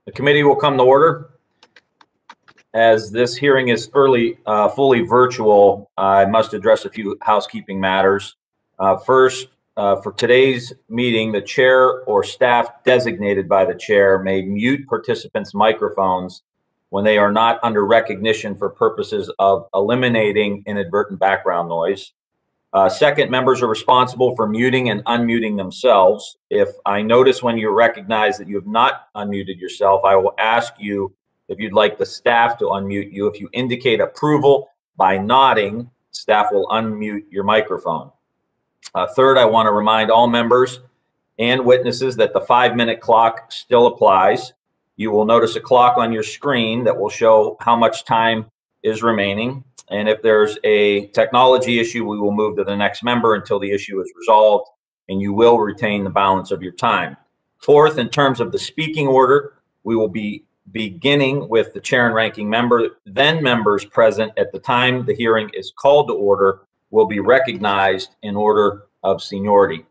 The committee will come to order. As this hearing is fully virtual, I must address a few housekeeping matters. First, for today's meeting, the chair or staff designated by the chair may mute participants' microphones when they are not under recognition for purposes of eliminating inadvertent background noise. Second, members are responsible for muting and unmuting themselves. If I notice when you recognize that you have not unmuted yourself, I will ask you if you'd like the staff to unmute you. If you indicate approval by nodding, staff will unmute your microphone. Third, I want to remind all members and witnesses that the 5-minute clock still applies. You will notice a clock on your screen that will show how much time is remaining. And if there's a technology issue, we will move to the next member until the issue is resolved, and you will retain the balance of your time. Fourth, in terms of the speaking order, we will be beginning with the chair and ranking member. Then members present at the time the hearing is called to order will be recognized in order of seniority.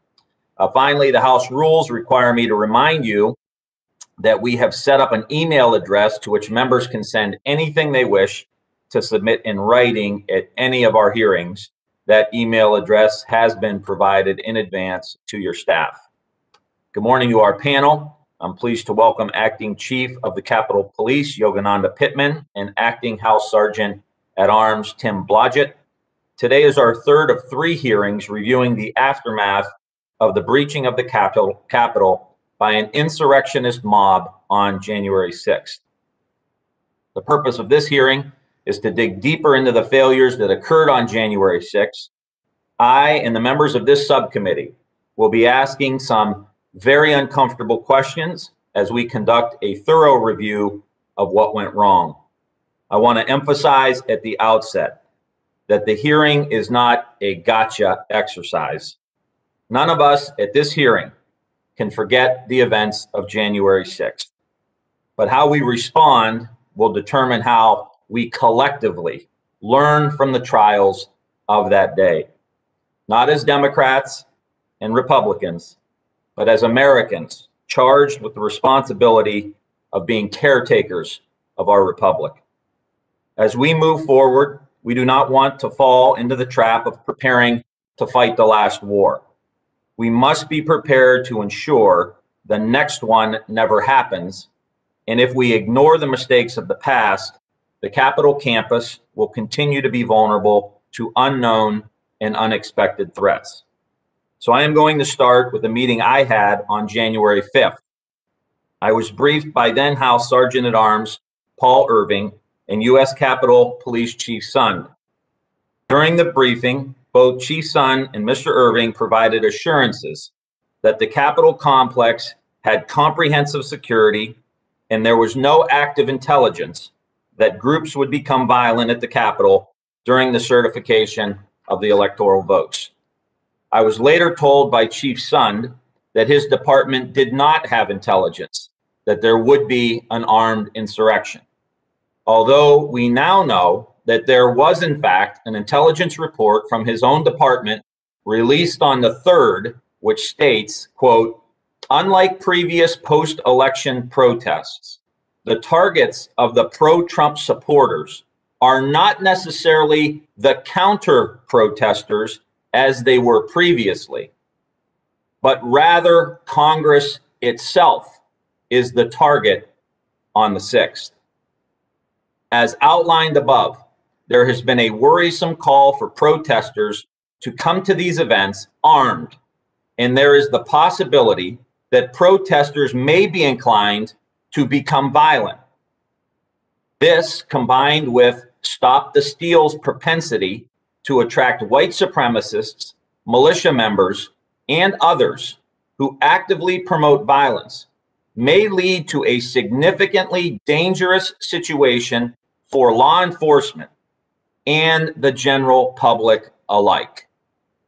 Finally, the House rules require me to remind you that we have set up an email address to which members can send anything they wish to submit in writing at any of our hearings. That email address has been provided in advance to your staff. Good morning to our panel. I'm pleased to welcome Acting Chief of the Capitol Police, Yogananda Pittman, and Acting House Sergeant at Arms, Tim Blodgett. Today is our third of 3 hearings reviewing the aftermath of the breaching of the Capitol by an insurrectionist mob on January 6th. The purpose of this hearing is to dig deeper into the failures that occurred on January 6th. I and the members of this subcommittee will be asking some very uncomfortable questions as we conduct a thorough review of what went wrong. I want to emphasize at the outset that the hearing is not a gotcha exercise. None of us at this hearing can forget the events of January 6th, but how we respond will determine how we collectively learn from the trials of that day, not as Democrats and Republicans, but as Americans charged with the responsibility of being caretakers of our republic. As we move forward, we do not want to fall into the trap of preparing to fight the last war. We must be prepared to ensure the next one never happens, and if we ignore the mistakes of the past, the Capitol campus will continue to be vulnerable to unknown and unexpected threats. So I am going to start with a meeting I had on January 5th. I was briefed by then House Sergeant at Arms Paul Irving and U.S. Capitol Police Chief Sund. During the briefing, both Chief Sund and Mr. Irving provided assurances that the Capitol complex had comprehensive security and there was no active intelligence that groups would become violent at the Capitol during the certification of the electoral votes. I was later told by Chief Sund that his department did not have intelligence that there would be an armed insurrection. Although we now know that there was in fact an intelligence report from his own department released on the 3rd, which states, quote, "Unlike previous post-election protests, the targets of the pro-Trump supporters are not necessarily the counter-protesters as they were previously, but rather Congress itself is the target on the 6th. As outlined above, there has been a worrisome call for protesters to come to these events armed, and there is the possibility that protesters may be inclined to become violent. This, combined with Stop the Steal's propensity to attract white supremacists, militia members, and others who actively promote violence, may lead to a significantly dangerous situation for law enforcement and the general public alike,"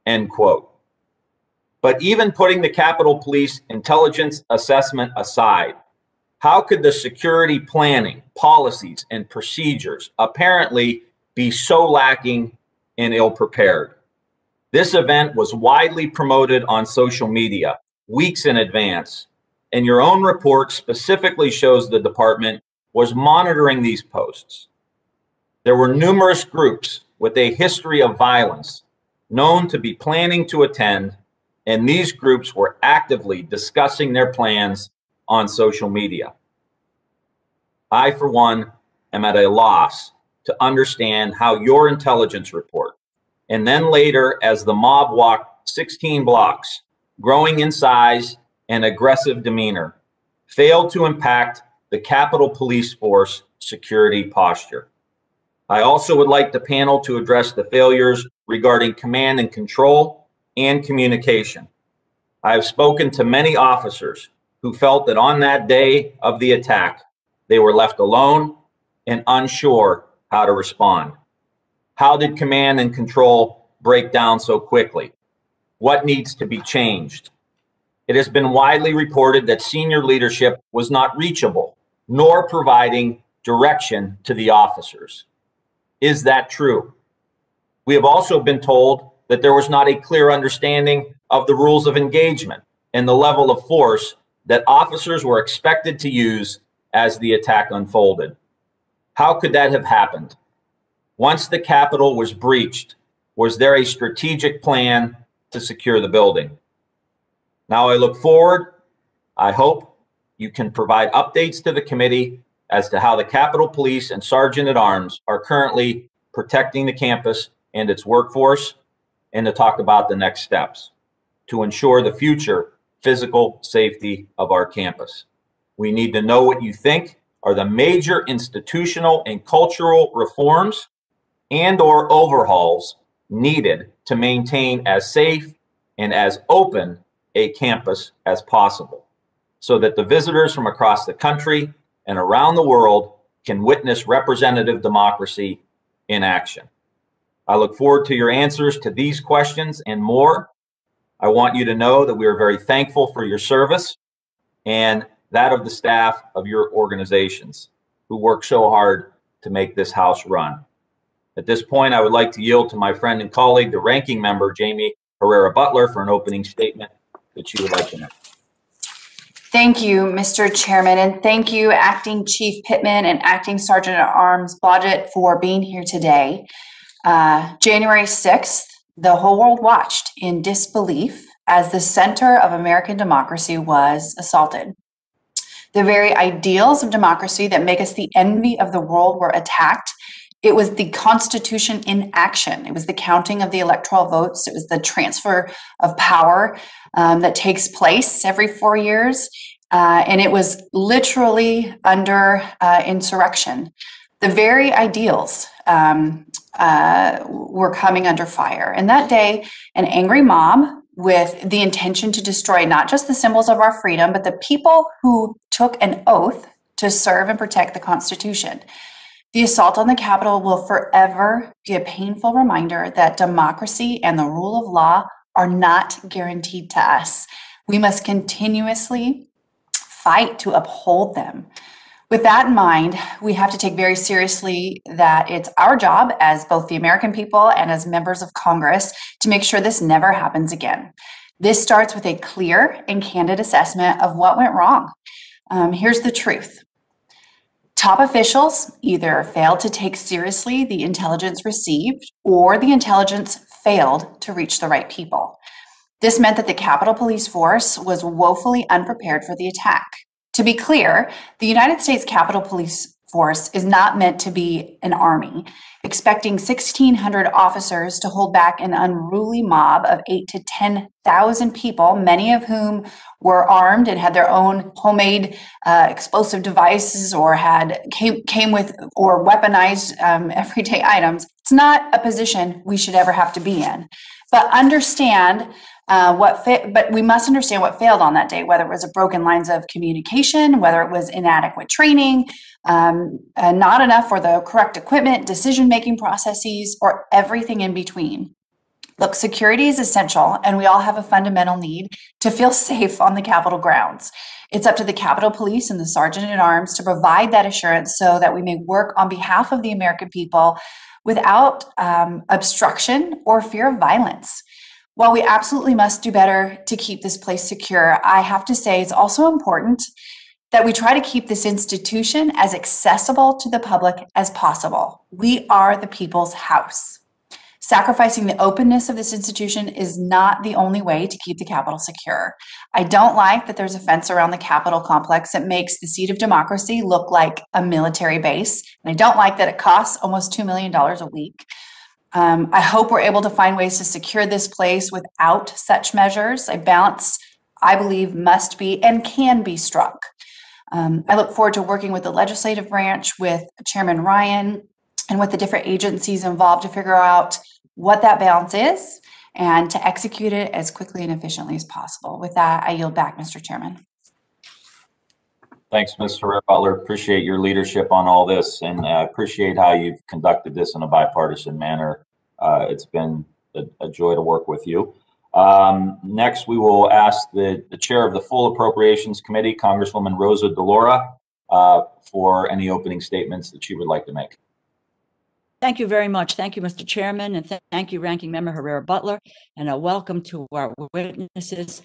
end quote. But even putting the Capitol Police intelligence assessment aside, how could the security planning, policies, and procedures apparently be so lacking and ill-prepared? This event was widely promoted on social media weeks in advance, and your own report specifically shows the department was monitoring these posts. There were numerous groups with a history of violence known to be planning to attend, and these groups were actively discussing their plans on social media. I, for one, am at a loss to understand how your intelligence report, and then later as the mob walked 16 blocks, growing in size and aggressive demeanor, failed to impact the Capitol Police Force security posture. I also would like the panel to address the failures regarding command and control and communication. I have spoken to many officers who felt that on that day of the attack, they were left alone and unsure how to respond. How did command and control break down so quickly? What needs to be changed? It has been widely reported that senior leadership was not reachable, nor providing direction to the officers. Is that true? We have also been told that there was not a clear understanding of the rules of engagement and the level of force that officers were expected to use as the attack unfolded. How could that have happened? Once the Capitol was breached, was there a strategic plan to secure the building? Now I look forward. I hope you can provide updates to the committee as to how the Capitol Police and Sergeant at Arms are currently protecting the campus and its workforce, and to talk about the next steps to ensure the future physical safety of our campus. We need to know what you think are the major institutional and cultural reforms and/or overhauls needed to maintain as safe and as open a campus as possible, so that the visitors from across the country and around the world can witness representative democracy in action. I look forward to your answers to these questions and more. I want you to know that we are very thankful for your service and that of the staff of your organizations who work so hard to make this house run. At this point, I would like to yield to my friend and colleague, the ranking member, Jamie Herrera Butler, for an opening statement that she would like to make. Thank you, Mr. Chairman, and thank you, Acting Chief Pittman and Acting Sergeant at Arms Blodgett, for being here today. January 6th, the whole world watched in disbelief as the center of American democracy was assaulted. The very ideals of democracy that make us the envy of the world were attacked. It was the Constitution in action. It was the counting of the electoral votes. It was the transfer of power that takes place every 4 years. And it was literally under insurrection. The very ideals were coming under fire. And that day, an angry mob with the intention to destroy not just the symbols of our freedom, but the people who took an oath to serve and protect the Constitution. The assault on the Capitol will forever be a painful reminder that democracy and the rule of law are not guaranteed to us. We must continuously fight to uphold them. With that in mind, we have to take very seriously that it's our job as both the American people and as members of Congress to make sure this never happens again. This starts with a clear and candid assessment of what went wrong. Here's the truth. Top officials either failed to take seriously the intelligence received or the intelligence failed to reach the right people. This meant that the Capitol Police Force was woefully unprepared for the attack. To be clear, the United States Capitol Police Force is not meant to be an army. Expecting 1,600 officers to hold back an unruly mob of 8,000 to 10,000 people, many of whom were armed and had their own homemade explosive devices or came with or weaponized everyday items. It's not a position we should ever have to be in. But but we must understand what failed on that day, whether it was a broken lines of communication, whether it was inadequate training, not enough for the correct equipment, decision-making processes, or everything in between. Look, security is essential, and we all have a fundamental need to feel safe on the Capitol grounds. It's up to the Capitol Police and the Sergeant at Arms to provide that assurance so that we may work on behalf of the American people without obstruction or fear of violence. While we absolutely must do better to keep this place secure, I have to say it's also important that we try to keep this institution as accessible to the public as possible. We are the people's house. Sacrificing the openness of this institution is not the only way to keep the Capitol secure. I don't like that there's a fence around the Capitol complex that makes the seat of democracy look like a military base. And I don't like that it costs almost $2 million a week. I hope we're able to find ways to secure this place without such measures. A balance, I believe, must be and can be struck. I look forward to working with the legislative branch, with Chairman Ryan, and with the different agencies involved to figure out what that balance is and to execute it as quickly and efficiently as possible. With that, I yield back, Mr. Chairman. Thanks, Ms. Herrera-Butler. Appreciate your leadership on all this, and I appreciate how you've conducted this in a bipartisan manner. It's been a joy to work with you. Next, we will ask the chair of the Full Appropriations Committee, Congresswoman Rosa DeLaura, for any opening statements that she would like to make. Thank you very much. Thank you, Mr. Chairman, and thank you, Ranking Member Herrera-Butler, and a welcome to our witnesses.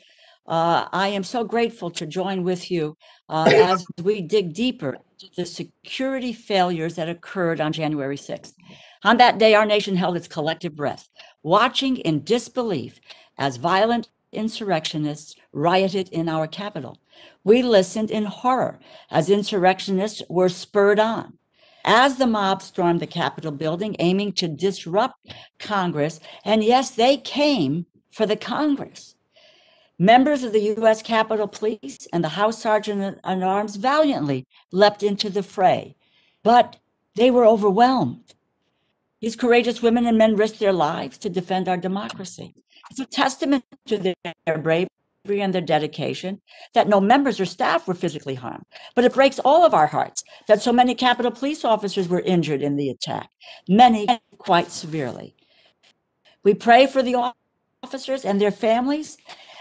I am so grateful to join with you as we dig deeper into the security failures that occurred on January 6th. On that day, our nation held its collective breath, watching in disbelief as violent insurrectionists rioted in our capital. We listened in horror as insurrectionists were spurred on. As the mob stormed the Capitol building, aiming to disrupt Congress, and yes, they came for the Congress. Members of the U.S. Capitol Police and the House Sergeant at Arms valiantly leapt into the fray, but they were overwhelmed. These courageous women and men risked their lives to defend our democracy. It's a testament to their bravery and their dedication that no members or staff were physically harmed. But it breaks all of our hearts that so many Capitol Police officers were injured in the attack, many quite severely. We pray for the officers and their families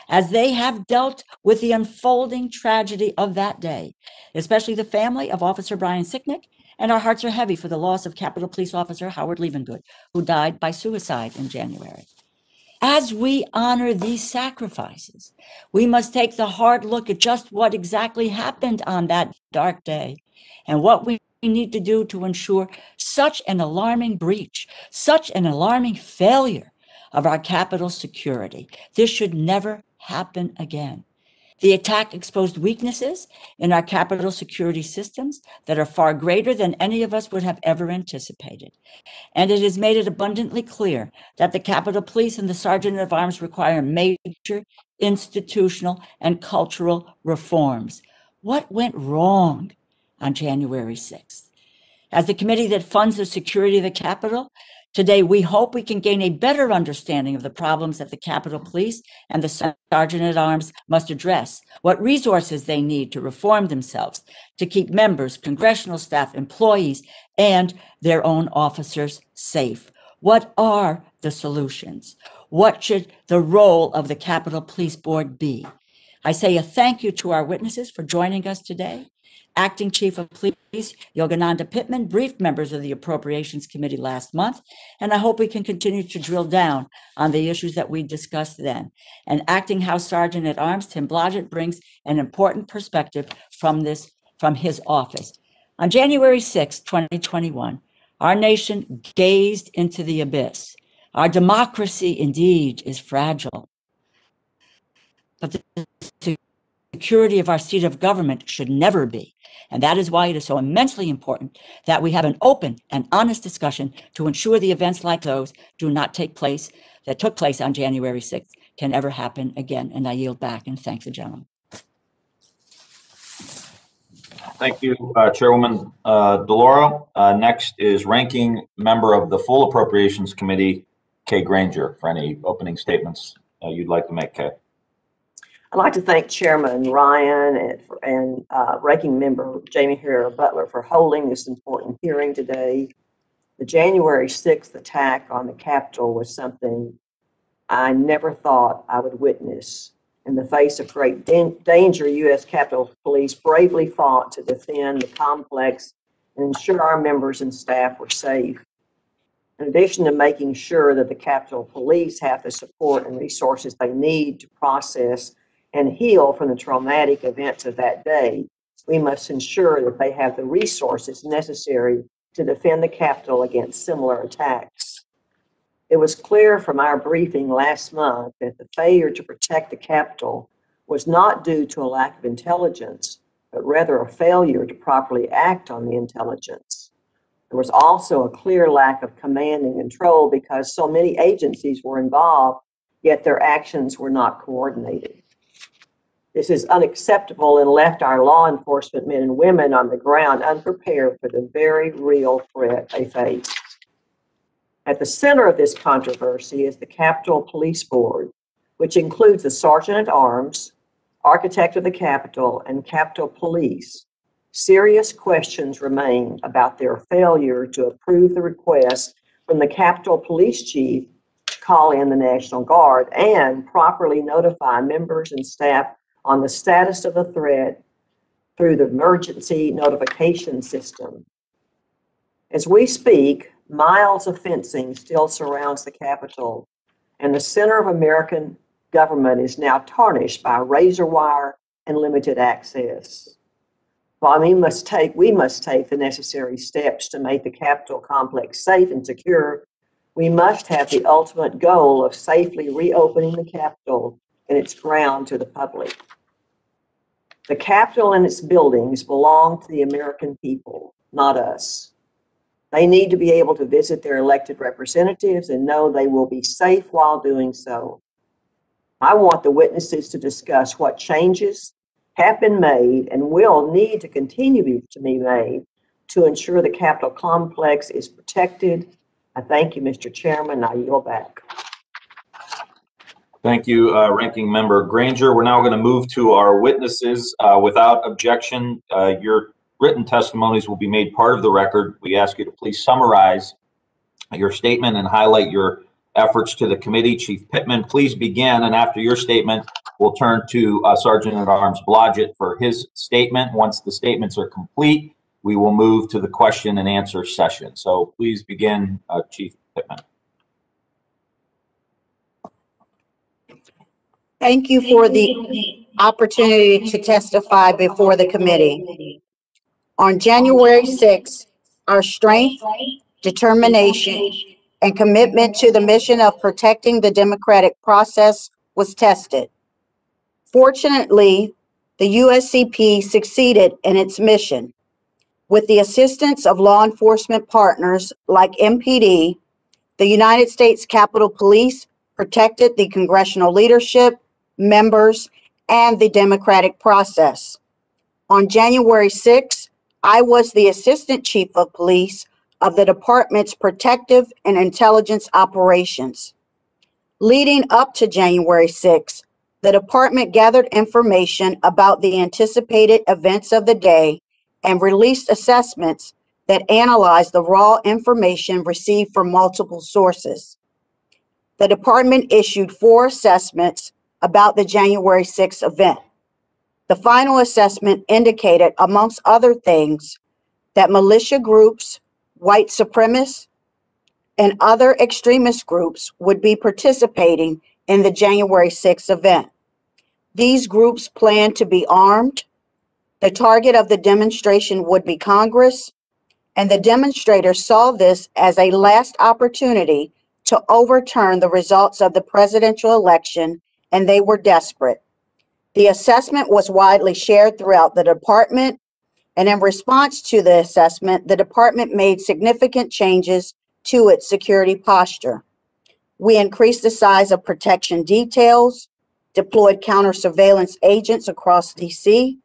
as they have dealt with the unfolding tragedy of that day, especially the family of Officer Brian Sicknick, and our hearts are heavy for the loss of Capitol Police Officer Howard Levengood, who died by suicide in January. As we honor these sacrifices, we must take the hard look at just what exactly happened on that dark day and what we need to do to ensure such an alarming breach, such an alarming failure of our Capitol security. This should never happen again. The attack exposed weaknesses in our Capitol security systems that are far greater than any of us would have ever anticipated. And it has made it abundantly clear that the Capitol Police and the Sergeant at Arms require major institutional and cultural reforms. What went wrong on January 6th? As the committee that funds the security of the Capitol, today we hope we can gain a better understanding of the problems that the Capitol Police and the Sergeant at Arms must address, what resources they need to reform themselves, to keep members, congressional staff, employees, and their own officers safe. What are the solutions? What should the role of the Capitol Police Board be? I say a thank you to our witnesses for joining us today. Acting Chief of Police Yogananda Pittman briefed members of the Appropriations Committee last month, and I hope we can continue to drill down on the issues that we discussed then. And Acting House Sergeant at Arms Tim Blodgett brings an important perspective from his office. On January 6, 2021, our nation gazed into the abyss. Our democracy indeed is fragile, but the security of our seat of government should never be. And that is why it is so immensely important that we have an open and honest discussion to ensure the events like those that took place on January 6th can ever happen again. And I yield back and thank the gentleman. Thank you, Chairwoman DeLaura. Next is Ranking Member of the Full Appropriations Committee, Kay Granger, for any opening statements you'd like to make, Kay. I'd like to thank Chairman Ryan and Ranking Member Jamie Herrera-Butler for holding this important hearing today. The January 6th attack on the Capitol was something I never thought I would witness. In the face of great danger, U.S. Capitol Police bravely fought to defend the complex and ensure our members and staff were safe. In addition to making sure that the Capitol Police have the support and resources they need to process and heal from the traumatic events of that day, we must ensure that they have the resources necessary to defend the Capitol against similar attacks. It was clear from our briefing last month that the failure to protect the Capitol was not due to a lack of intelligence, but rather a failure to properly act on the intelligence. There was also a clear lack of command and control because so many agencies were involved, yet their actions were not coordinated. This is unacceptable and left our law enforcement men and women on the ground unprepared for the very real threat they face. At the center of this controversy is the Capitol Police Board, which includes the Sergeant at Arms, Architect of the Capitol, and Capitol Police. Serious questions remain about their failure to approve the request from the Capitol Police Chief to call in the National Guard and properly notify members and staff on the status of the threat through the emergency notification system. As we speak, miles of fencing still surrounds the Capitol, and the center of American government is now tarnished by razor wire and limited access. While we must take the necessary steps to make the Capitol complex safe and secure, we must have the ultimate goal of safely reopening the Capitol and its ground to the public. The Capitol and its buildings belong to the American people, not us. They need to be able to visit their elected representatives and know they will be safe while doing so. I want the witnesses to discuss what changes have been made and will need to continue to be made to ensure the Capitol complex is protected. I thank you, Mr. Chairman. I yield back. Thank you, Ranking Member Granger. We're now going to move to our witnesses. Without objection, your written testimonies will be made part of the record. We ask you to please summarize your statement and highlight your efforts to the committee. Chief Pittman, please begin, and after your statement, we'll turn to Sergeant at Arms Blodgett for his statement. Once the statements are complete, we will move to the question and answer session. So please begin, Chief Pittman. Thank you for the opportunity to testify before the committee. On January 6th, our strength, determination, and commitment to the mission of protecting the democratic process was tested. Fortunately, the USCP succeeded in its mission. With the assistance of law enforcement partners like MPD, the United States Capitol Police protected the congressional leadership, members, and the democratic process. On January 6th, I was the Assistant Chief of Police of the department's protective and intelligence operations. Leading up to January 6th, the department gathered information about the anticipated events of the day and released assessments that analyzed the raw information received from multiple sources. The department issued 4 assessments about the January 6th event. The final assessment indicated, amongst other things, that militia groups, white supremacists, and other extremist groups would be participating in the January 6th event. These groups planned to be armed. The target of the demonstration would be Congress, and the demonstrators saw this as a last opportunity to overturn the results of the presidential election, and they were desperate. The assessment was widely shared throughout the department, and in response to the assessment, the department made significant changes to its security posture. We increased the size of protection details, deployed counter-surveillance agents across DC,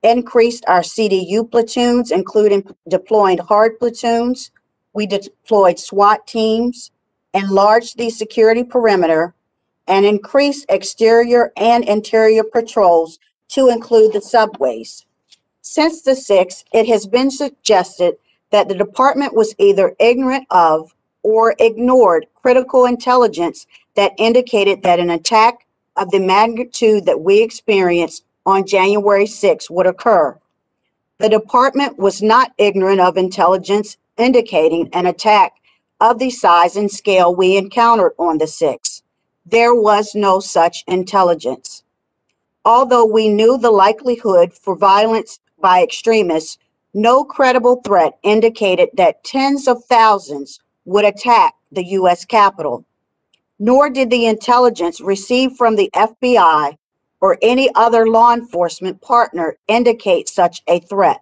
increased our CDU platoons, including deploying hard platoons. We deployed SWAT teams, enlarged the security perimeter, and increased exterior and interior patrols to include the subways. Since the 6th, it has been suggested that the department was either ignorant of or ignored critical intelligence that indicated that an attack of the magnitude that we experienced on January 6th would occur. The department was not ignorant of intelligence indicating an attack of the size and scale we encountered on the 6th. There was no such intelligence. Although we knew the likelihood for violence by extremists, no credible threat indicated that tens of thousands would attack the U.S. Capitol. Nor did the intelligence received from the FBI or any other law enforcement partner indicate such a threat.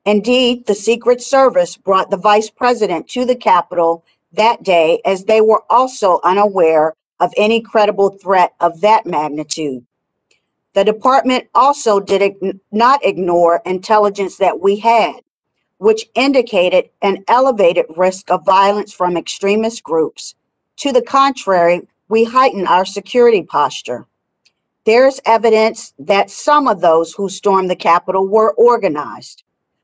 Indeed, the Secret Service brought the Vice President to the Capitol that day as they were also unaware of any credible threat of that magnitude. The department also did not ignore intelligence that we had, which indicated an elevated risk of violence from extremist groups. To the contrary, we heightened our security posture. There's evidence that some of those who stormed the Capitol were organized,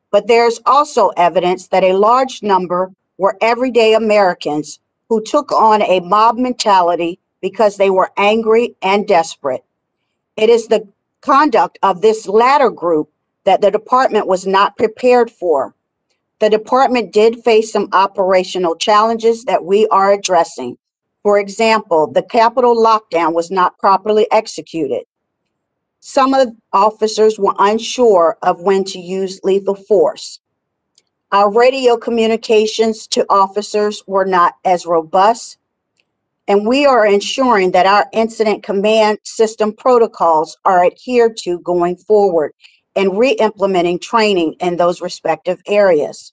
but there's also evidence that a large number were everyday Americans who took on a mob mentality because they were angry and desperate. It is the conduct of this latter group that the department was not prepared for. The department did face some operational challenges that we are addressing. For example, the Capitol lockdown was not properly executed. Some of the officers were unsure of when to use lethal force. Our radio communications to officers were not as robust, and we are ensuring that our incident command system protocols are adhered to going forward and re-implementing training in those respective areas.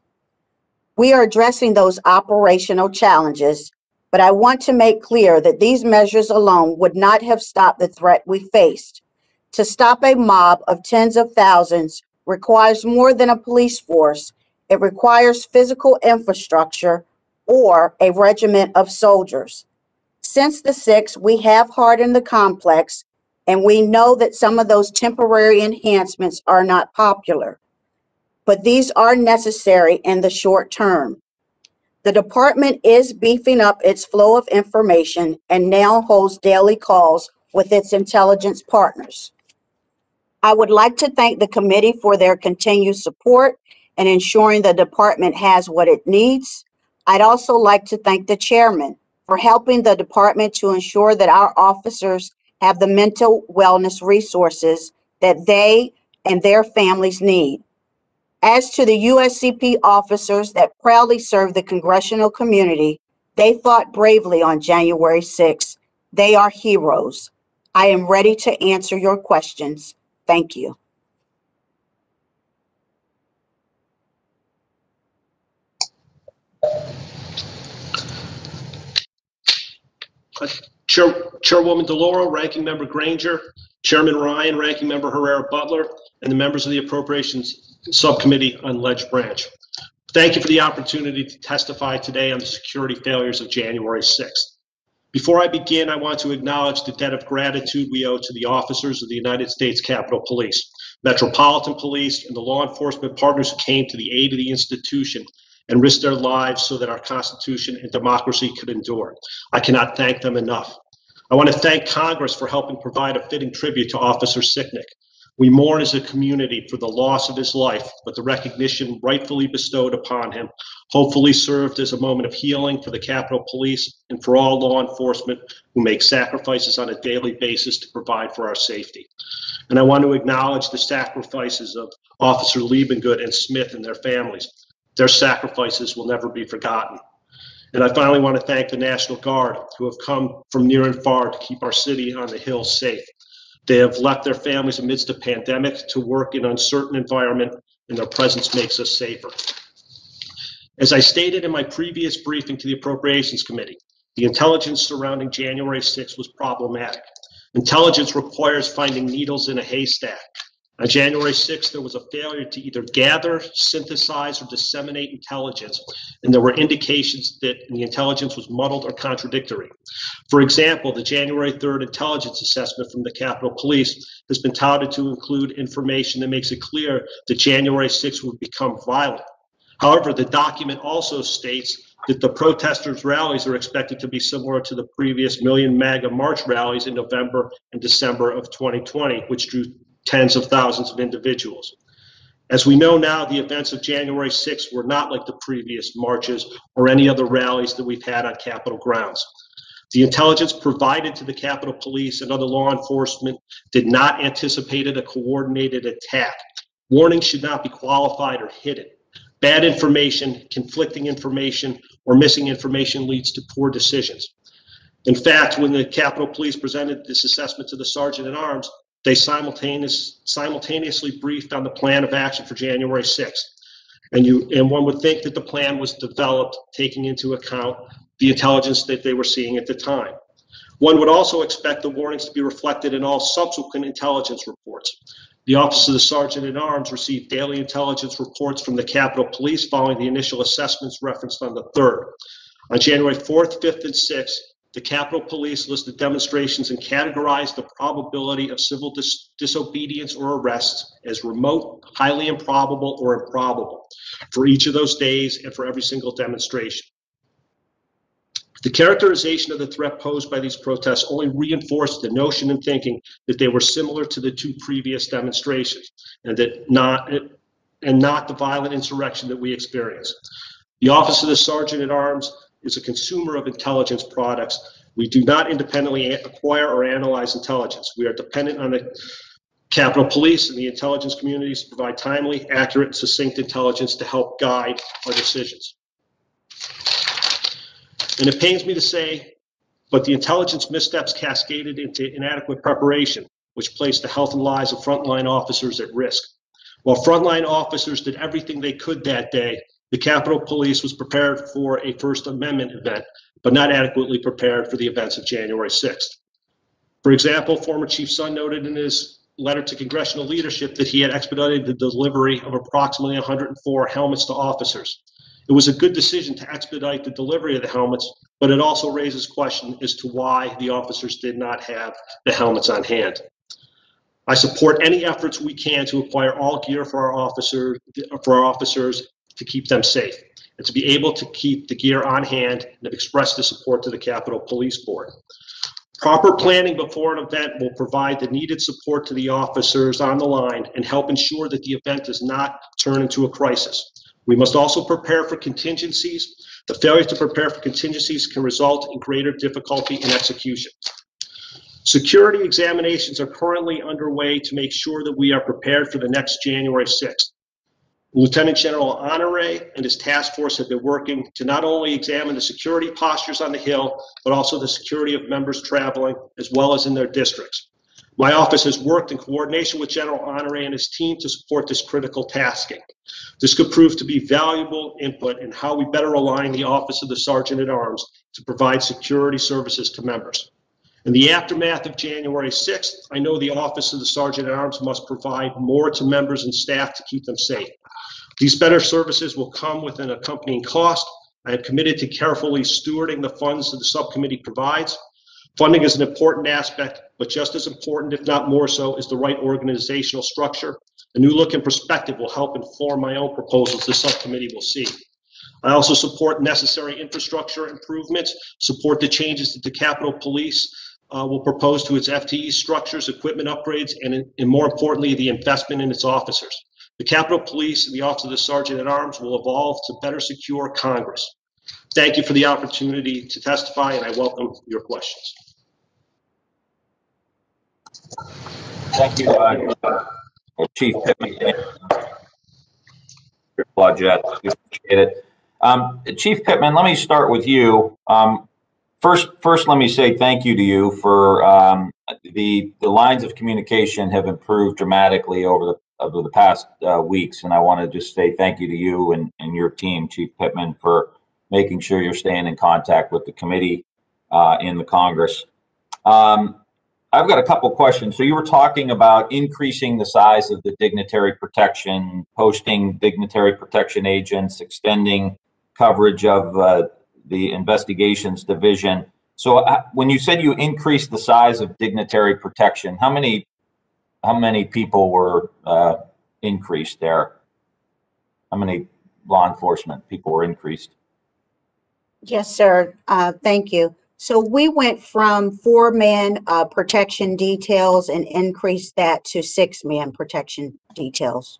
We are addressing those operational challenges, but I want to make clear that these measures alone would not have stopped the threat we faced. To stop a mob of tens of thousands requires more than a police force. It requires physical infrastructure or a regiment of soldiers. Since the 6th, we have hardened the complex, and we know that some of those temporary enhancements are not popular, but these are necessary in the short term. The department is beefing up its flow of information and now holds daily calls with its intelligence partners. I would like to thank the committee for their continued support in ensuring the department has what it needs. I'd also like to thank the chairman for helping the department to ensure that our officers have the mental wellness resources that they and their families need. As to the USCP officers that proudly serve the congressional community, they fought bravely on January 6th. They are heroes. I am ready to answer your questions. Thank you. Chairwoman DeLauro, Ranking Member Granger, Chairman Ryan, Ranking Member Herrera Butler, and the members of the Appropriations Subcommittee on Ledge Branch. Thank you for the opportunity to testify today on the security failures of January 6th. Before I begin, I want to acknowledge the debt of gratitude we owe to the officers of the United States Capitol Police, Metropolitan Police, and the law enforcement partners who came to the aid of the institution and risked their lives so that our Constitution and democracy could endure. I cannot thank them enough. I want to thank Congress for helping provide a fitting tribute to Officer Sicknick. We mourn as a community for the loss of his life, but the recognition rightfully bestowed upon him hopefully served as a moment of healing for the Capitol Police and for all law enforcement who make sacrifices on a daily basis to provide for our safety. And I want to acknowledge the sacrifices of Officer Liebengood and Smith and their families. Their sacrifices will never be forgotten. And I finally want to thank the National Guard who have come from near and far to keep our city on the Hill safe. They have left their families amidst a pandemic to work in an uncertain environment, and their presence makes us safer. As I stated in my previous briefing to the Appropriations Committee, the intelligence surrounding January 6th was problematic. Intelligence requires finding needles in a haystack. On January 6th, there was a failure to either gather, synthesize, or disseminate intelligence, and there were indications that the intelligence was muddled or contradictory. For example, the January 3rd intelligence assessment from the Capitol Police has been touted to include information that makes it clear that January 6th would become violent. However, the document also states that the protesters' rallies are expected to be similar to the previous Million MAGA March rallies in November and December of 2020, which drew tens of thousands of individuals. As we know now, the events of January 6th were not like the previous marches or any other rallies that we've had on Capitol grounds. The intelligence provided to the Capitol Police and other law enforcement did not anticipate a coordinated attack. Warnings should not be qualified or hidden. Bad information, conflicting information, or missing information leads to poor decisions. In fact, when the Capitol Police presented this assessment to the Sergeant at Arms, they simultaneously briefed on the plan of action for January 6th. And one would think that the plan was developed taking into account the intelligence that they were seeing at the time. One would also expect the warnings to be reflected in all subsequent intelligence reports. The Office of the Sergeant at Arms received daily intelligence reports from the Capitol Police following the initial assessments referenced on the 3rd. On January 4th, 5th, and 6th, the Capitol Police listed demonstrations and categorized the probability of civil disobedience or arrests as remote, highly improbable, or improbable for each of those days and for every single demonstration. The characterization of the threat posed by these protests only reinforced the notion and thinking that they were similar to the 2 previous demonstrations and not the violent insurrection that we experienced. The Office of the Sergeant at Arms is a consumer of intelligence products. We do not independently acquire or analyze intelligence. We are dependent on the Capitol Police and the intelligence communities to provide timely, accurate, and succinct intelligence to help guide our decisions. And it pains me to say, but the intelligence missteps cascaded into inadequate preparation, which placed the health and lives of frontline officers at risk. While frontline officers did everything they could that day, the Capitol Police was prepared for a First Amendment event, but not adequately prepared for the events of January 6th. For example, former Chief Son noted in his letter to congressional leadership that he had expedited the delivery of approximately 104 helmets to officers. It was a good decision to expedite the delivery of the helmets, but it also raises questions as to why the officers did not have the helmets on hand. I support any efforts we can to acquire all gear for our officers to keep them safe and to be able to keep the gear on hand, and have expressed the support to the Capitol Police Board. Proper planning before an event will provide the needed support to the officers on the line and help ensure that the event does not turn into a crisis. We must also prepare for contingencies. The failure to prepare for contingencies can result in greater difficulty in execution. Security examinations are currently underway to make sure that we are prepared for the next January 6th. Lieutenant General Honore and his task force have been working to not only examine the security postures on the Hill, but also the security of members traveling, as well as in their districts. My office has worked in coordination with General Honore and his team to support this critical tasking. This could prove to be valuable input in how we better align the Office of the Sergeant at Arms to provide security services to members. In the aftermath of January 6th, I know the Office of the Sergeant at Arms must provide more to members and staff to keep them safe. These better services will come with an accompanying cost. I am committed to carefully stewarding the funds that the subcommittee provides. Funding is an important aspect, but just as important, if not more so, is the right organizational structure. A new look and perspective will help inform my own proposals the subcommittee will see. I also support necessary infrastructure improvements, support the changes that the Capitol Police will propose to its FTE structures, equipment upgrades, and more importantly, the investment in its officers. The Capitol Police and the Office of the Sergeant at Arms will evolve to better secure Congress. Thank you for the opportunity to testify, and I welcome your questions. Thank you, Chief Pittman. Jet. We appreciate it. Chief Pittman, let me start with you. First, let me say thank you to you for the lines of communication have improved dramatically over the past weeks, and I want to just say thank you to you and your team, Chief Pittman, for making sure you're staying in contact with the committee in the Congress. I've got a couple questions. So you were talking about increasing the size of the dignitary protection, posting dignitary protection agents, extending coverage of the investigations division. So when you said you increased the size of dignitary protection, how many people were increased there? How many law enforcement people were increased? Yes, sir. Thank you. So we went from 4-man protection details and increased that to 6-man protection details.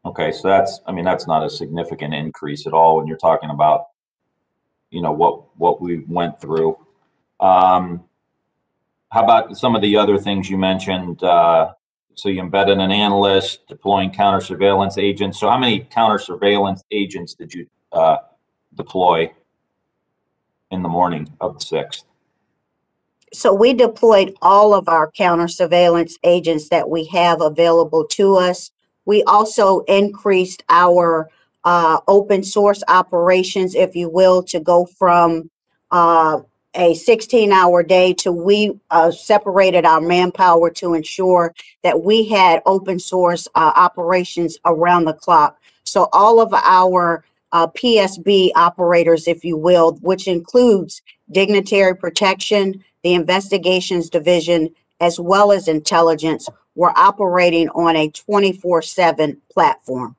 Okay, so that's, I mean, that's not a significant increase at all when you're talking about, you know, what we went through. How about some of the other things you mentioned? So you embedded an analyst, deploying counter surveillance agents. So how many counter surveillance agents did you deploy in the morning of the 6th? So we deployed all of our counter surveillance agents that we have available to us. We also increased our open source operations, if you will, to go from a 16-hour day to we separated our manpower to ensure that we had open source operations around the clock. So all of our PSB operators, if you will, which includes dignitary protection, the investigations division, as well as intelligence, were operating on a 24/7 platform.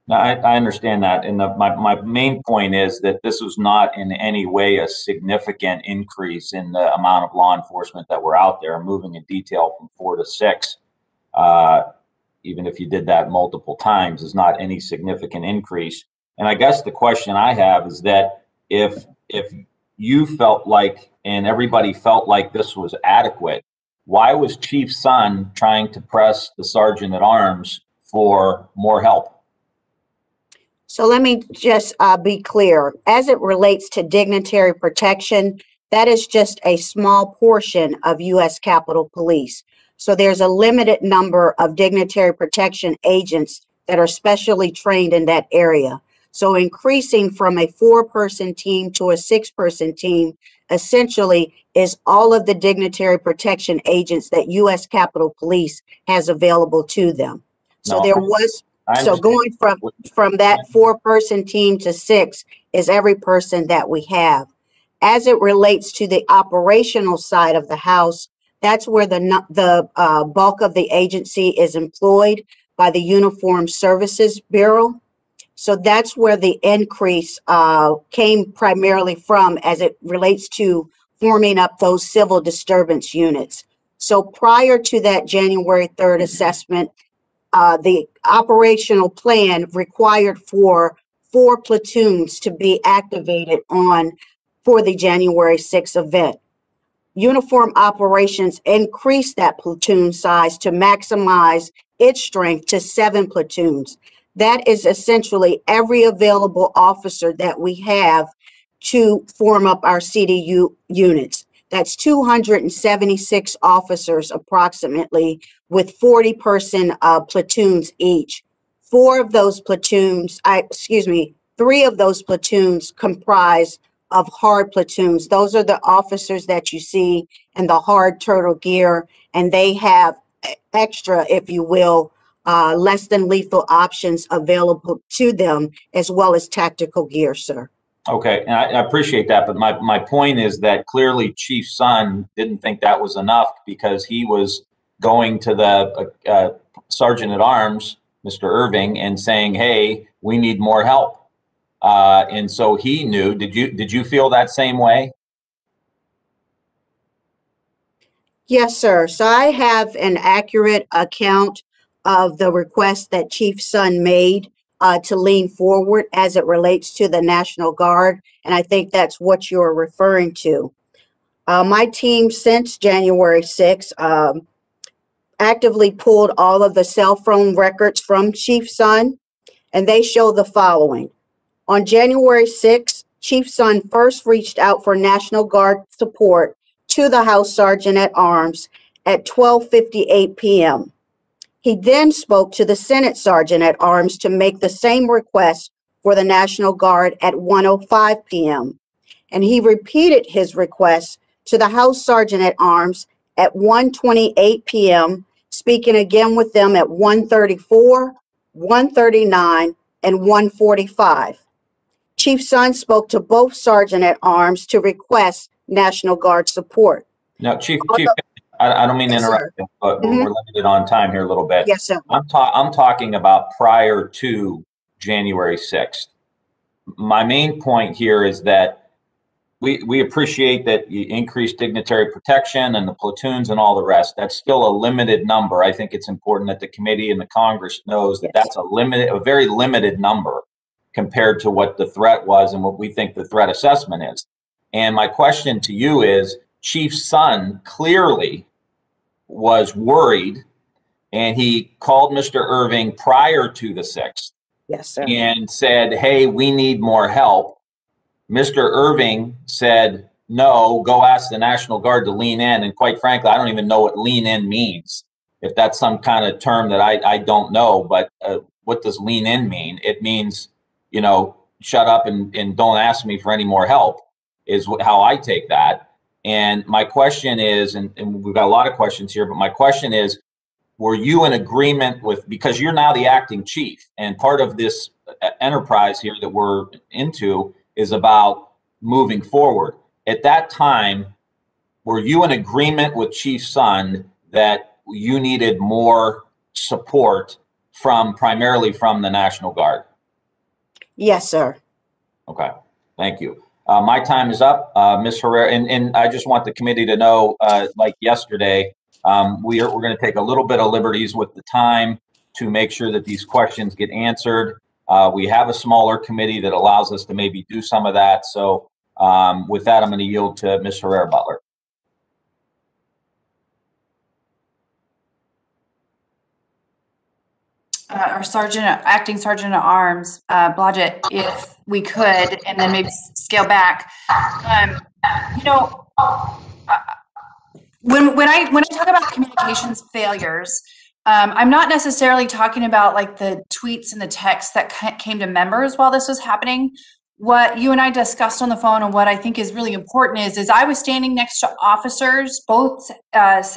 Now, I understand that. And my main point is that this was not in any way a significant increase in the amount of law enforcement that were out there. Moving a detail from 4 to 6, even if you did that multiple times, is not any significant increase. And I guess the question I have is that if you felt like, and everybody felt like this was adequate, why was Chief Sun trying to press the Sergeant at Arms for more help? So let me just be clear. As it relates to dignitary protection, that is just a small portion of U.S. Capitol Police. So there's a limited number of dignitary protection agents that are specially trained in that area. So increasing from a 4-person team to a 6-person team essentially is all of the dignitary protection agents that U.S. Capitol Police has available to them. So No, there was, I so understand. going from that 4-person team to 6 is every person that we have. As it relates to the operational side of the house, that's where the bulk of the agency is employed by the Uniformed Services Bureau. So that's where the increase came primarily from as it relates to forming up those civil disturbance units. So prior to that January 3rd assessment, the operational plan required for 4 platoons to be activated for the January 6th event. Uniform operations increased that platoon size to maximize its strength to 7 platoons. That is essentially every available officer that we have to form up our CDU units. That's 276 officers approximately, with 40-person platoons each. 3 of those platoons comprise of hard platoons. Those are the officers that you see in the hard turtle gear, and they have extra, if you will, less than lethal options available to them, as well as tactical gear, sir. Okay, and I appreciate that, but my point is that clearly Chief Sun didn't think that was enough, because he was going to the Sergeant at Arms, Mr. Irving, and saying, "Hey, we need more help." And so he knew. Did you feel that same way? Yes, sir. So I have an accurate account of the request that Chief Sun made to lean forward as it relates to the National Guard, and I think that's what you're referring to. My team, since January 6th, actively pulled all of the cell phone records from Chief Sun, and they show the following. On January 6th, Chief Sun first reached out for National Guard support to the House Sergeant at Arms at 12:58 p.m. He then spoke to the Senate Sergeant at Arms to make the same request for the National Guard at 1:05 p.m. And he repeated his request to the House Sergeant at Arms at 1:28 p.m., speaking again with them at 1:34, 1:39, and 1:45. Chief Sun spoke to both Sergeant at Arms to request National Guard support. Now, Chief, I don't mean to interrupt you, but we're limited on time here a little bit. Yes, sir. I'm talking about prior to January 6th. My main point here is that we appreciate that you increase dignitary protection and the platoons and all the rest. That's still a limited number. I think it's important that the committee and the Congress knows that that's a very limited number compared to what the threat was and what we think the threat assessment is. And my question to you is, Chief's son clearly was worried, and he called Mr. Irving prior to the 6th. Yes, sir. And said, hey, we need more help. Mr. Irving said, no, go ask the National Guard to lean in. And quite frankly, I don't even know what lean in means. If that's some kind of term that I don't know, but what does lean in mean? It means, you know, shut up and don't ask me for any more help, is how I take that. And my question is, and we've got a lot of questions here, but my question is, were you in agreement with, because you're now the acting chief, and part of this enterprise here that we're into is about moving forward. At that time, were you in agreement with Chief Son that you needed more support primarily from the National Guard? Yes, sir. Okay, thank you. My time is up, Ms. Herrera, and I just want the committee to know, like yesterday, we're going to take a little bit of liberties with the time to make sure that these questions get answered. We have a smaller committee that allows us to maybe do some of that. So with that, I'm going to yield to Ms. Herrera Butler. Our acting sergeant at arms, Blodgett, if we could, and then maybe scale back. You know, when I talk about communications failures, I'm not necessarily talking about like the tweets and the texts that came to members while this was happening. What you and I discussed on the phone, and what I think is really important is I was standing next to officers, both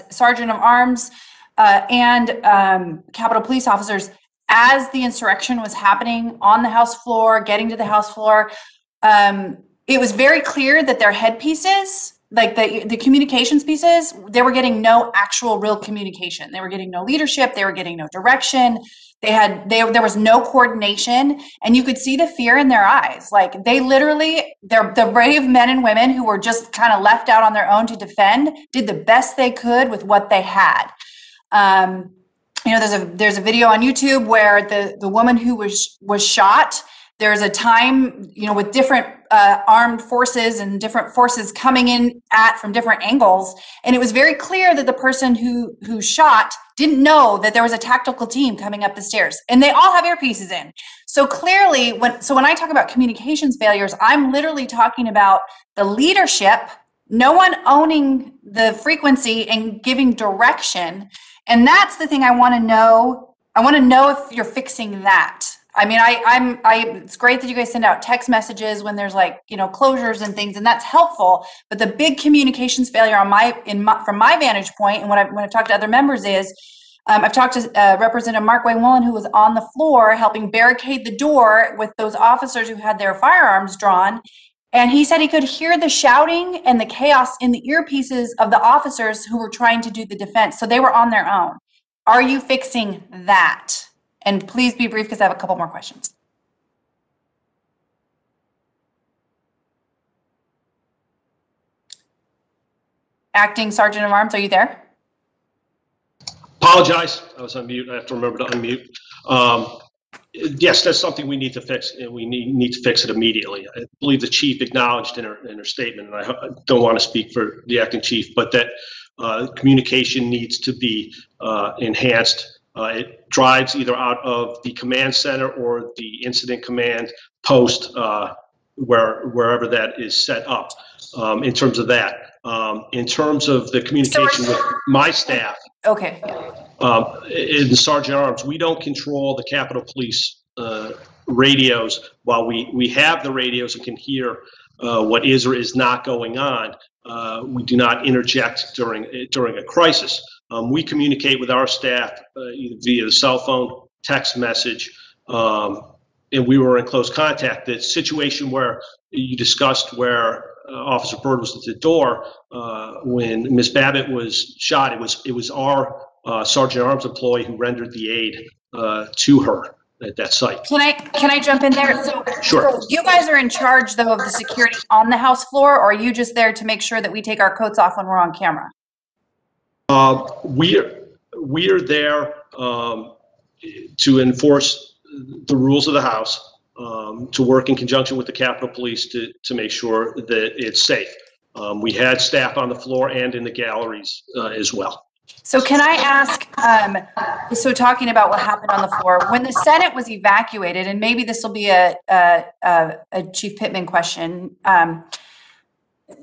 sergeant of arms and Capitol Police officers, as the insurrection was happening on the House floor, getting to the House floor. It was very clear that their headpieces, like the communications pieces, they were getting no actual real communication. They were getting no leadership. They were getting no direction. There was no coordination, and you could see the fear in their eyes. Like they literally, the brave men and women who were just kind of left out on their own to defend did the best they could with what they had. You know, there's a video on YouTube where the woman who was shot, there's a time, you know, with different armed forces and different forces coming in from different angles. And it was very clear that the person who shot didn't know that there was a tactical team coming up the stairs, and they all have earpieces in. So clearly when I talk about communications failures, I'm literally talking about the leadership, no one owning the frequency and giving direction. And that's the thing I want to know. I want to know if you're fixing that. I mean, it's great that you guys send out text messages when there's like, you know, closures and things, and that's helpful. But the big communications failure from my vantage point, and when I've talked to other members is, I've talked to Representative Mark Wayne-Woolen, who was on the floor helping barricade the door with those officers who had their firearms drawn. And he said he could hear the shouting and the chaos in the earpieces of the officers who were trying to do the defense. So they were on their own. Are you fixing that? And please be brief because I have a couple more questions. Acting Sergeant of Arms, are you there? Apologize, I was on mute. I have to remember to unmute. Yes, that's something we need to fix, and we need to fix it immediately. I believe the chief acknowledged in her statement, and I don't want to speak for the acting chief, but that communication needs to be enhanced. It drives either out of the command center or the incident command post, wherever that is set up. In terms of that, in terms of the communication with my staff. Okay. In the Sergeant at Arms, we don't control the Capitol Police radios. While we have the radios and can hear what is or is not going on, we do not interject during a crisis. We communicate with our staff either via the cell phone, text message, and we were in close contact. The situation where you discussed where Officer Bird was at the door when Ms. Babbitt was shot, it was our Sergeant at Arms employee who rendered the aid to her. at that site. Can I jump in there? Sure. So you guys are in charge though of the security on the House floor, or are you just there to make sure that we take our coats off when we're on camera? We are there to enforce the rules of the House, to work in conjunction with the Capitol Police to make sure that it's safe. We had staff on the floor and in the galleries as well. So can I ask, so talking about what happened on the floor, when the Senate was evacuated, and maybe this will be a Chief Pittman question,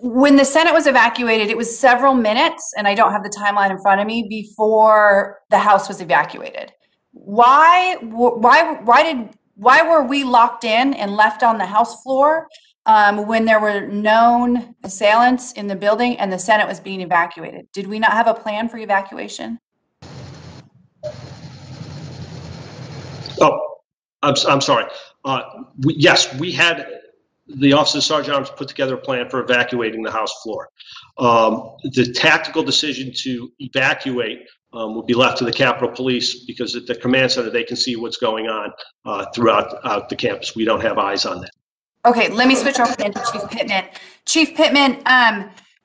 when the Senate was evacuated, it was several minutes, and I don't have the timeline in front of me, before the House was evacuated. Why were we locked in and left on the House floor when there were known assailants in the building and the Senate was being evacuated? Did we not have a plan for evacuation? Oh, I'm sorry. Yes, we had the Office of Sergeant Arms put together a plan for evacuating the House floor. The tactical decision to evacuate would be left to the Capitol Police, because at the command center, they can see what's going on throughout the campus. We don't have eyes on that. Okay, let me switch over then to Chief Pittman. Chief Pittman,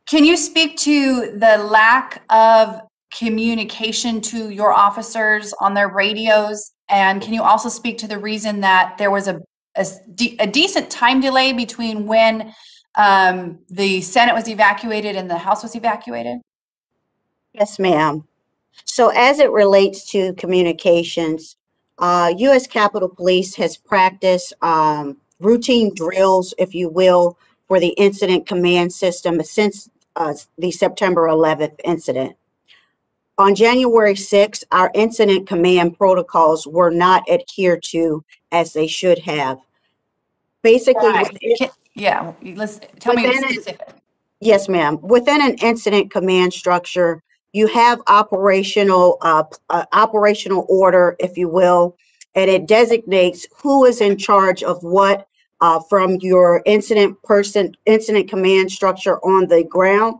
can you speak to the lack of communication to your officers on their radios? And can you also speak to the reason that there was a decent time delay between when the Senate was evacuated and the House was evacuated? Yes, ma'am. So as it relates to communications, U.S. Capitol Police has practiced routine drills, if you will, for the incident command system since the September 11th incident. On January 6th, our incident command protocols were not adhered to as they should have. Basically, let's tell me specific. Yes, ma'am. Within an incident command structure, you have operational order, if you will, and it designates who is in charge of what from your incident command structure on the ground,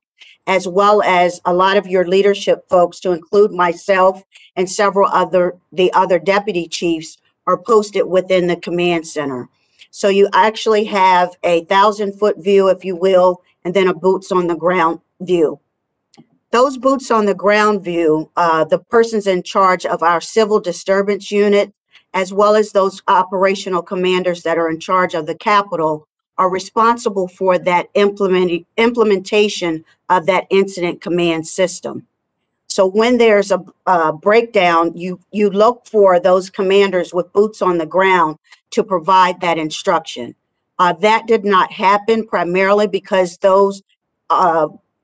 as well as a lot of your leadership folks, to include myself and several other deputy chiefs, are posted within the command center. So you actually have a 1,000-foot view, if you will, and then a boots on the ground view. Those boots on the ground view, the persons in charge of our civil disturbance unit, as well as those operational commanders that are in charge of the Capitol, are responsible for that implementation of that incident command system. So when there's a breakdown, you look for those commanders with boots on the ground to provide that instruction. That did not happen, primarily because those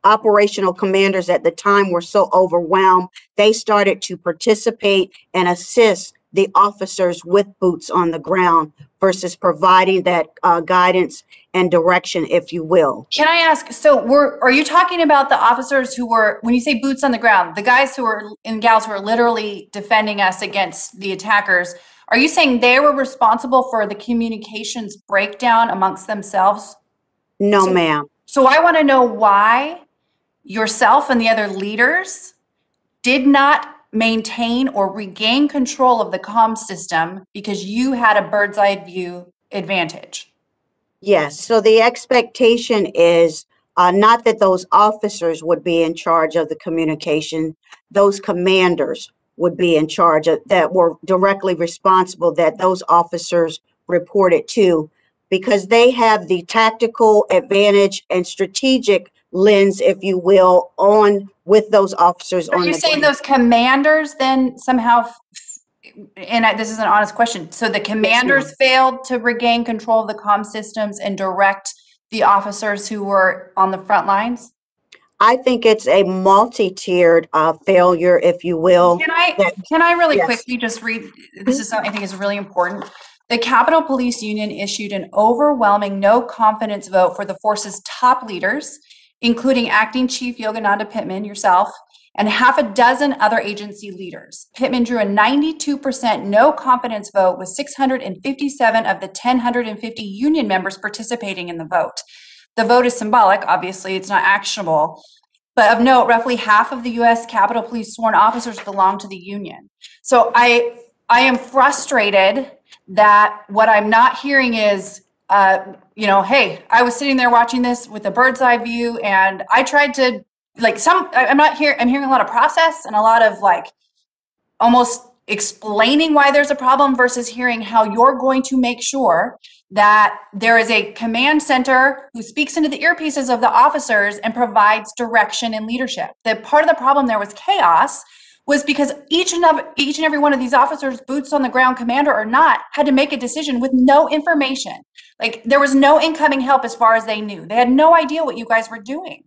operational commanders at the time were so overwhelmed, they started to participate and assist the officers with boots on the ground versus providing that guidance and direction, if you will. Can I ask, so are you talking about the officers who were, when you say boots on the ground, the guys who were and gals who are literally defending us against the attackers, are you saying they were responsible for the communications breakdown amongst themselves? No, ma'am. So I want to know why yourself and the other leaders did not maintain or regain control of the comm system because you had a bird's eye view advantage. Yes, so the expectation is not that those officers would be in charge of the communication, those commanders would be in charge of, that were directly responsible, that those officers reported to, because they have the tactical advantage and strategic lens, if you will, on with those officers. Are you saying those commanders then somehow, and this is an honest question, so the commanders failed to regain control of the comm systems and direct the officers who were on the front lines? I think it's a multi-tiered failure, if you will. Can I really quickly just read, this is something I think is really important. The Capitol Police Union issued an overwhelming no confidence vote for the force's top leaders, including Acting Chief Yogananda Pittman, yourself, and half a dozen other agency leaders. Pittman drew a 92% no confidence vote with 657 of the 1,050 union members participating in the vote. The vote is symbolic, obviously, it's not actionable. But of note, roughly half of the U.S. Capitol Police sworn officers belong to the union. So I am frustrated that what I'm not hearing is, hey, I was sitting there watching this with a bird's eye view, and I tried to I'm hearing a lot of process and a lot of almost explaining why there's a problem versus hearing how you're going to make sure that there is a command center who speaks into the earpieces of the officers and provides direction and leadership. The part of the problem there was chaos was because each and every one of these officers, boots on the ground, commander or not, had to make a decision with no information. There was no incoming help as far as they knew. They had no idea what you guys were doing.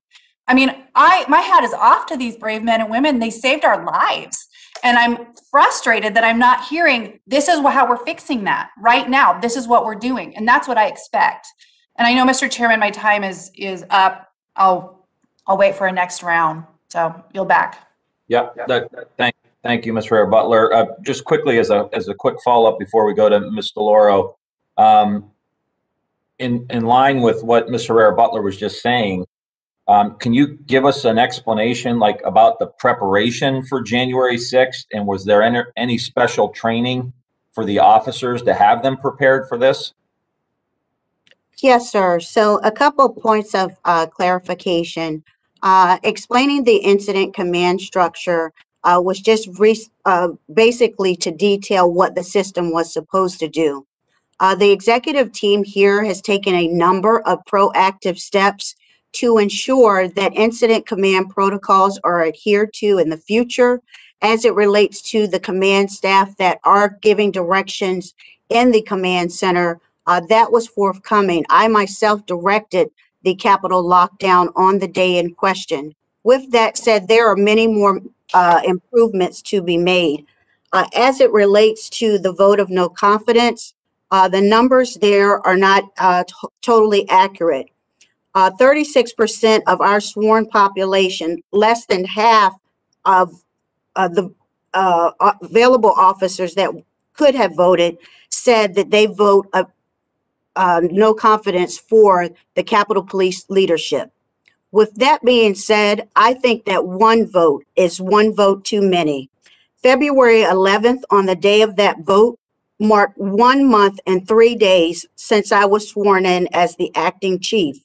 I mean, my hat is off to these brave men and women. They saved our lives. And I'm frustrated that I'm not hearing, this is how we're fixing that right now. This is what we're doing. And that's what I expect. And I know, Mr. Chairman, my time is up. I'll wait for a next round. So you'll back. Yeah, thank you, Ms. Herrera Butler. Just quickly as a quick follow-up before we go to Ms. DeLauro, in line with what Ms. Herrera Butler was just saying, can you give us an explanation about the preparation for January 6th? And was there any special training for the officers to have them prepared for this? Yes, sir. So a couple points of clarification. Explaining the incident command structure was just basically to detail what the system was supposed to do. The executive team here has taken a number of proactive steps to ensure that incident command protocols are adhered to in the future as it relates to the command staff that are giving directions in the command center. That was forthcoming. I myself directed the Capitol lockdown on the day in question. With that said, there are many more improvements to be made. As it relates to the vote of no confidence, the numbers there are not totally accurate. 36% of our sworn population, less than half of the available officers that could have voted, said that they vote no confidence for the Capitol Police leadership. With that being said, I think that one vote is one vote too many. February 11th, on the day of that vote, marked 1 month and 3 days since I was sworn in as the acting chief.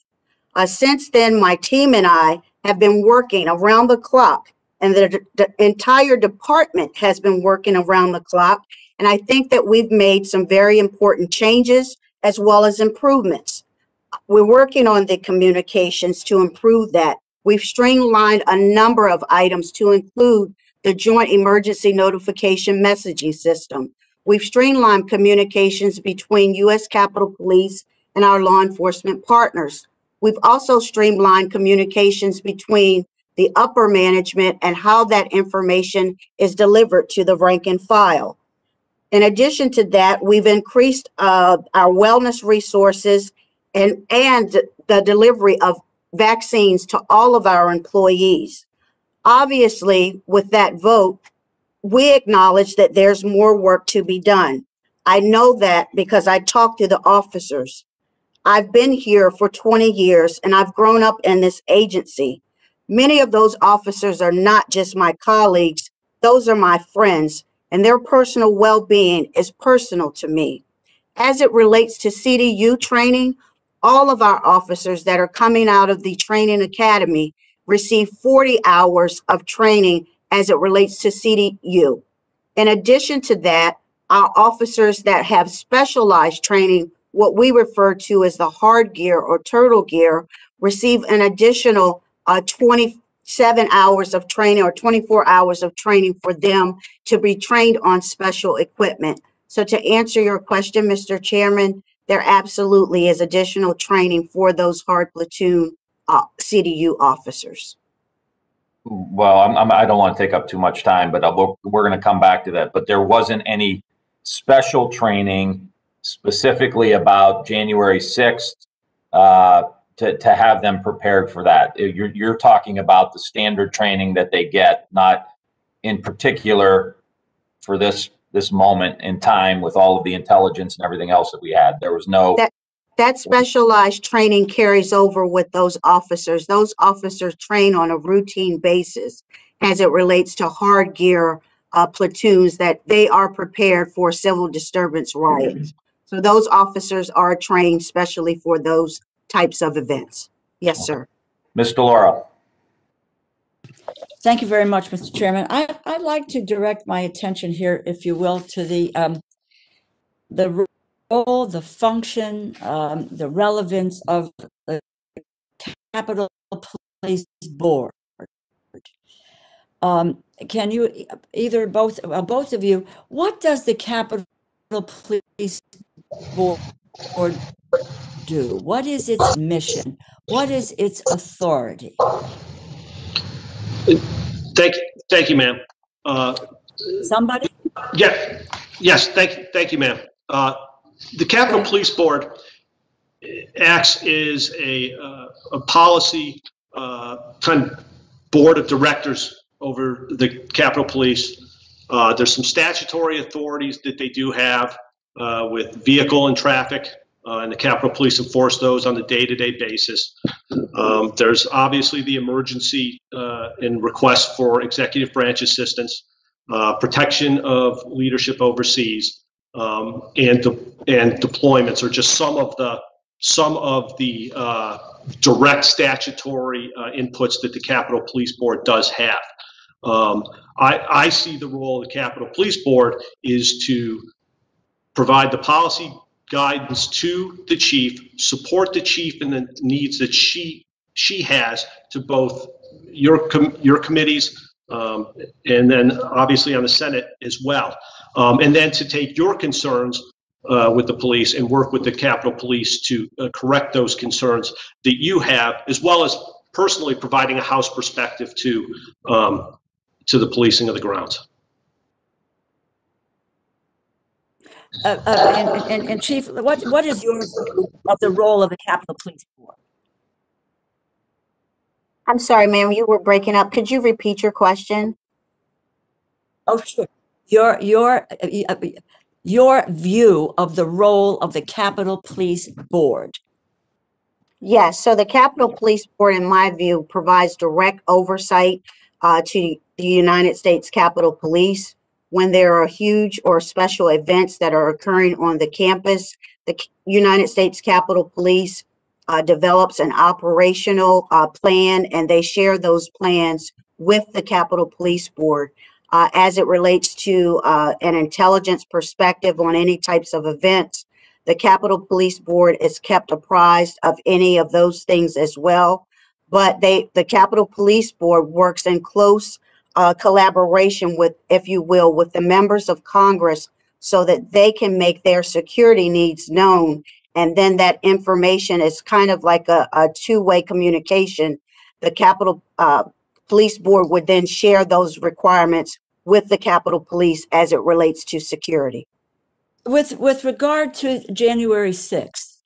Since then, my team and I have been working around the clock, and the entire department has been working around the clock. And I think that we've made some very important changes as well as improvements. We're working on the communications to improve that. We've streamlined a number of items to include the Joint Emergency Notification Messaging System. We've streamlined communications between U.S. Capitol Police and our law enforcement partners. We've also streamlined communications between the upper management and how that information is delivered to the rank and file. In addition to that, we've increased our wellness resources and the delivery of vaccines to all of our employees. Obviously, with that vote, we acknowledge that there's more work to be done. I know that because I talked to the officers. I've been here for 20 years and I've grown up in this agency. Many of those officers are not just my colleagues, those are my friends, and their personal well-being is personal to me. As it relates to CDU training, all of our officers that are coming out of the training academy receive 40 hours of training as it relates to CDU. In addition to that, our officers that have specialized training, what we refer to as the hard gear or turtle gear, receive an additional 27 hours of training or 24 hours of training for them to be trained on special equipment. So to answer your question, Mr. Chairman, there absolutely is additional training for those hard platoon CDU officers. Well, I don't want to take up too much time, but we're going to come back to that. But there wasn't any special training specifically about January 6th to have them prepared for that. You're talking about the standard training that they get, not in particular for this moment in time with all of the intelligence and everything else that we had. There was no... That specialized training carries over with those officers. Those officers train on a routine basis as it relates to hard gear platoons that they are prepared for civil disturbance riots. So those officers are trained specially for those types of events. Yes, sir. Ms. DeLauro. Thank you very much, Mr. Chairman. I'd like to direct my attention here, if you will, to the role, the function, the relevance of the Capitol Police Board. Can you, either both of you, what does the Capitol Police Board do? What is its mission? What is its authority? Thank you, ma'am. Somebody? Yes, thank you, ma'am. The Capitol Police Board acts as a policy kind of board of directors over the Capitol Police. There's some statutory authorities that they do have with vehicle and traffic, and the Capitol Police enforce those on a day-to-day basis. There's obviously the emergency and request for executive branch assistance, protection of leadership overseas, and deployments are just some of the direct statutory inputs that the Capitol Police Board does have. I see the role of the Capitol Police Board is to provide the policy guidance to the chief, support the chief in the needs that she has to both your committees, and then obviously on the Senate as well. And then to take your concerns with the police and work with the Capitol Police to correct those concerns that you have, as well as personally providing a House perspective to the policing of the grounds. And Chief, what is your view of the role of the Capitol Police Board? I'm sorry, ma'am, you were breaking up. Could you repeat your question? Oh, sure. Your view of the role of the Capitol Police Board. Yes, so the Capitol Police Board, in my view, provides direct oversight to the United States Capitol Police. When there are huge or special events that are occurring on the campus, the United States Capitol Police develops an operational plan, and they share those plans with the Capitol Police Board as it relates to an intelligence perspective on any types of events. The Capitol Police Board is kept apprised of any of those things as well, but the Capitol Police Board works in close collaboration with, if you will, with the members of Congress so that they can make their security needs known. And then that information is kind of like a two-way communication. The Capitol Police Board would then share those requirements with the Capitol Police as it relates to security. With regard to January 6th,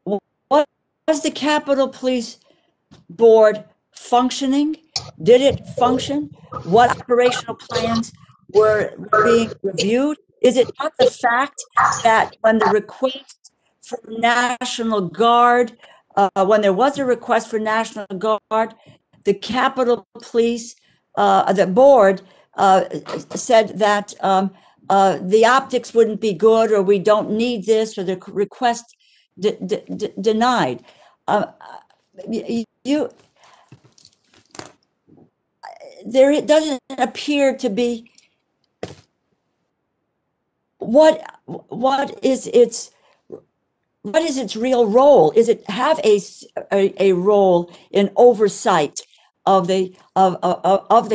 what was the Capitol Police Board functioning? Did it function? What operational plans were being reviewed? Is it not the fact that when the request for National Guard, when there was a request for National Guard, the Capitol Police, the board said that the optics wouldn't be good, or we don't need this, or the request denied. There doesn't appear to be what is its real role? Is it have a role in oversight of the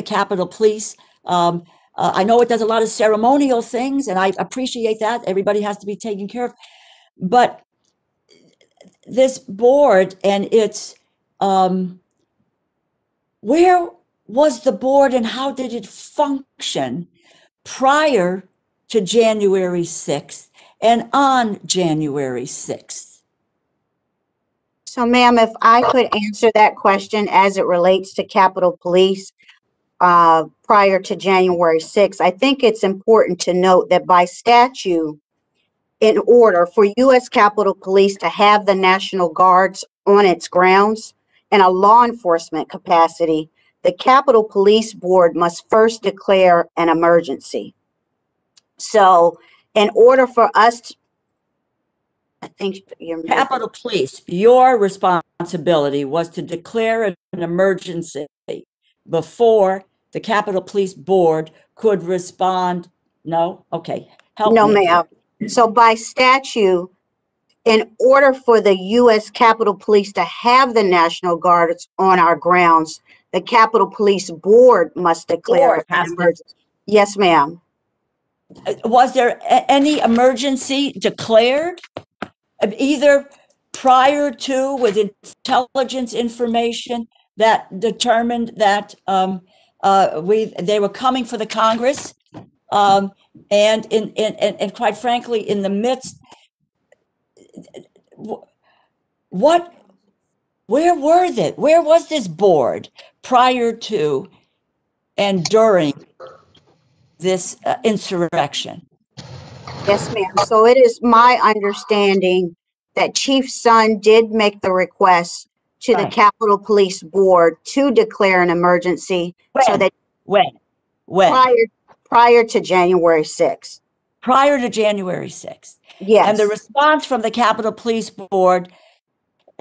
Capitol Police? I know it does a lot of ceremonial things, and I appreciate that. Everybody has to be taken care of, but this board and its where was the board and how did it function prior to January 6th and on January 6th? So, ma'am, if I could answer that question as it relates to Capitol Police prior to January 6th, I think it's important to note that by statute, in order for U.S. Capitol Police to have the National Guards on its grounds in a law enforcement capacity, the Capitol Police Board must first declare an emergency. So in order for us to, I think you're Capitol Police, your responsibility was to declare an emergency before the Capitol Police Board could respond. No? Okay. Help no, me. ma'am. So by statute, in order for the U.S. Capitol Police to have the National Guards on our grounds, the Capitol Police Board must declare Board has an to- emergency. Yes, ma'am. Was there any emergency declared? Either prior to, with intelligence information that determined that they were coming for the Congress, and quite frankly, in the midst, where were they? Where was this board prior to and during this insurrection? Yes, ma'am. So it is my understanding that Chief Sun did make the request to the Right. Capitol Police Board to declare an emergency so that When? prior to January 6th. Prior to January 6th. Yes. And the response from the Capitol Police Board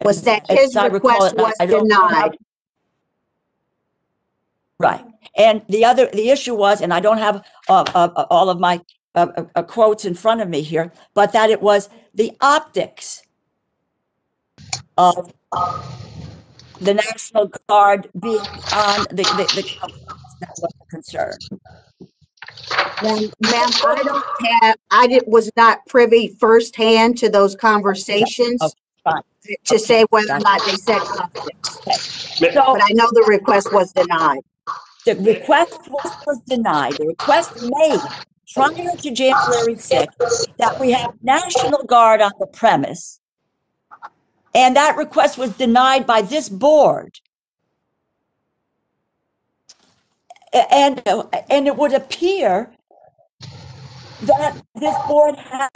was that as his I recall request it, was I don't denied. have- Right. And the issue was, and I don't have all of my quotes in front of me here, but that it was the optics of the National Guard being on the that was a concern. Ma'am, was not privy firsthand to those conversations Okay, fine. to say whether or Gotcha. not they said optics. So But I know the request was denied. the request was denied. The request made prior to January 6th that we have National Guard on the premise, and that request was denied by this board. And it would appear that this board has,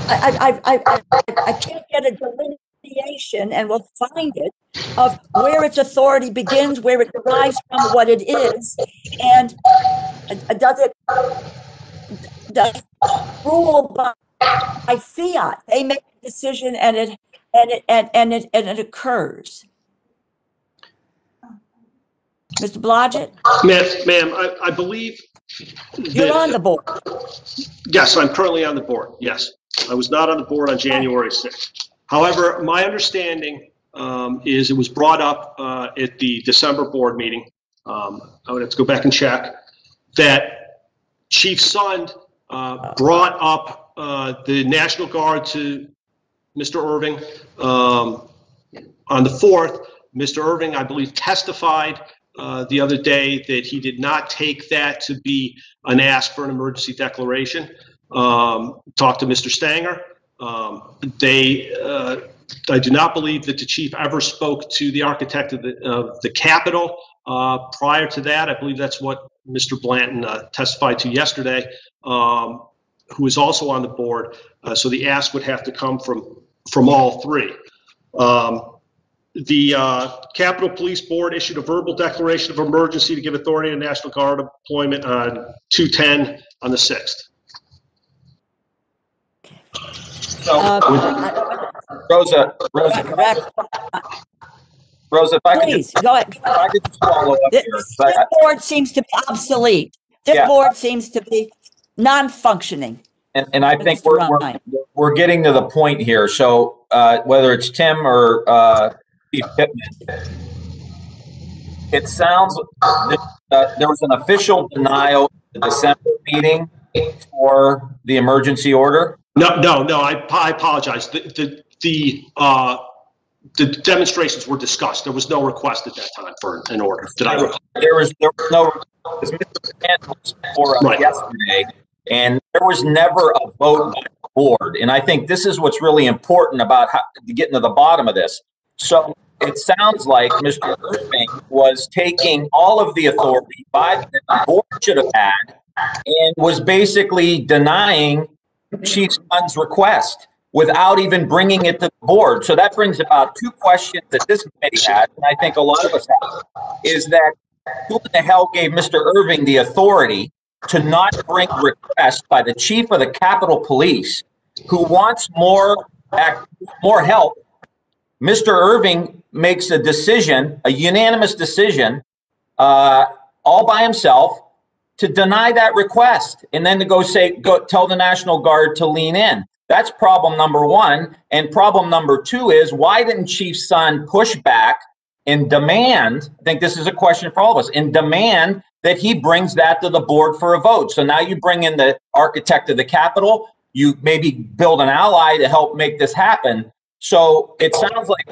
I can't get a delineation, and we'll find it, of where its authority begins, where it derives from, what it is, and does it rule by fiat? They make a decision, and it occurs. Mr. Blodgett, Ma'am, I believe. you're on the board. Yes, I'm currently on the board. Yes. I was not on the board on January 6th. However, my understanding is it was brought up at the December board meeting. I would have to go back and check that Chief Sund brought up the National Guard to Mr. Irving on the 4th. Mr. Irving, I believe, testified the other day that he did not take that to be an ask for an emergency declaration. Talked to Mr. Stanger. I do not believe that the chief ever spoke to the architect of the Capitol. Prior to that, I believe that's what Mr. Blanton testified to yesterday, who is also on the board. So the ask would have to come from all three. The Capitol Police Board issued a verbal declaration of emergency to give authority to National Guard deployment on 2/10 on the 6th. So, Rosa, if I could Please, just, go ahead. if I could just follow up This, here. this board seems to be obsolete. This Yeah. board seems to be non-functioning. And I think Mr. Ryan. we're getting to the point here. So whether it's Tim or Chief Pittman, it sounds that there was an official denial at the December meeting for the emergency order. No, I apologize. The demonstrations were discussed. There was no request at that time for an order. Did I recall? There was no, because Mr. Stanton was before us Right. yesterday, and there was never a vote by the board. And I think this is what's really important about how to get to the bottom of this. So it sounds like Mr. Irving was taking all of the authority that the board should have had and was basically denying Chief Sund's request. without even bringing it to the board. So that brings about two questions that this committee has, and I think a lot of us have, is that who in the hell gave Mr. Irving the authority to not bring requests by the chief of the Capitol Police who wants more help? Mr. Irving makes a decision, a unanimous decision, all by himself, to deny that request, and then to go tell the National Guard to lean in. That's problem number one. And problem number two is, why didn't Chief Sund push back and demand, I think this is a question for all of us, and demand that he brings that to the board for a vote? So now you bring in the architect of the Capitol, you maybe build an ally to help make this happen. So it sounds like,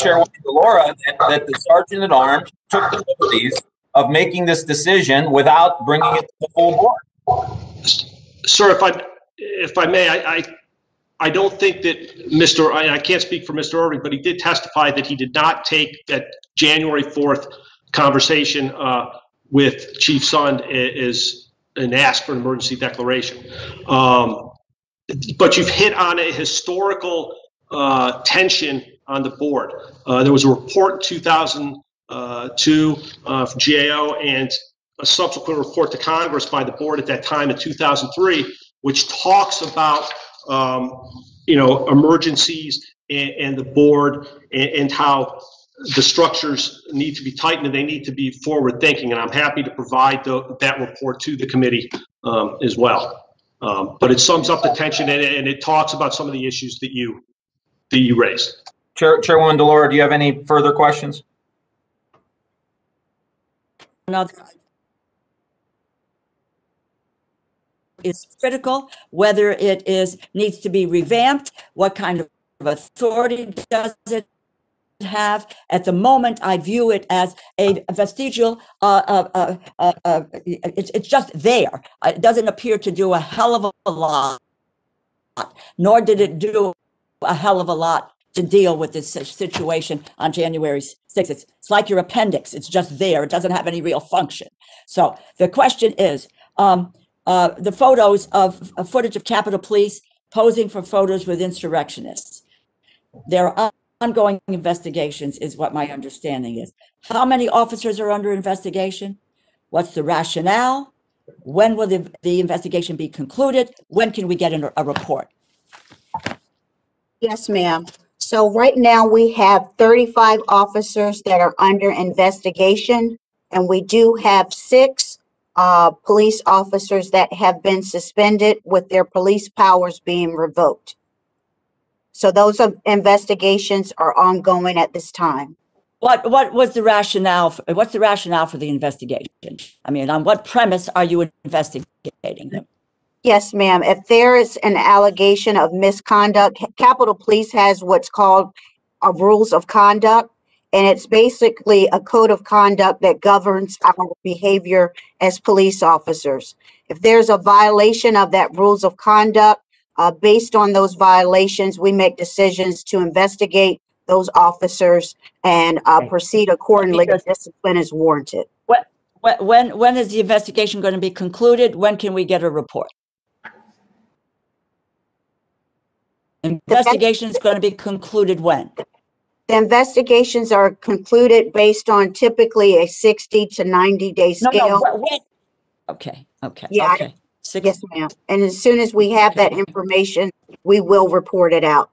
Chairwoman DeLaura, that the Sergeant at Arms took the liberties of making this decision without bringing it to the full board. Sir, if I may, I don't think that I can't speak for Mr. Irving, but he did testify that he did not take that January 4th conversation with Chief Sund and ask for an emergency declaration. But you've hit on a historical tension on the board. There was a report in 2002 from GAO and a subsequent report to Congress by the board at that time in 2003, which talks about emergencies and the board and how the structures need to be tightened and they need to be forward thinking. And I'm happy to provide that report to the committee as well. But it sums up the tension and it talks about some of the issues that you raised. Chairwoman DeLaura, do you have any further questions? No. It's critical whether it needs to be revamped. What kind of authority does it have? At the moment, I view it as a vestigial. It's just there. It doesn't appear to do a hell of a lot, nor did it do a hell of a lot to deal with this situation on January 6th. It's like your appendix. It's just there. It doesn't have any real function. So the question is, the photos of footage of Capitol Police posing for photos with insurrectionists. There are ongoing investigations, is what my understanding is. How many officers are under investigation? What's the rationale? When will the investigation be concluded? When can we get a report? Yes, ma'am. So right now we have 35 officers that are under investigation, and we do have 6 police officers that have been suspended with their police powers being revoked. So those investigations are ongoing at this time. What was the rationale? What's the rationale for the investigation? I mean, on what premise are you investigating them? Yes, ma'am. If there is an allegation of misconduct, Capitol Police has what's called rules of conduct, and it's basically a code of conduct that governs our behavior as police officers. If there's a violation of that rules of conduct, based on those violations, we make decisions to investigate those officers and proceed accordingly if discipline is warranted. When is the investigation going to be concluded? When can we get a report? Investigation is going to be concluded when? The investigations are concluded based on typically a 60 to 90-day scale. No, okay. Yeah. Okay. Yes, ma'am. And as soon as we have that information, we will report it out.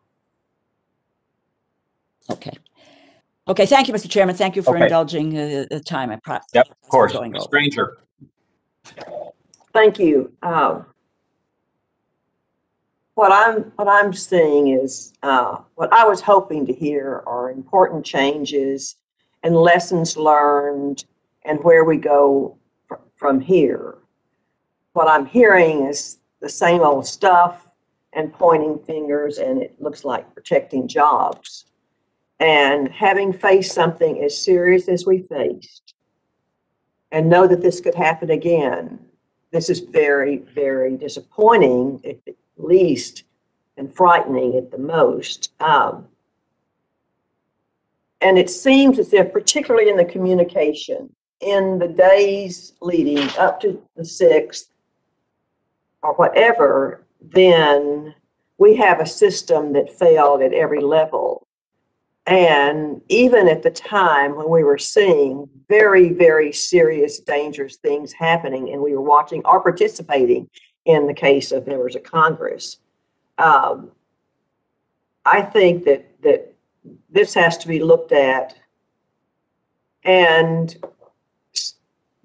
Okay. Okay. Thank you, Mr. Chairman. Thank you for indulging the time. Yep, of course. Stranger. Thank you. What I'm seeing is what I was hoping to hear are important changes and lessons learned and where we go from here. What I'm hearing is the same old stuff and pointing fingers, and it looks like protecting jobs. And having faced something as serious as we faced and know that this could happen again, this is very, very disappointing at the least and frightening at the most. And it seems as if, particularly in the communication, in the days leading up to the 6th or whatever, then we have a system that failed at every level. And even at the time when we were seeing very, very serious, dangerous things happening, and we were watching or participating in the case of members of Congress, I think that this has to be looked at and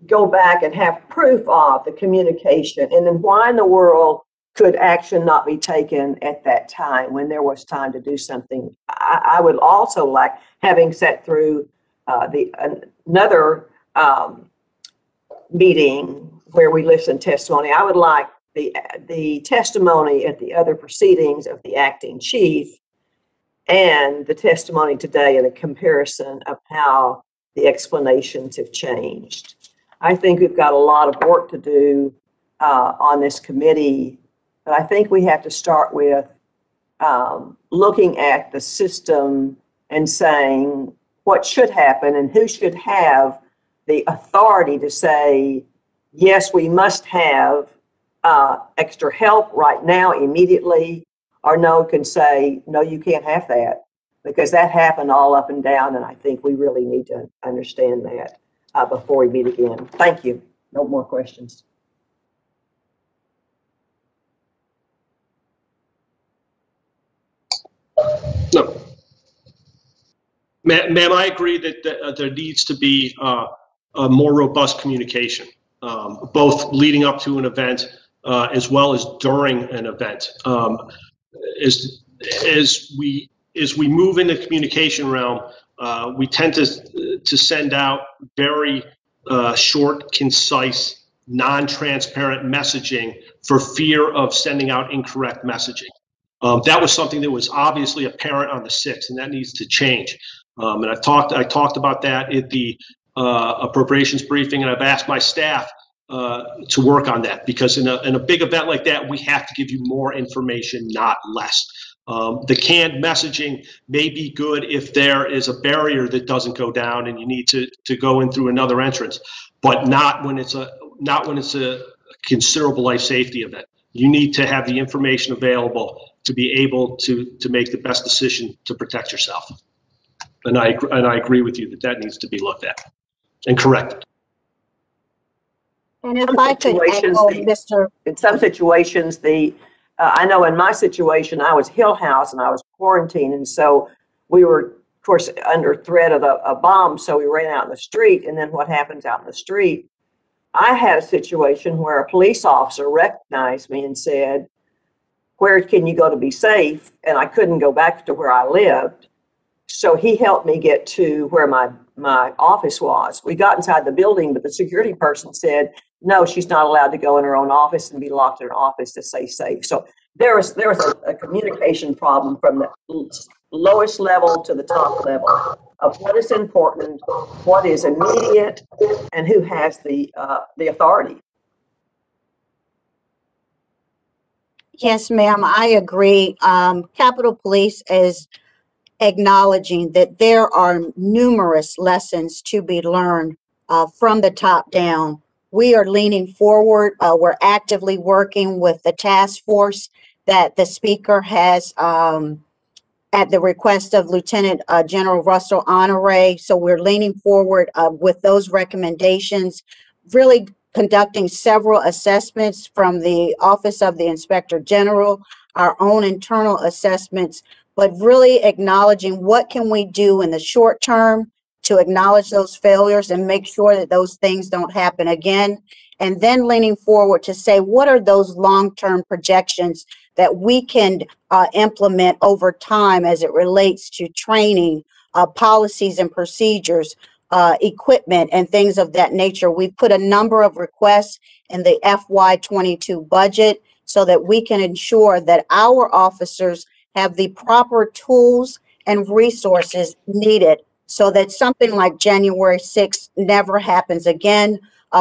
go back and have proof of the communication. And then why in the world could action not be taken at that time when there was time to do something? I would also like, having sat through another meeting where we listened testimony, I would like the testimony at the other proceedings of the acting chief and the testimony today in a comparison of how the explanations have changed. I think we've got a lot of work to do on this committee, but I think we have to start with looking at the system and saying what should happen and who should have the authority to say, yes, we must have extra help right now, immediately, or no, can say, no, you can't have that, because that happened all up and down, and I think we really need to understand that before we meet again. Thank you. No more questions. No. Ma'am, I agree that there needs to be a more robust communication, both leading up to an event as well as during an event. As we move into the communication realm, we tend to send out very short, concise, non-transparent messaging for fear of sending out incorrect messaging. That was something that was obviously apparent on the 6th, and that needs to change. And I talked about that at the appropriations briefing, and I've asked my staff to work on that, because in a big event like that, we have to give you more information, not less. The canned messaging may be good if there is a barrier that doesn't go down and you need to go in through another entrance, but not when it's a considerable life safety event. You need to have the information available to be able to make the best decision to protect yourself. And I agree with you that needs to be looked at and corrected. And if I could echo Mr. In some situations, I know in my situation, I was Hill House and I was quarantined, and so we were, of course, under threat of a bomb, so we ran out in the street. And then what happens out in the street? I had a situation where a police officer recognized me and said, "Where can you go to be safe?" And I couldn't go back to where I lived. So he helped me get to where my office was. We got inside the building, but the security person said, no, she's not allowed to go in her own office and be locked in her office to stay safe. So there was a communication problem from the lowest level to the top level of what is important, what is immediate, and who has the authority. Yes, ma'am, I agree. Capitol Police is acknowledging that there are numerous lessons to be learned from the top down. We are leaning forward. We're actively working with the task force that the speaker has at the request of Lieutenant General Russell Honore. So we're leaning forward with those recommendations, really conducting several assessments from the Office of the Inspector General, our own internal assessments, but really acknowledging what can we do in the short term to acknowledge those failures and make sure that those things don't happen again. And then leaning forward to say, what are those long-term projections that we can implement over time as it relates to training, policies and procedures, equipment, and things of that nature. We've put a number of requests in the FY22 budget so that we can ensure that our officers have the proper tools and resources needed so that something like January 6th never happens again.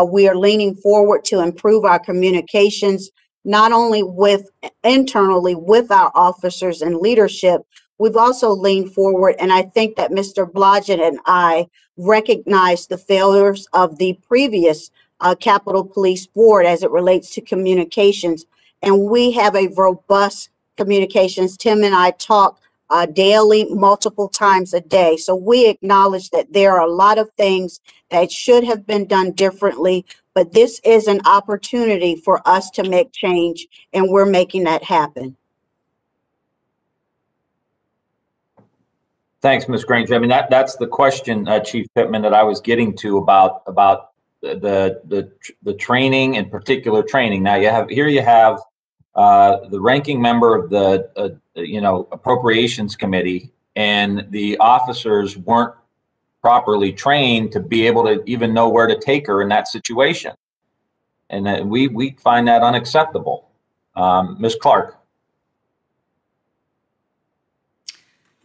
We are leaning forward to improve our communications, not only with internally with our officers and leadership. We've also leaned forward, and I think that Mr. Blodgett and I recognize the failures of the previous Capitol Police Board as it relates to communications, and we have a robust communications. Tim and I talk daily, multiple times a day. So we acknowledge that there are a lot of things that should have been done differently, but this is an opportunity for us to make change, and we're making that happen. Thanks, Ms. Granger. I mean, that's the question, Chief Pittman, that I was getting to about the training, and particular training. Now you have the ranking member of the Appropriations Committee, and the officers weren't properly trained to be able to even know where to take her in that situation, and we find that unacceptable. Ms. Clark.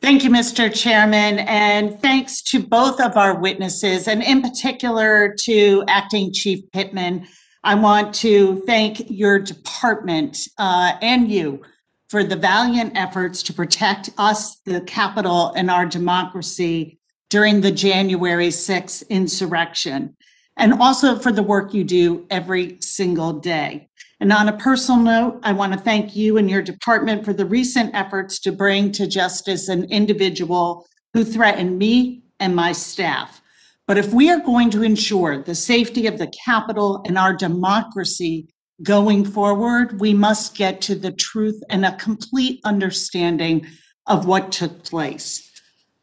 Thank you, Mr. Chairman, and thanks to both of our witnesses, and in particular to Acting Chief Pittman. I want to thank your department and you for the valiant efforts to protect us, the Capitol, and our democracy during the January 6th insurrection, and also for the work you do every single day. And on a personal note, I want to thank you and your department for the recent efforts to bring to justice an individual who threatened me and my staff. But if we are going to ensure the safety of the Capitol and our democracy going forward, we must get to the truth and a complete understanding of what took place.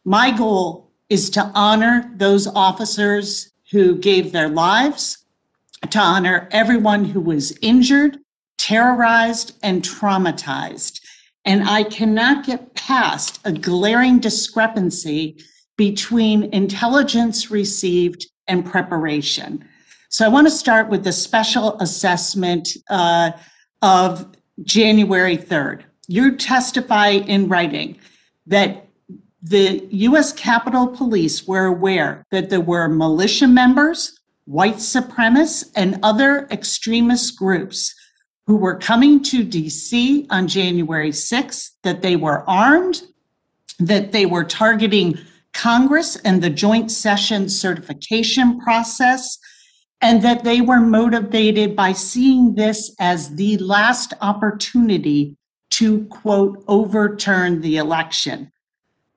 My goal is to honor those officers who gave their lives, to honor everyone who was injured, terrorized, and traumatized. And I cannot get past a glaring discrepancy between intelligence received and preparation. So I want to start with the special assessment of January 3rd. You testify in writing that the U.S. Capitol Police were aware that there were militia members, white supremacists, and other extremist groups who were coming to D.C. on January 6th, that they were armed, that they were targeting Congress and the joint session certification process, and that they were motivated by seeing this as the last opportunity to, quote, overturn the election.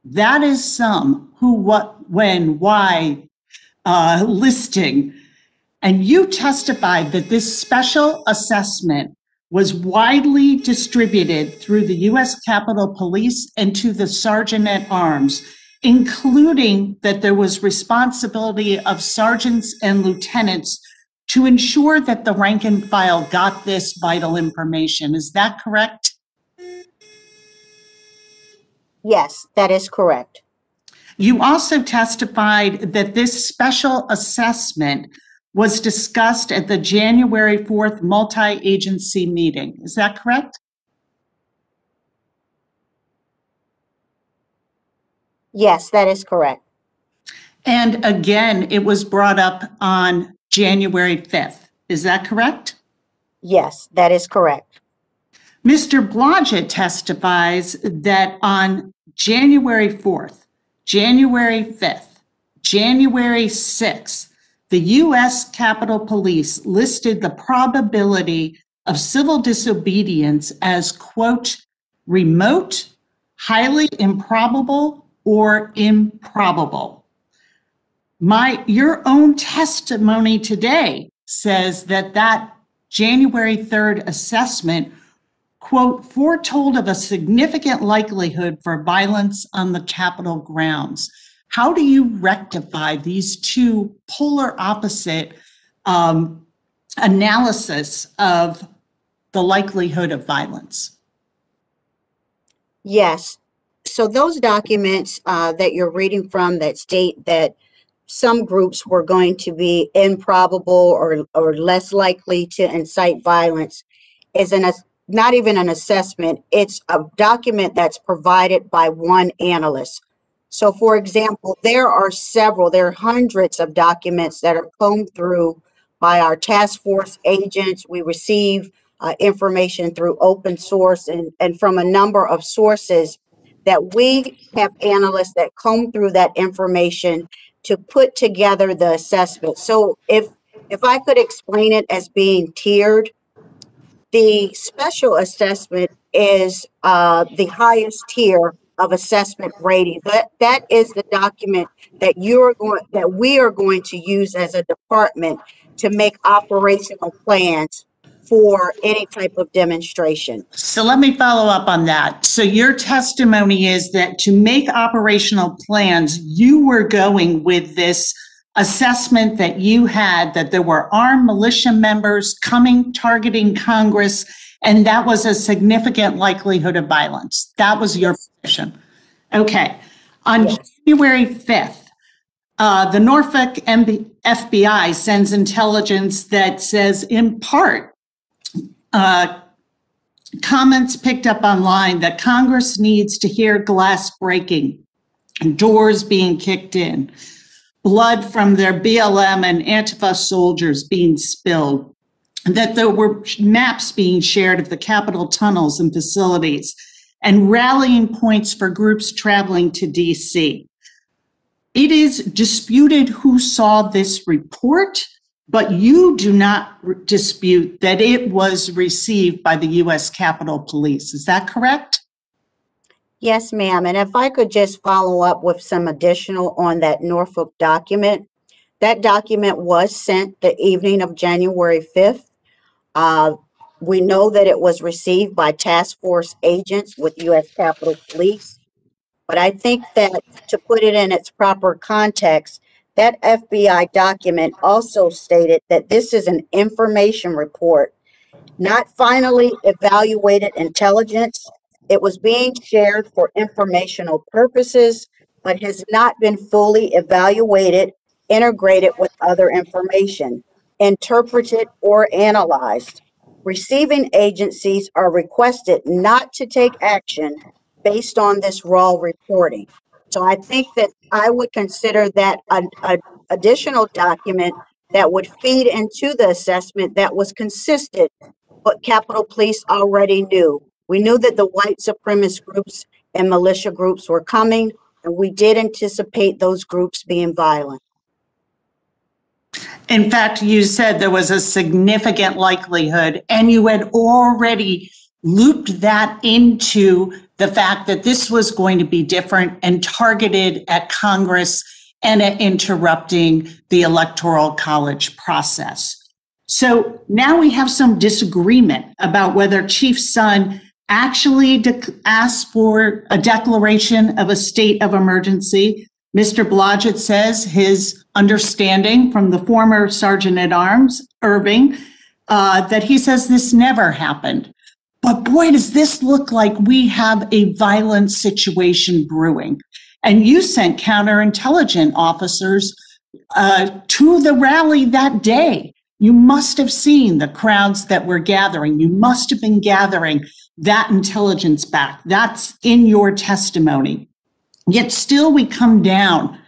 That is some who, what, when, why listing. And you testified that this special assessment was widely distributed through the U.S. Capitol Police and to the Sergeant at Arms, including that there was responsibility of sergeants and lieutenants to ensure that the rank and file got this vital information. Is that correct? Yes, that is correct. You also testified that this special assessment was discussed at the January 4th multi-agency meeting. Is that correct? Yes, that is correct. And again, it was brought up on January 5th. Is that correct? Yes, that is correct. Mr. Blodgett testifies that on January 4th, January 5th, January 6th, the U.S. Capitol Police listed the probability of civil disobedience as, quote, remote, highly improbable, or improbable. Your own testimony today says that that January 3rd assessment, quote, foretold of a significant likelihood for violence on the Capitol grounds. How do you rectify these two polar opposite analysis of the likelihood of violence? Yes. So those documents that you're reading from that state that some groups were going to be improbable or less likely to incite violence is not even an assessment. It's a document that's provided by one analyst. So for example, there are hundreds of documents that are combed through by our task force agents. We receive information through open source and from a number of sources that we have analysts that comb through that information to put together the assessment. So if I could explain it as being tiered, the special assessment is the highest tier of assessment rating. That is the document that we are going to use as a department to make operational plans for any type of demonstration. So let me follow up on that. So your testimony is that to make operational plans, you were going with this assessment that you had that there were armed militia members coming, targeting Congress, and that was a significant likelihood of violence. That was your position. Okay. On January 5th, the Norfolk FBI sends intelligence that says, in part, comments picked up online that Congress needs to hear glass breaking, doors being kicked in, blood from their BLM and Antifa soldiers being spilled, that there were maps being shared of the Capitol tunnels and facilities, and rallying points for groups traveling to DC. It is disputed who saw this report, but you do not dispute that it was received by the U.S. Capitol Police. Is that correct? Yes, ma'am. And if I could just follow up with some additional on that Norfolk document. That document was sent the evening of January 5th. We know that it was received by task force agents with U.S. Capitol Police. But I think that to put it in its proper context, that FBI document also stated that this is an information report, not finally evaluated intelligence. It was being shared for informational purposes, but has not been fully evaluated, integrated with other information, interpreted, or analyzed. Receiving agencies are requested not to take action based on this raw reporting. So I think that I would consider that an additional document that would feed into the assessment that was consistent what Capitol Police already knew. We knew that the white supremacist groups and militia groups were coming, and we did anticipate those groups being violent. In fact, you said there was a significant likelihood, and you had already looped that into the fact that this was going to be different and targeted at Congress and at interrupting the Electoral College process. So now we have some disagreement about whether Chief Son actually asked for a declaration of a state of emergency. Mr. Blodgett says his understanding from the former Sergeant at Arms, Irving, that he says this never happened. But boy, does this look like we have a violent situation brewing. And you sent counterintelligence officers to the rally that day. You must have seen the crowds that were gathering. You must have been gathering that intelligence back. That's in your testimony. Yet still we come down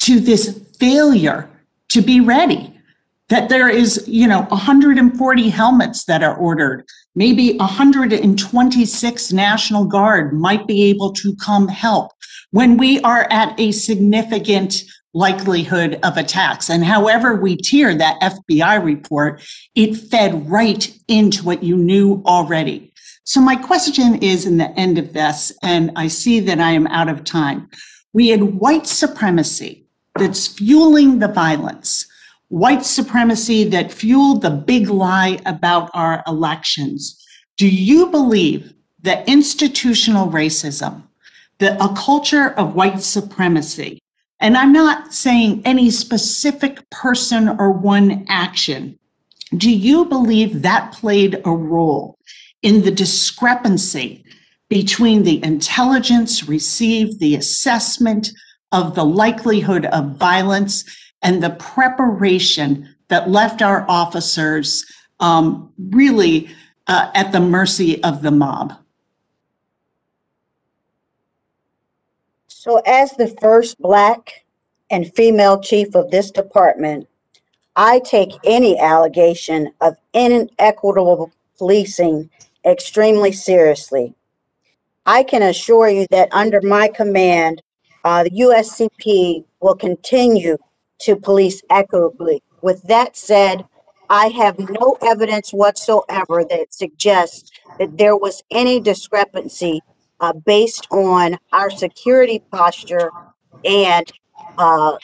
to this failure to be ready, that there is, 140 helmets that are ordered. Maybe 126 National Guard might be able to come help when we are at a significant likelihood of attacks. And however we tier that FBI report, it fed right into what you knew already. So my question is in the end of this, and I see that I am out of time. We had white supremacy that's fueling the violence, white supremacy that fueled the big lie about our elections. Do you believe that institutional racism, a culture of white supremacy, and I'm not saying any specific person or one action, do you believe that played a role in the discrepancy between the intelligence received, the assessment of the likelihood of violence, and the preparation that left our officers really at the mercy of the mob? So as the first Black and female chief of this department, I take any allegation of inequitable policing extremely seriously. I can assure you that under my command, the USCP will continue to police equitably. With that said, I have no evidence whatsoever that suggests that there was any discrepancy based on our security posture and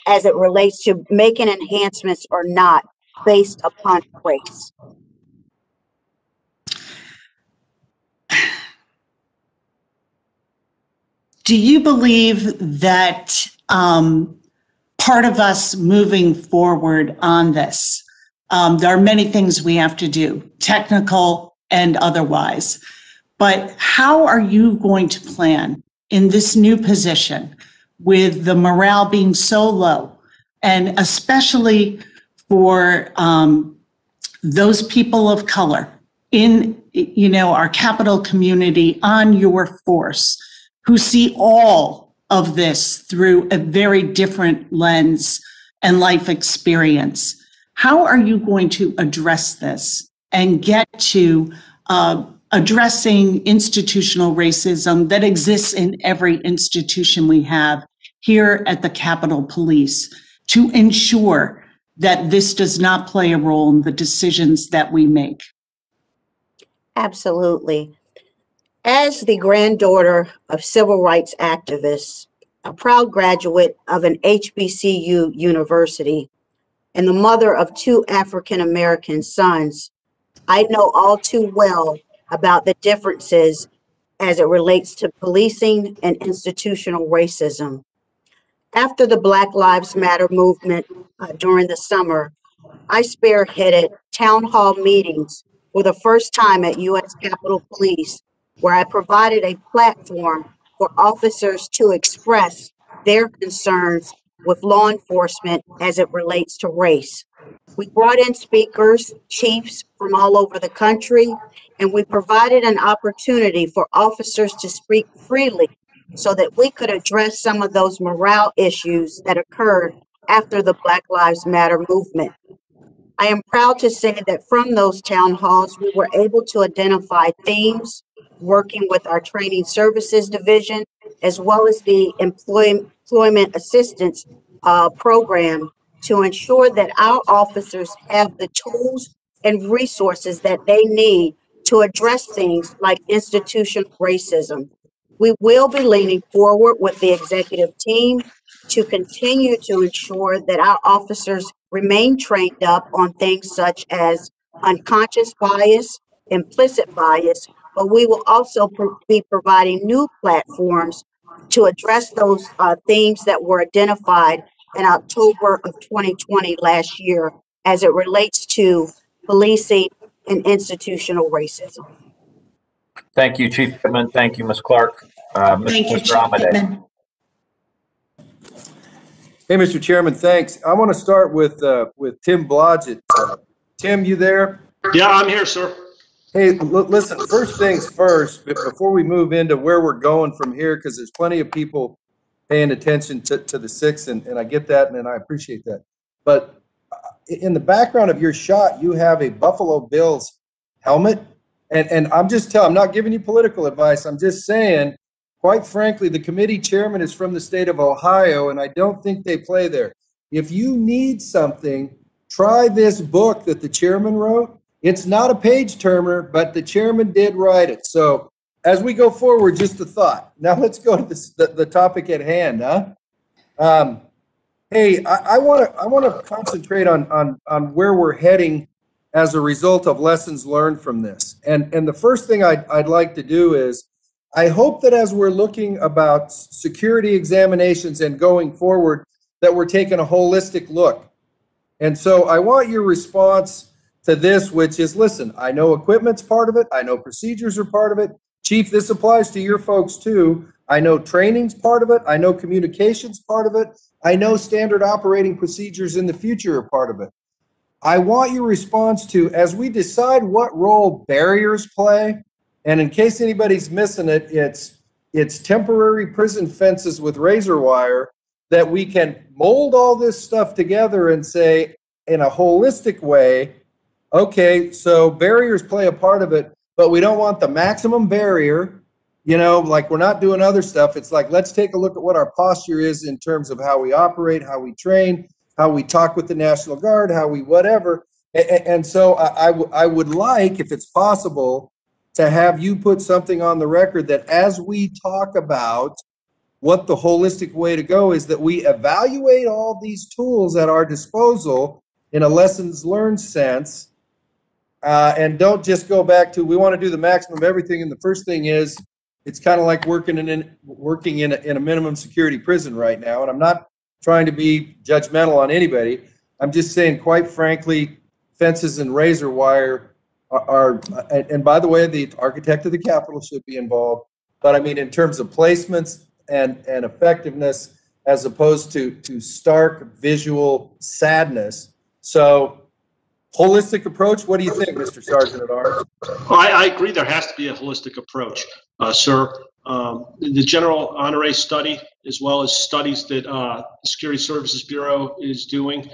as it relates to making enhancements or not based upon race. Do you believe that part of us moving forward on this, there are many things we have to do, technical and otherwise, but how are you going to plan in this new position with the morale being so low, and especially for those people of color in, you know, our capital community on your force, who see all of this through a very different lens and life experience? How are you going to address this and get to addressing institutional racism that exists in every institution we have here at the Capitol Police to ensure that this does not play a role in the decisions that we make? Absolutely. As the granddaughter of civil rights activists, a proud graduate of an HBCU university, and the mother of 2 African-American sons, I know all too well about the differences as it relates to policing and institutional racism. After the Black Lives Matter movement during the summer, I spearheaded town hall meetings for the first time at U.S. Capitol Police, where I provided a platform for officers to express their concerns with law enforcement as it relates to race. We brought in speakers, chiefs from all over the country, and we provided an opportunity for officers to speak freely so that we could address some of those morale issues that occurred after the Black Lives Matter movement. I am proud to say that from those town halls, we were able to identify themes, working with our training services division, as well as the employment assistance program, to ensure that our officers have the tools and resources that they need to address things like institutional racism. We will be leaning forward with the executive team to continue to ensure that our officers remain trained up on things such as unconscious bias, implicit bias, but we will also be providing new platforms to address those themes that were identified in October of 2020 last year as it relates to policing and institutional racism. Thank you, Chief Pittman. Thank you, Ms. Clark. Thank you, Mr. Chief Amade. Pittman. Hey, Mr. Chairman, thanks. I want to start with Tim Blodgett. Tim, you there? Yeah, I'm here, sir. Hey, listen, first things first, before we move into where we're going from here, because there's plenty of people paying attention to the 6th, and I get that, and I appreciate that. But in the background of your shot, you have a Buffalo Bills helmet. And I'm not giving you political advice. I'm just saying, quite frankly, the committee chairman is from the state of Ohio, and I don't think they play there. If you need something, try this book that the chairman wrote. It's not a page turner, but the chairman did write it. So as we go forward, just a thought. Now let's go to the topic at hand, huh? Hey, I want to concentrate on where we're heading as a result of lessons learned from this. And the first thing I'd like to do is, I hope that as we're looking about security examinations and going forward, that we're taking a holistic look. And so I want your response to this, which is, listen, I know equipment's part of it. I know procedures are part of it. Chief, this applies to your folks too. I know training's part of it. I know communication's part of it. I know standard operating procedures in the future are part of it. I want your response to, as we decide what role barriers play, and in case anybody's missing it, it's temporary prison fences with razor wire, that we can mold all this stuff together and say, in a holistic way, okay, so barriers play a part of it, but we don't want the maximum barrier, you know, like we're not doing other stuff. It's like, let's take a look at what our posture is in terms of how we operate, how we train, how we talk with the National Guard, how we whatever. And so I would like, if it's possible, to have you put something on the record that as we talk about what the holistic way to go is, that we evaluate all these tools at our disposal in a lessons learned sense, and don't just go back to, we want to do the maximum of everything. And the first thing is, it's kind of like working in a minimum security prison right now. And I'm not trying to be judgmental on anybody. I'm just saying, quite frankly, fences and razor wire are, and by the way, the architect of the Capitol should be involved. But I mean, in terms of placements and effectiveness, as opposed to stark visual sadness. So, holistic approach, what do you think, Mr. Sergeant at Arms? I agree there has to be a holistic approach, sir. The general honore study, as well as studies that the Security Services Bureau is doing,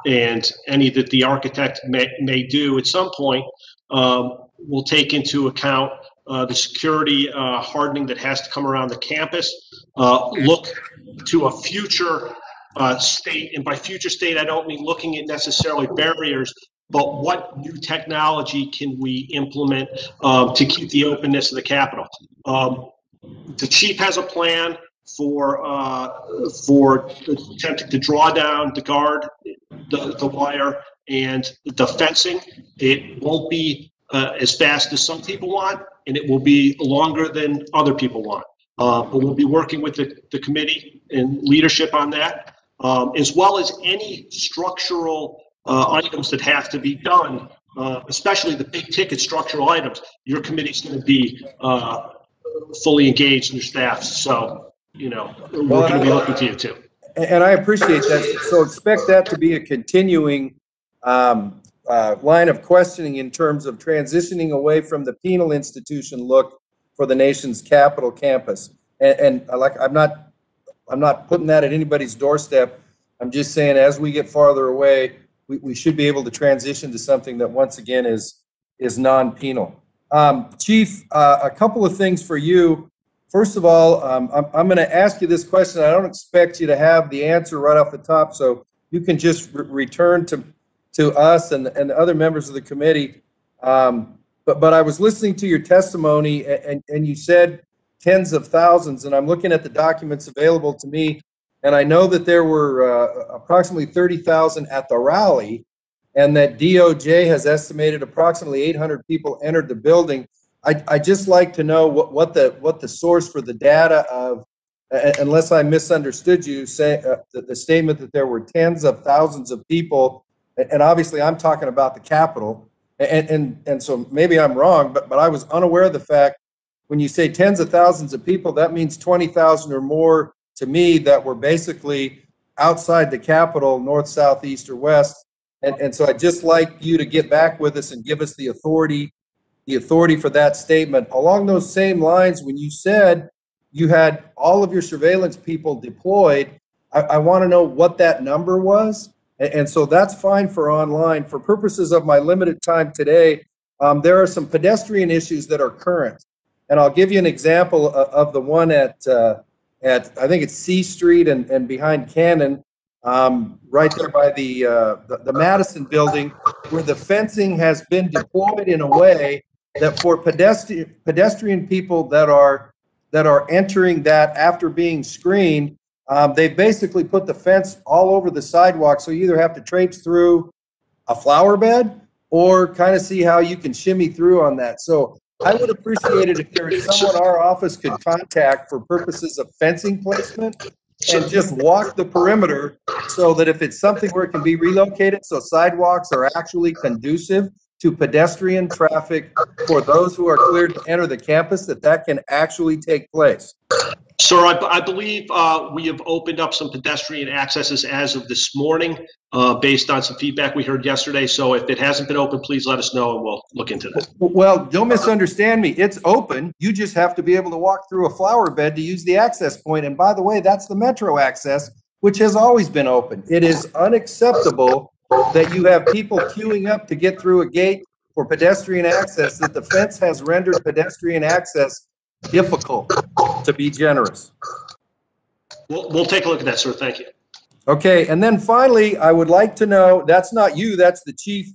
and any that the architect may do at some point, will take into account the security hardening that has to come around the campus, look to a future state, and by future state, I don't mean looking at necessarily barriers, but what new technology can we implement to keep the openness of the Capitol? The chief has a plan for attempting to draw down the guard, the wire, and the fencing. It won't be as fast as some people want, and it will be longer than other people want. But we'll be working with the committee and leadership on that, as well as any structural items that have to be done, especially the big ticket structural items. Your committee's going to be fully engaged in your staff. So, you know, we're going to be looking to you too. And I appreciate that. So expect that to be a continuing line of questioning in terms of transitioning away from the penal institution look for the nation's capital campus. And I'm not putting that at anybody's doorstep. I'm just saying, as we get farther away, we should be able to transition to something that once again is non-penal. Chief, a couple of things for you. First of all, I'm going to ask you this question. I don't expect you to have the answer right off the top, so you can just return to us and the other members of the committee. But I was listening to your testimony, and you said tens of thousands, and I'm looking at the documents available to me, and I know that there were approximately 30,000 at the rally, and that DOJ has estimated approximately 800 people entered the building. I just like to know what the source for the data of, unless I misunderstood you, say the statement that there were tens of thousands of people, and obviously I'm talking about the Capitol, and so maybe I'm wrong, but I was unaware of the fact when you say tens of thousands of people, that means 20,000 or more to me that were basically outside the Capitol, north, south, east, or west. And so I'd just like you to get back with us and give us the authority for that statement. Along those same lines, when you said you had all of your surveillance people deployed, I want to know what that number was. And so that's fine for online. For purposes of my limited time today, there are some pedestrian issues that are current. And I'll give you an example of the one at I think it's C Street and behind Cannon, right there by the Madison building, where the fencing has been deployed in a way that for pedestrian people that are entering that after being screened, they basically put the fence all over the sidewalk, so you either have to traipse through a flower bed or kind of see how you can shimmy through on that. So I would appreciate it if there is someone our office could contact for purposes of fencing placement and just walk the perimeter so that if it's something where it can be relocated, so sidewalks are actually conducive to pedestrian traffic for those who are cleared to enter the campus, that can actually take place. Sir, I believe we have opened up some pedestrian accesses as of this morning based on some feedback we heard yesterday. So if it hasn't been open, please let us know and we'll look into that. Well, don't misunderstand me. It's open. You just have to be able to walk through a flower bed to use the access point. And by the way, that's the Metro access, which has always been open. It is unacceptable that you have people queuing up to get through a gate for pedestrian access, that the fence has rendered pedestrian access difficult, to be generous. We'll take a look at that, sir. Thank you. Okay, and then finally, I would like to know, that's not you, that's the chief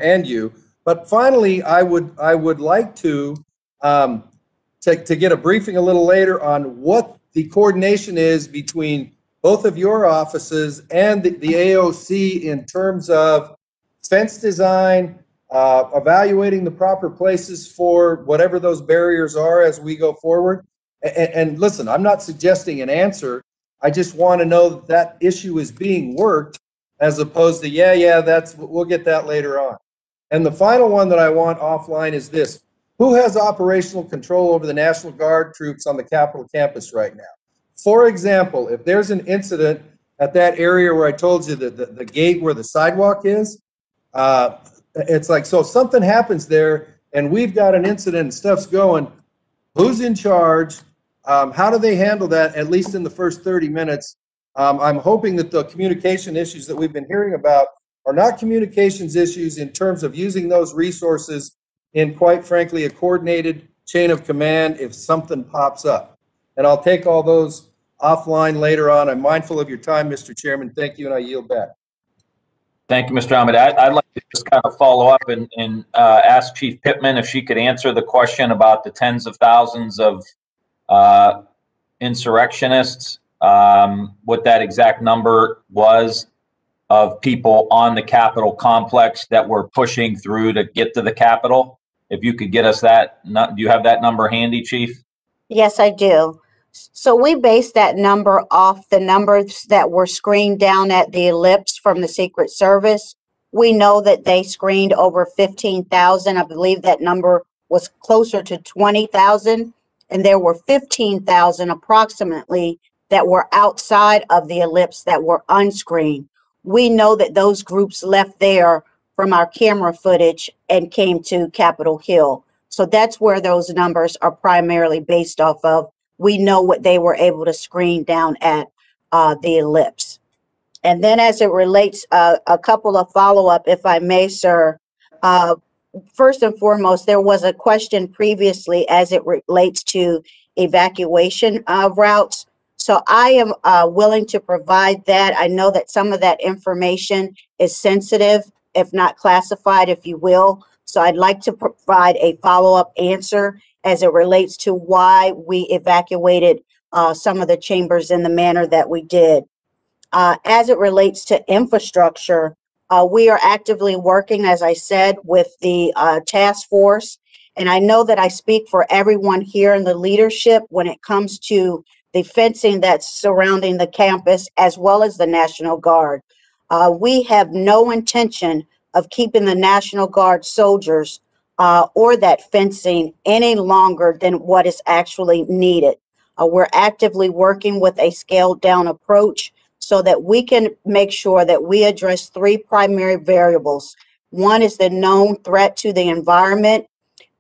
and you, But finally, I would like to get a briefing a little later on what the coordination is between both of your offices and the AOC in terms of fence design, evaluating the proper places for whatever those barriers are as we go forward. And listen, I'm not suggesting an answer. I just want to know that that issue is being worked, as opposed to, we'll get that later on. And the final one that I want offline is this. Who has operational control over the National Guard troops on the Capitol campus right now? For example, if there's an incident at that area where I told you that the gate where the sidewalk is, it's like, so if something happens there and we've got an incident and stuff's going, who's in charge? How do they handle that, at least in the first 30 minutes? I'm hoping that the communication issues that we've been hearing about are not communications issues in terms of using those resources in, quite frankly, a coordinated chain of command if something pops up. And I'll take all those offline later on. I'm mindful of your time, Mr. Chairman. Thank you, and I yield back. Thank you, Mr. Ahmed. I'd like to just kind of follow up and ask Chief Pittman if she could answer the question about the tens of thousands of insurrectionists, what that exact number was of people on the Capitol complex that were pushing through to get to the Capitol. If you could get us that, do you have that number handy, Chief? Yes, I do. So we based that number off the numbers that were screened down at the ellipse from the Secret Service. We know that they screened over 15,000. I believe that number was closer to 20,000. And there were 15,000 approximately that were outside of the ellipse that were unscreened. We know that those groups left there from our camera footage and came to Capitol Hill. So that's where those numbers are primarily based off of. We know what they were able to screen down at the ellipse. And then as it relates, a couple of follow-up, if I may, sir. First and foremost, there was a question previously as it relates to evacuation routes. So I am willing to provide that. I know that some of that information is sensitive, if not classified, if you will. So I'd like to provide a follow-up answer as it relates to why we evacuated some of the chambers in the manner that we did. As it relates to infrastructure, we are actively working, as I said, with the task force. And I know that I speak for everyone here in the leadership when it comes to the fencing that's surrounding the campus, as well as the National Guard. We have no intention of keeping the National Guard soldiers or that fencing any longer than what is actually needed. We're actively working with a scaled down approach so that we can make sure that we address three primary variables. One is the known threat to the environment.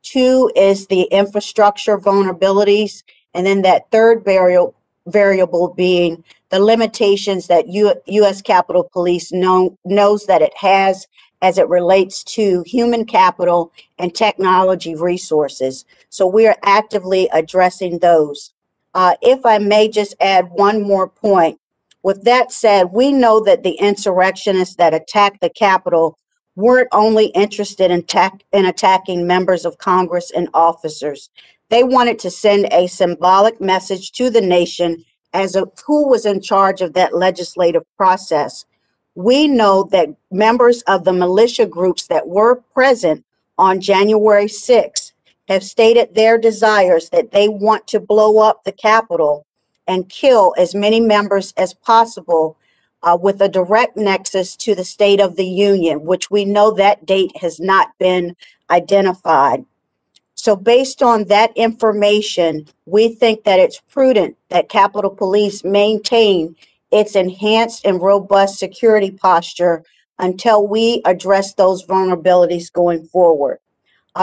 Two is the infrastructure vulnerabilities. And then that third variable being the limitations that U.S. Capitol Police knows that it has as it relates to human capital and technology resources. So we are actively addressing those. If I may just add one more point. With that said, we know that the insurrectionists that attacked the Capitol weren't only interested in attacking members of Congress and officers. They wanted to send a symbolic message to the nation as to who was in charge of that legislative process. We know that members of the militia groups that were present on January 6th have stated their desires that they want to blow up the Capitol and kill as many members as possible with a direct nexus to the State of the Union, which we know that date has not been identified. So based on that information, we think that it's prudent that Capitol Police maintain its enhanced and robust security posture until we address those vulnerabilities going forward.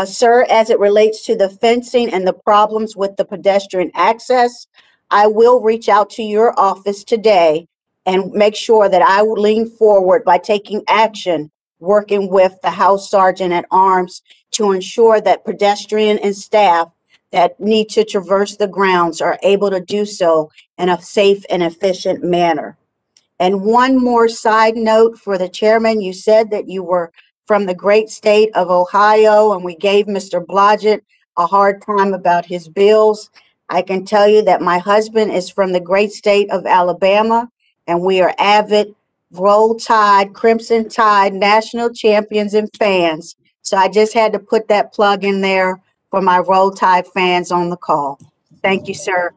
Sir, as it relates to the fencing and the problems with the pedestrian access, I will reach out to your office today and make sure that I will lean forward by taking action, working with the House Sergeant at Arms to ensure that pedestrian and staff that need to traverse the grounds are able to do so in a safe and efficient manner. And one more side note for the chairman, you said that you were from the great state of Ohio, and we gave Mr. Blodgett a hard time about his bills. I can tell you that my husband is from the great state of Alabama, and we are avid Roll Tide, Crimson Tide national champions and fans. So I just had to put that plug in there for my Roll Tide fans on the call. Thank you, sir.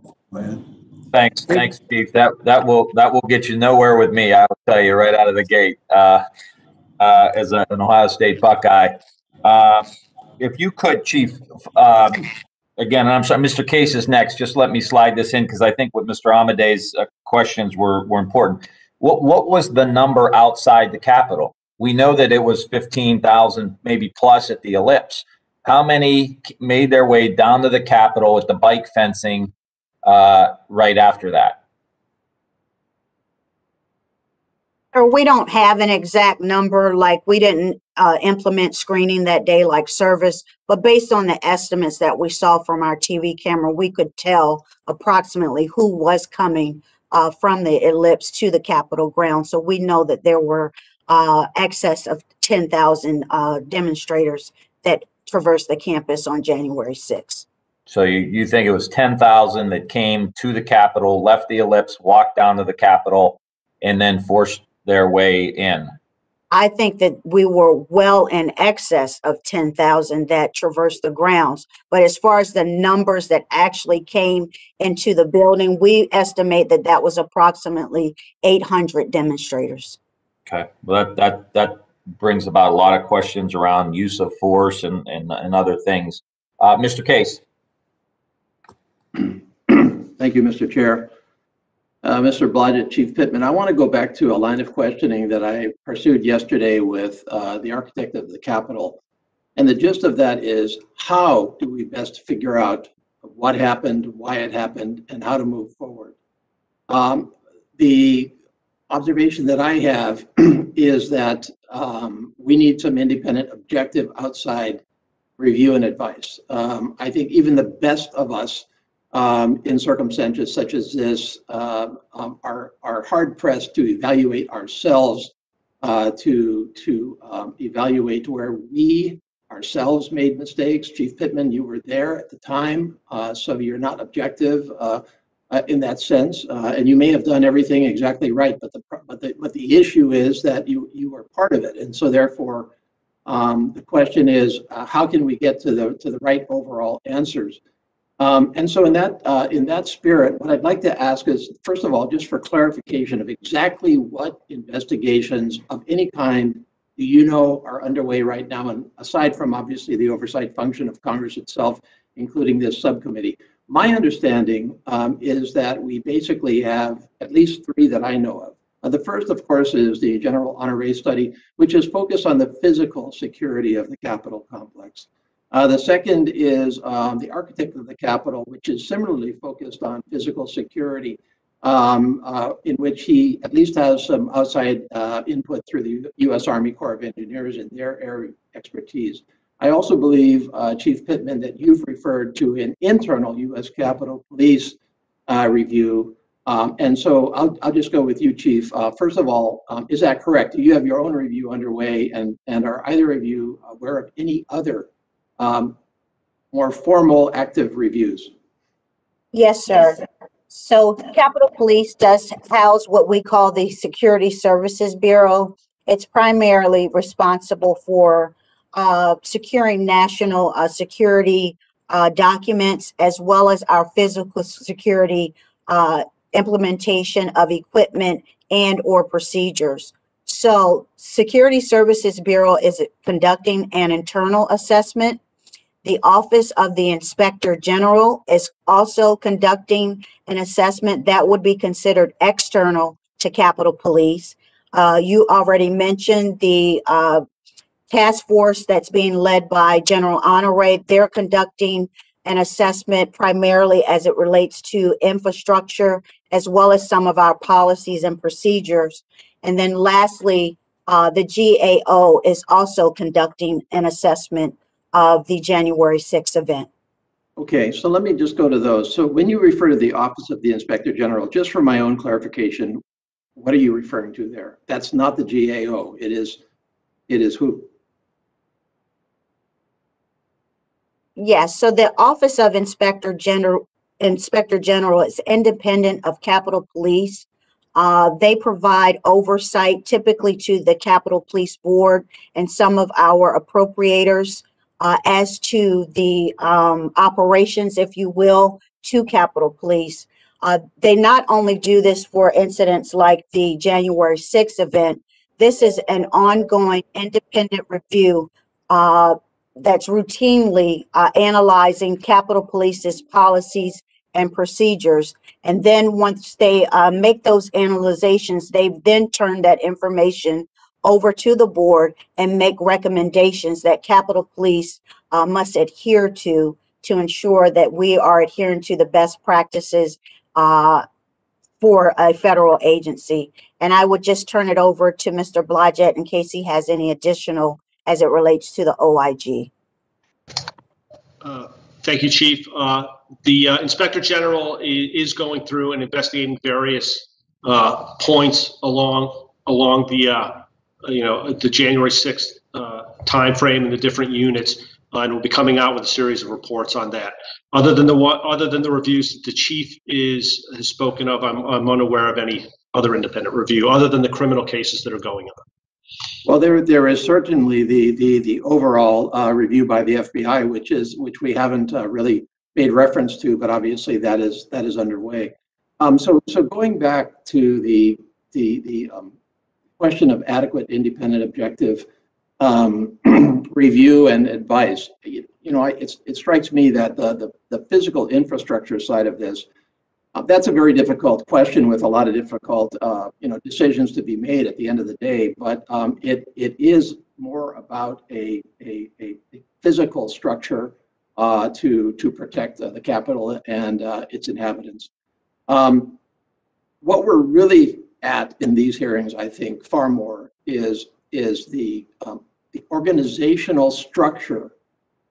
Thanks, Chief. That will get you nowhere with me. I will tell you right out of the gate. As an Ohio State Buckeye, if you could, Chief. Again, I'm sorry, Mr. Case is next. Just let me slide this in because I think what Mr. Amadei's questions were important. What was the number outside the Capitol? We know that it was 15,000, maybe plus at the Ellipse. How many made their way down to the Capitol at the bike fencing right after that? Or we don't have an exact number, like we didn't implement screening that day like service, but based on the estimates that we saw from our TV camera, we could tell approximately who was coming from the Ellipse to the Capitol ground. So we know that there were excess of 10,000 demonstrators that traversed the campus on January 6th. So you think it was 10,000 that came to the Capitol, left the Ellipse, walked down to the Capitol, and then forced their way in? I think that we were well in excess of 10,000 that traversed the grounds. But as far as the numbers that actually came into the building, we estimate that that was approximately 800 demonstrators. Okay, well, that brings about a lot of questions around use of force and other things. Mr. Case. Thank you, Mr. Chair. Mr. Blodgett, Chief Pittman, I want to go back to a line of questioning that I pursued yesterday with the architect of the Capitol. And the gist of that is, how do we best figure out what happened, why it happened, and how to move forward? The observation that I have is that we need some independent, objective, outside review and advice. I think even the best of us in circumstances such as this are hard pressed to evaluate ourselves, to evaluate where we ourselves made mistakes. Chief Pittman, you were there at the time, so you're not objective in that sense, and you may have done everything exactly right, but the issue is that you were part of it, and so therefore the question is, how can we get to the right overall answers? And so in that spirit, what I'd like to ask is, first of all, just for clarification of exactly what investigations of any kind do you know are underway right now, and aside from obviously the oversight function of Congress itself, including this subcommittee. My understanding is that we basically have at least 3 that I know of. The first, of course, is the General Honore Study, which is focused on the physical security of the Capitol complex. The second is the architect of the Capitol, which is similarly focused on physical security, in which he at least has some outside input through the U.S. Army Corps of Engineers in their area of expertise. I also believe, Chief Pittman, that you've referred to an internal U.S. Capitol Police review. And so I'll just go with you, Chief. First of all, is that correct? Do you have your own review underway, and are either of you aware of any other more formal active reviews? Yes, sir. So Capitol Police does house what we call the Security Services Bureau. It's primarily responsible for securing national security documents, as well as our physical security implementation of equipment and or procedures. So Security Services Bureau is conducting an internal assessment. The Office of the Inspector General is also conducting an assessment that would be considered external to Capitol Police. You already mentioned the task force that's being led by General Honore. They're conducting an assessment primarily as it relates to infrastructure, as well as some of our policies and procedures. And then lastly, the GAO is also conducting an assessment of the January 6th event. Okay, so let me just go to those. So when you refer to the Office of the Inspector General, just for my own clarification, what are you referring to there? That's not the GAO. It is who? Yes, so the Office of Inspector General is independent of Capitol Police. They provide oversight typically to the Capitol Police Board and some of our appropriators as to the operations, if you will, to Capitol Police. They not only do this for incidents like the January 6th event, this is an ongoing independent review that's routinely analyzing Capitol Police's policies and procedures. And then once they make those analyzations, they then turn that information over to the board and make recommendations that Capitol Police must adhere to ensure that we are adhering to the best practices for a federal agency. And I would just turn it over to Mr. Blodgett in case he has any additional as it relates to the OIG. Thank you, Chief. The Inspector General is going through and investigating various points along the the January 6th timeframe and the different units, and will be coming out with a series of reports on that. Other than the reviews that the Chief has spoken of, I'm unaware of any other independent review other than the criminal cases that are going on. Well, there is certainly the overall review by the FBI, which we haven't really made reference to, but obviously that is underway. So going back to the question of adequate, independent, objective review and advice, it strikes me that the physical infrastructure side of this, that's a very difficult question with a lot of difficult, decisions to be made at the end of the day. But it is more about a physical structure to protect the Capitol and its inhabitants. What we're really at in these hearings, I think, far more is the organizational structure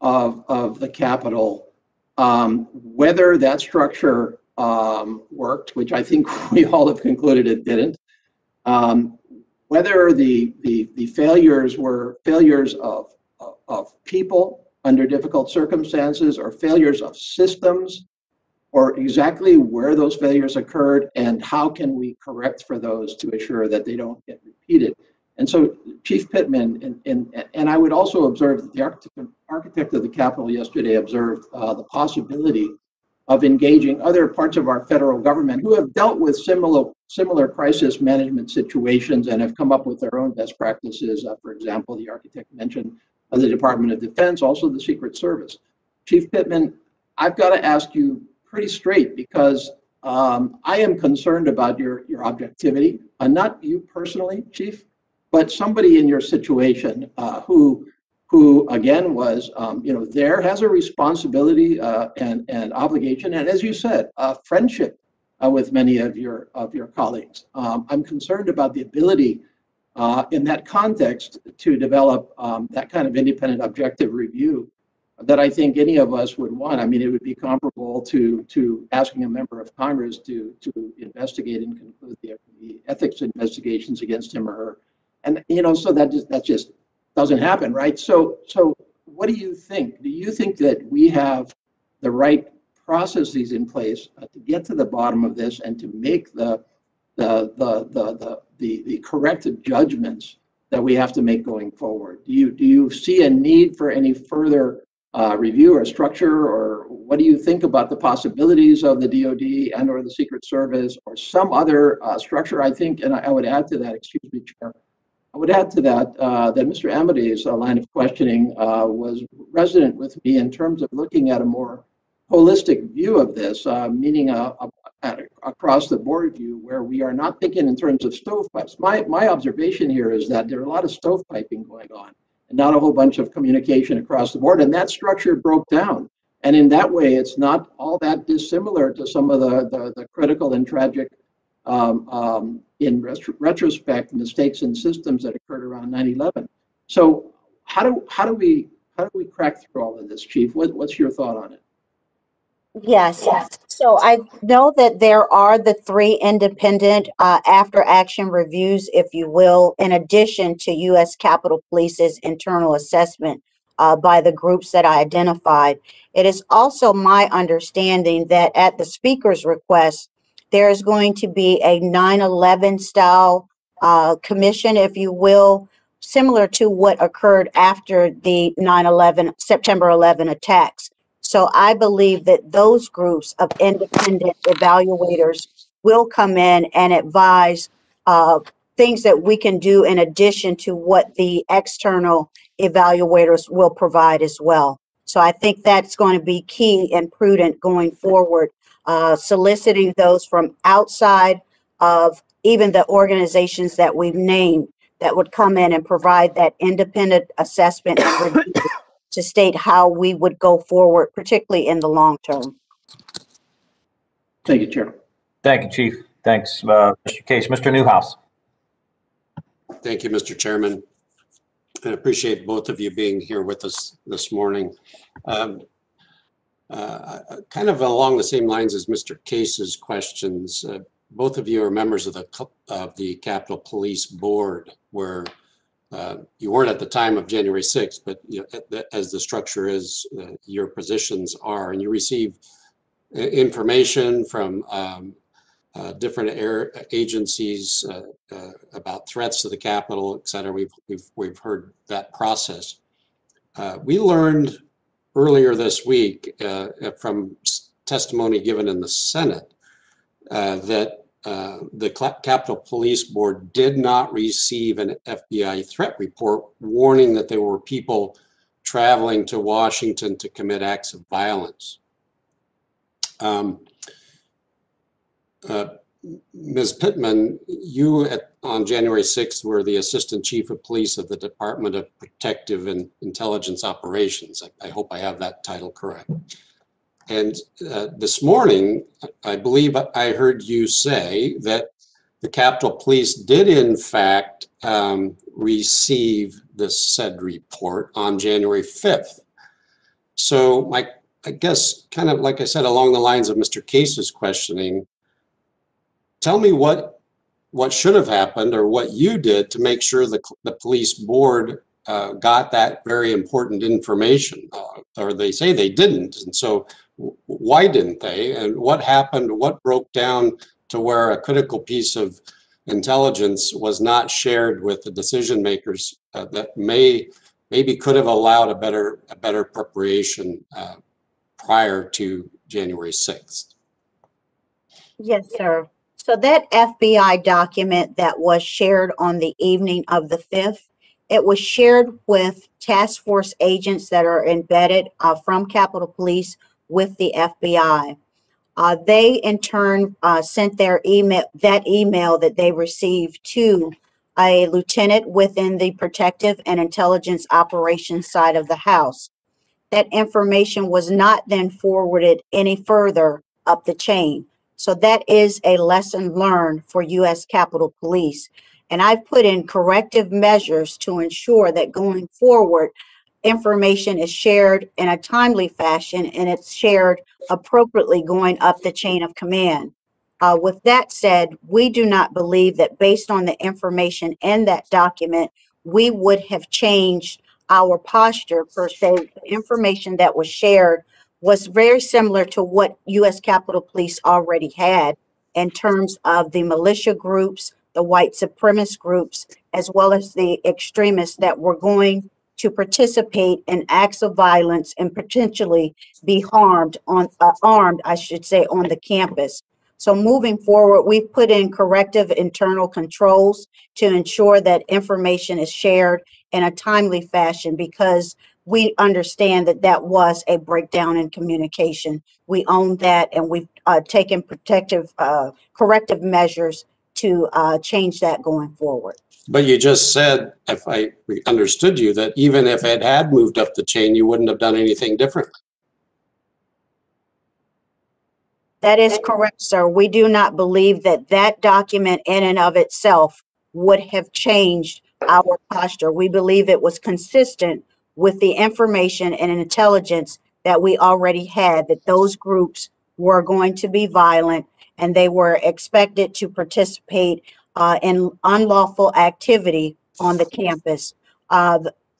of the Capitol, whether that structure worked, which I think we all have concluded it didn't. Whether the failures were failures of people under difficult circumstances or failures of systems, or exactly where those failures occurred and how can we correct for those to assure that they don't get repeated. And so Chief Pittman, and I would also observe that the architect of the Capitol yesterday observed the possibility of engaging other parts of our federal government who have dealt with similar crisis management situations and have come up with their own best practices. For example, the architect mentioned the Department of Defense, also the Secret Service. Chief Pittman, I've got to ask you pretty straight because I am concerned about your objectivity, not you personally, Chief, but somebody in your situation who again was, there has a responsibility and obligation, and as you said, friendship with many of your colleagues. I'm concerned about the ability in that context to develop that kind of independent, objective review that I think any of us would want. I mean, it would be comparable to asking a member of Congress to investigate and conclude the ethics investigations against him or her, and so that just doesn't happen, right? So what do you think? Do you think that we have the right processes in place to get to the bottom of this and to make the corrective judgments that we have to make going forward? Do you see a need for any further review or structure, or what do you think about the possibilities of the DoD and or the Secret Service or some other structure? I think, and I would add to that, excuse me, Chair, I would add to that that Mr. Amade's line of questioning was resonant with me in terms of looking at a more holistic view of this, meaning across the board view where we are not thinking in terms of stovepipes. My observation here is that there are a lot of stovepiping going on and not a whole bunch of communication across the board, and that structure broke down. And in that way, it's not all that dissimilar to some of the critical and tragic in retrospect, mistakes in systems that occurred around 9/11. So how do we crack through all of this, Chief? What's your thought on it? Yes. So I know that there are the 3 independent after action reviews, if you will, in addition to U.S. Capitol Police's internal assessment by the groups that I identified. It is also my understanding that at the speaker's request, there is going to be a 9/11 style commission, if you will, similar to what occurred after the 9/11, September 11 attacks. So I believe that those groups of independent evaluators will come in and advise things that we can do in addition to what the external evaluators will provide as well. So I think that's going to be key and prudent going forward, soliciting those from outside of even the organizations that we've named that would come in and provide that independent assessment and review to state how we would go forward, particularly in the long term. Thank you, Chair. Thank you, Chief. Thanks, Mr. Case. Mr. Newhouse. Thank you, Mr. Chairman. I appreciate both of you being here with us this morning. Kind of along the same lines as Mr. Case's questions, both of you are members of the Capitol Police Board, where you weren't at the time of January 6th, but you know, as the structure is, your positions are, and you receive information from different agencies about threats to the Capitol, et cetera. We've heard that process. We learned earlier this week from testimony given in the Senate that the Capitol Police Board did not receive an FBI threat report warning that there were people traveling to Washington to commit acts of violence. Ms. Pittman, you on January 6th were the Assistant Chief of Police of the Department of Protective and Intelligence Operations. I hope I have that title correct. And this morning, I believe I heard you say that the Capitol Police did in fact receive this said report on January 5th. So I guess kind of like I said, along the lines of Mr. Case's questioning, tell me what should have happened or what you did to make sure the police board got that very important information, or they say they didn't. And so why didn't they? And what happened? What broke down to where a critical piece of intelligence was not shared with the decision makers that maybe could have allowed a better preparation prior to January 6th? Yes, sir. So that FBI document that was shared on the evening of the 5th, it was shared with task force agents that are embedded from Capitol Police with the FBI. They in turn sent their email that they received to a lieutenant within the protective and intelligence operations side of the house. That information was not then forwarded any further up the chain. So that is a lesson learned for U.S. Capitol Police. And I've put in corrective measures to ensure that going forward, information is shared in a timely fashion and it's shared appropriately going up the chain of command. With that said, we do not believe that based on the information in that document, we would have changed our posture per se. The information that was shared was very similar to what U.S. Capitol Police already had in terms of the militia groups, the white supremacist groups, as well as the extremists that were going to participate in acts of violence and potentially be armed, I should say, on the campus. So moving forward, we've put in corrective internal controls to ensure that information is shared in a timely fashion, because we understand that that was a breakdown in communication. We own that, and we've taken corrective measures to change that going forward. But you just said, if I understood you, that even if it had moved up the chain, you wouldn't have done anything differently. That is correct, sir. We do not believe that that document in and of itself would have changed our posture. We believe it was consistent with the information and intelligence that we already had, that those groups were going to be violent and they were expected to participate in unlawful activity on the campus.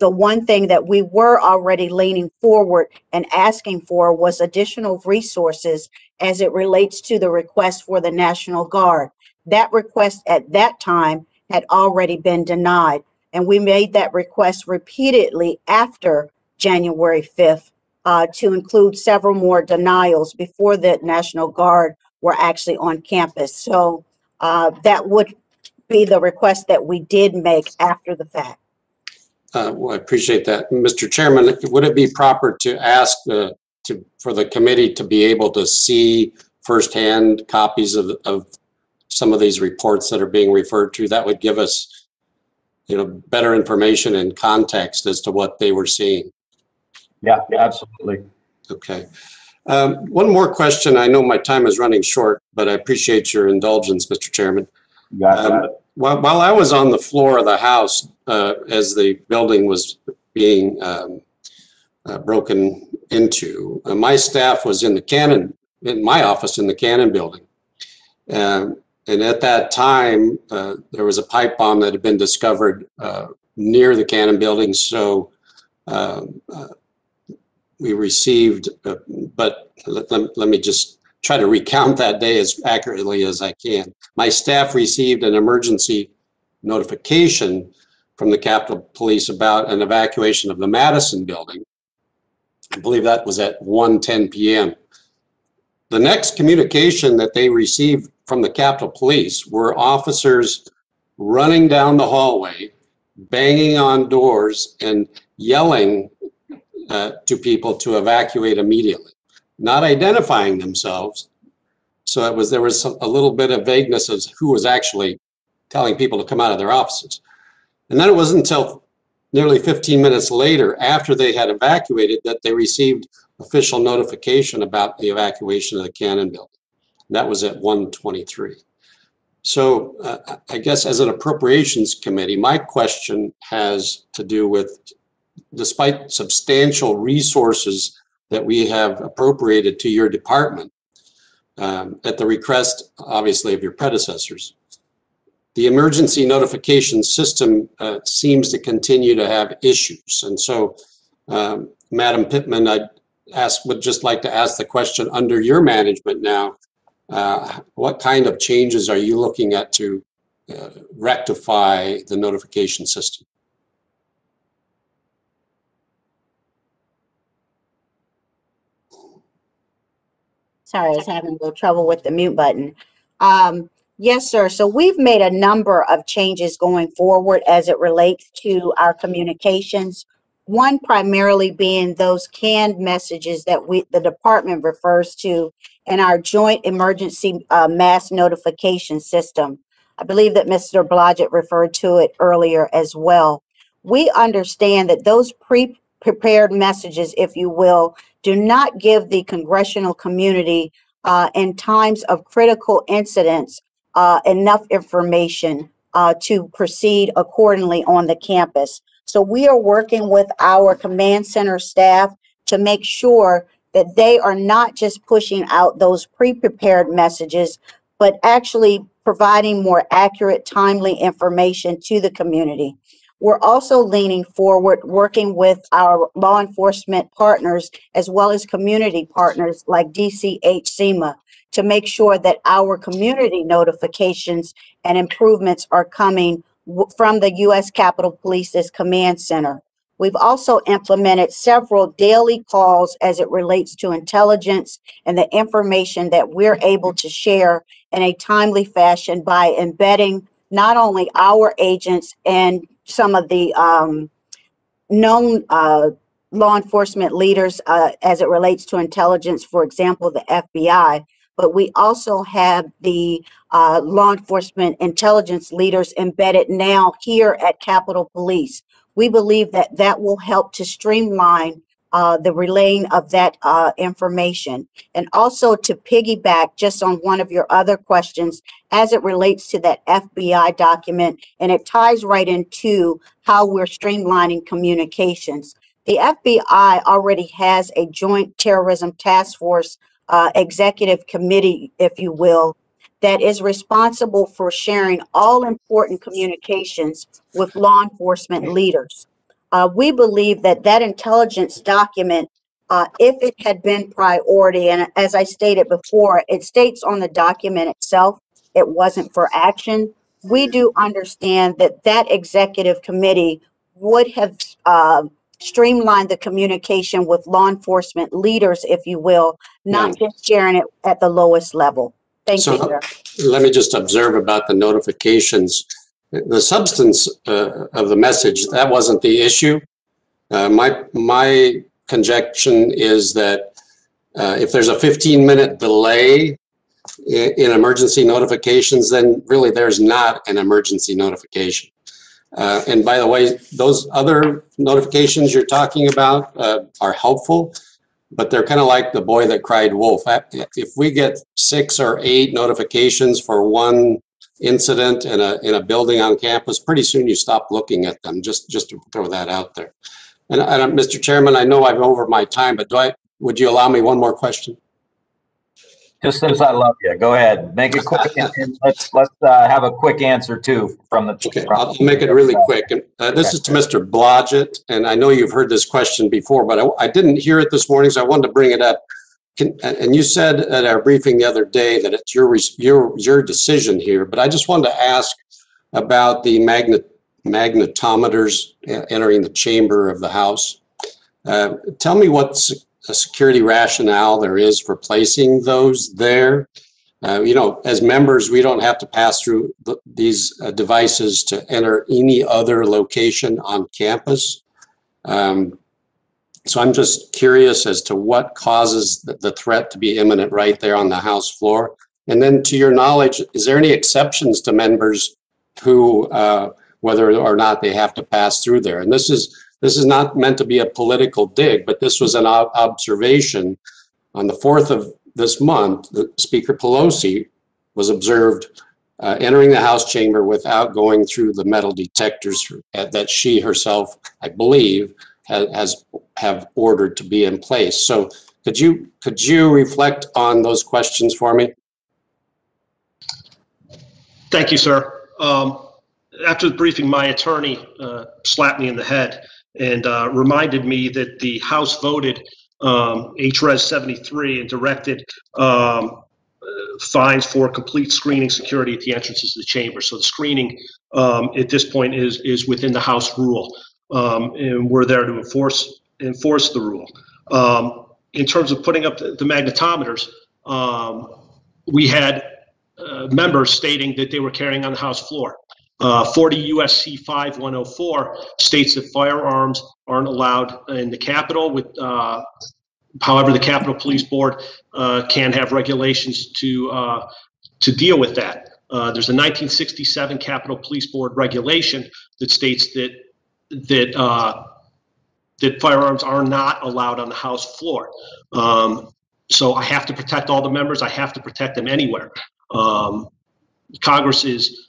the one thing that we were already leaning forward and asking for was additional resources as it relates to the request for the National Guard. That request at that time had already been denied, and we made that request repeatedly after January 5th to include several more denials before the National Guard were actually on campus. So that would be the request that we did make after the fact. Well, I appreciate that. Mr. Chairman, would it be proper to ask for the committee to be able to see firsthand copies of some of these reports that are being referred to? That would give us, better information and context as to what they were seeing. Yeah, absolutely. Okay. One more question. I know my time is running short, but I appreciate your indulgence, Mr. Chairman. You got it. While I was on the floor of the House as the building was being broken into, my staff was in my office in the Cannon building. And at that time, there was a pipe bomb that had been discovered near the Cannon building. So we received, but let me just try to recount that day as accurately as I can. My staff received an emergency notification from the Capitol Police about an evacuation of the Madison building. I believe that was at 1:10 p.m. The next communication that they received from the Capitol Police were officers running down the hallway, banging on doors and yelling to people to evacuate immediately, not identifying themselves. So there was a little bit of vagueness as who was actually telling people to come out of their offices. And then it wasn't until nearly 15 minutes later, after they had evacuated, that they received official notification about the evacuation of the Cannon building. That was at 1:23. So I guess as an appropriations committee, my question has to do with, despite substantial resources that we have appropriated to your department, at the request, obviously, of your predecessors, the emergency notification system seems to continue to have issues. And so, Madam Pittman, would just like to ask the question, under your management now, what kind of changes are you looking at to rectify the notification system? Sorry, I was having a little trouble with the mute button. Yes, sir. So we've made a number of changes going forward as it relates to our communications. One primarily being those canned messages that the department refers to in our joint emergency mass notification system. I believe that Mr. Blodgett referred to it earlier as well. We understand that those prepared messages, if you will, do not give the congressional community in times of critical incidents enough information to proceed accordingly on the campus. So we are working with our command center staff to make sure that they are not just pushing out those pre-prepared messages, but actually providing more accurate, timely information to the community. We're also leaning forward, working with our law enforcement partners as well as community partners like DCH SEMA to make sure that our community notifications and improvements are coming from the U.S. Capitol Police's command center. We've also implemented several daily calls as it relates to intelligence and the information that we're able to share in a timely fashion by embedding not only our agents and some of the known law enforcement leaders as it relates to intelligence, for example, the FBI, but we also have the law enforcement intelligence leaders embedded now here at Capitol Police. We believe that that will help to streamline the relaying of that information. And also to piggyback just on one of your other questions as it relates to that FBI document, and it ties right into how we're streamlining communications. The FBI already has a joint terrorism task force executive committee, if you will, that is responsible for sharing all important communications with law enforcement leaders. We believe that that intelligence document, if it had been priority, and as I stated before, it states on the document itself, it wasn't for action. We do understand that that executive committee would have streamlined the communication with law enforcement leaders, if you will, not just sharing it at the lowest level. Thank you, sir. Let me just observe about the notifications. The substance of the message, that wasn't the issue. My conjecture is that if there's a 15-minute delay in emergency notifications, then really there's not an emergency notification. And by the way, those other notifications you're talking about are helpful, but they're kind of like the boy that cried wolf. If we get 6 or 8 notifications for one incident in a building on campus, pretty soon you stop looking at them, just to throw that out there. And Mr. Chairman, I know I'm over my time, but would you allow me one more question? Just since I love you, go ahead. Make it quick, and let's have a quick answer too from the. Okay, I'll make it really quick. This is to Mr. Blodgett, and I know you've heard this question before, but I didn't hear it this morning, so I wanted to bring it up. And you said at our briefing the other day that it's your decision here, but I just wanted to ask about the magnetometers entering the chamber of the House. Tell me what's a security rationale there is for placing those there. You know, as members, we don't have to pass through these devices to enter any other location on campus. So I'm just curious as to what causes the threat to be imminent right there on the House floor. And then to your knowledge, is there any exceptions to members who, whether or not they have to pass through there? And this is not meant to be a political dig, but this was an observation. On the 4th of this month, Speaker Pelosi was observed entering the House chamber without going through the metal detectors that she herself, I believe, have ordered to be in place. So could you reflect on those questions for me? Thank you, sir. After the briefing, my attorney slapped me in the head and reminded me that the House voted HRES 73 and directed fines for complete screening security at the entrances of the chamber. So the screening at this point is within the House rule, and we're there to enforce the rule. In terms of putting up the magnetometers, we had members stating that they were carrying on the House floor. 40 USC 5104 states that firearms aren't allowed in the Capitol. However, the Capitol Police Board can have regulations to deal with that. There's a 1967 Capitol Police Board regulation that states that firearms are not allowed on the House floor. So I have to protect all the members. I have to protect them anywhere. Congress is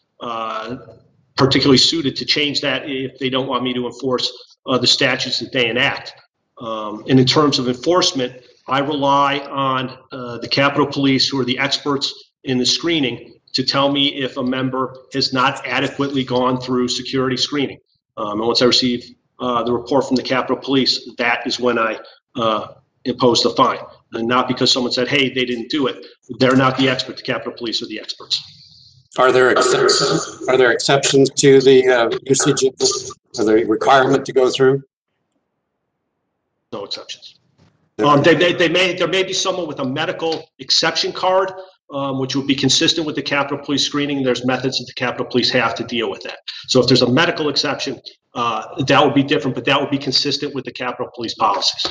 particularly suited to change that if they don't want me to enforce the statutes that they enact. And in terms of enforcement, I rely on the Capitol Police, who are the experts in the screening, to tell me if a member has not adequately gone through security screening. And once I receive the report from the Capitol Police, that is when I impose the fine. And not because someone said, hey, they didn't do it. They're not the expert. The Capitol Police are the experts. Are there exceptions? Are there exceptions to the usage of the requirement to go through? No exceptions. There may be someone with a medical exception card, which would be consistent with the Capitol Police screening. There's methods that the Capitol Police have to deal with that. So if there's a medical exception, that would be different, but that would be consistent with the Capitol Police policies.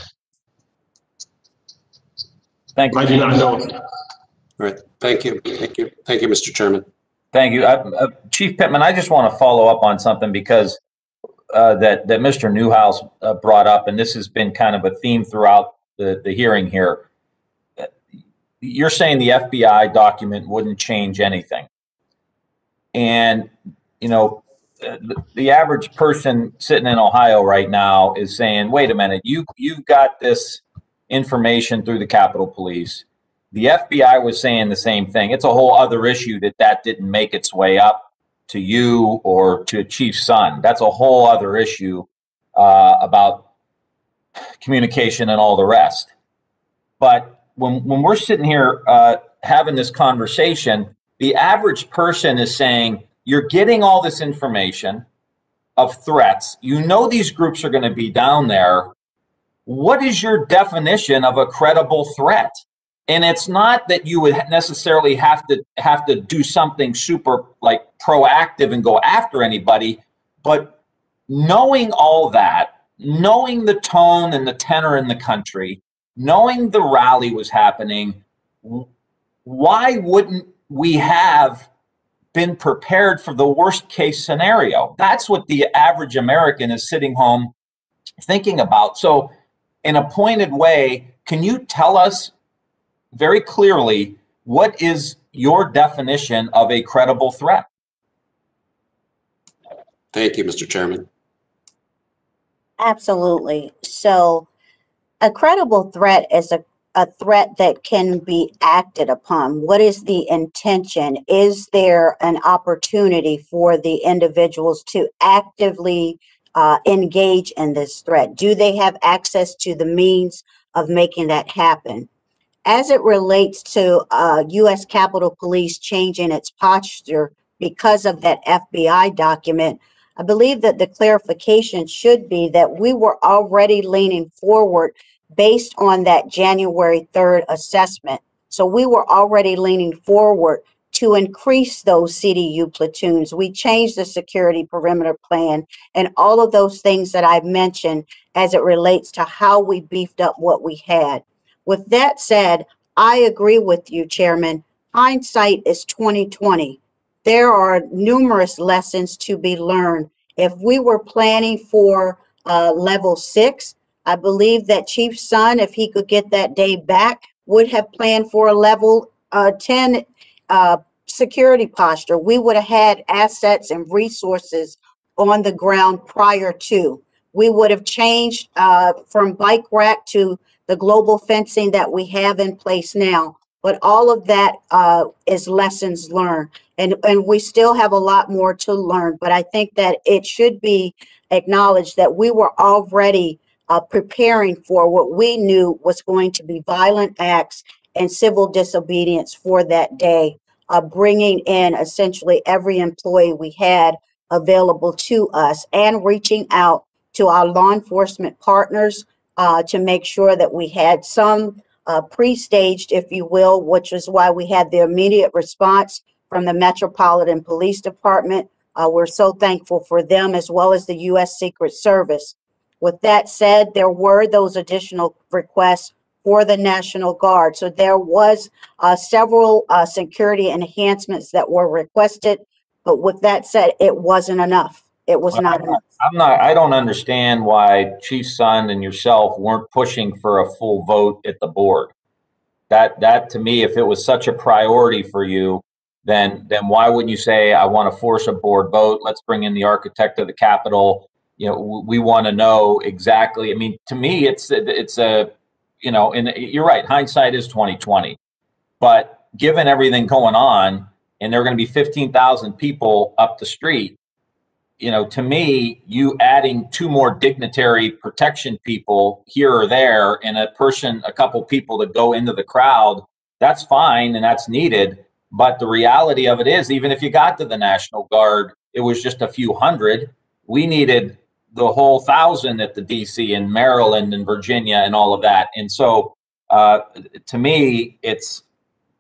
Thank you. I do not know. All right. Thank you. Thank you. Thank you, Mr. Chairman. Thank you. Chief Pittman, I just want to follow up on something because that Mr. Newhouse brought up, and this has been kind of a theme throughout the hearing here. You're saying the FBI document wouldn't change anything. And, you know, the average person sitting in Ohio right now is saying, wait a minute, you've got this information through the Capitol Police. The FBI was saying the same thing. It's a whole other issue that didn't make its way up to you or to Chief's son. That's a whole other issue about communication and all the rest. But when we're sitting here having this conversation, the average person is saying, you're getting all this information of threats. You know these groups are going to be down there. What is your definition of a credible threat? And it's not that you would necessarily have to do something super like proactive and go after anybody, but knowing all that, knowing the tone and the tenor in the country, knowing the rally was happening, why wouldn't we have been prepared for the worst case scenario? That's what the average American is sitting home thinking about. So in a pointed way, can you tell us very clearly what is your definition of a credible threat? Thank you, Mr. Chairman. Absolutely. So a credible threat is a threat that can be acted upon. What is the intention? Is there an opportunity for the individuals to actively engage in this threat? Do they have access to the means of making that happen? As it relates to U.S. Capitol Police changing its posture because of that FBI document, I believe that the clarification should be that we were already leaning forward based on that January 3rd assessment. So we were already leaning forward to increase those CDU platoons. We changed the security perimeter plan and all of those things that I've mentioned as it relates to how we beefed up what we had. With that said, I agree with you, Chairman. Hindsight is 2020. There are numerous lessons to be learned. If we were planning for level 6, I believe that Chief Son, if he could get that day back, would have planned for a level 10 security posture. We would have had assets and resources on the ground prior to. We would have changed from bike rack to the global fencing that we have in place now. But all of that is lessons learned. And we still have a lot more to learn. But I think that it should be acknowledged that we were already preparing for what we knew was going to be violent acts and civil disobedience for that day, bringing in essentially every employee we had available to us and reaching out to our law enforcement partners to make sure that we had some pre-staged, if you will, which is why we had the immediate response from the Metropolitan Police Department. We're so thankful for them, as well as the U.S. Secret Service. With that said, there were those additional requests for the National Guard. So there was several security enhancements that were requested. But with that said, it wasn't enough. It was not enough. I don't understand why Chief Son and yourself weren't pushing for a full vote at the board. That to me, if it was such a priority for you, then why wouldn't you say, I want to force a board vote? Let's bring in the architect of the Capitol. You know, we want to know exactly. I mean, to me, it's a, you know, and you're right. Hindsight is 2020, but given everything going on, and there are going to be 15,000 people up the street, you know, to me, you adding 2 more dignitary protection people here or there, and a couple people to go into the crowd, that's fine and that's needed. But the reality of it is, even if you got to the National Guard, it was just a few hundred. We needed the whole 1,000 at the DC and Maryland and Virginia and all of that. And so to me, it's,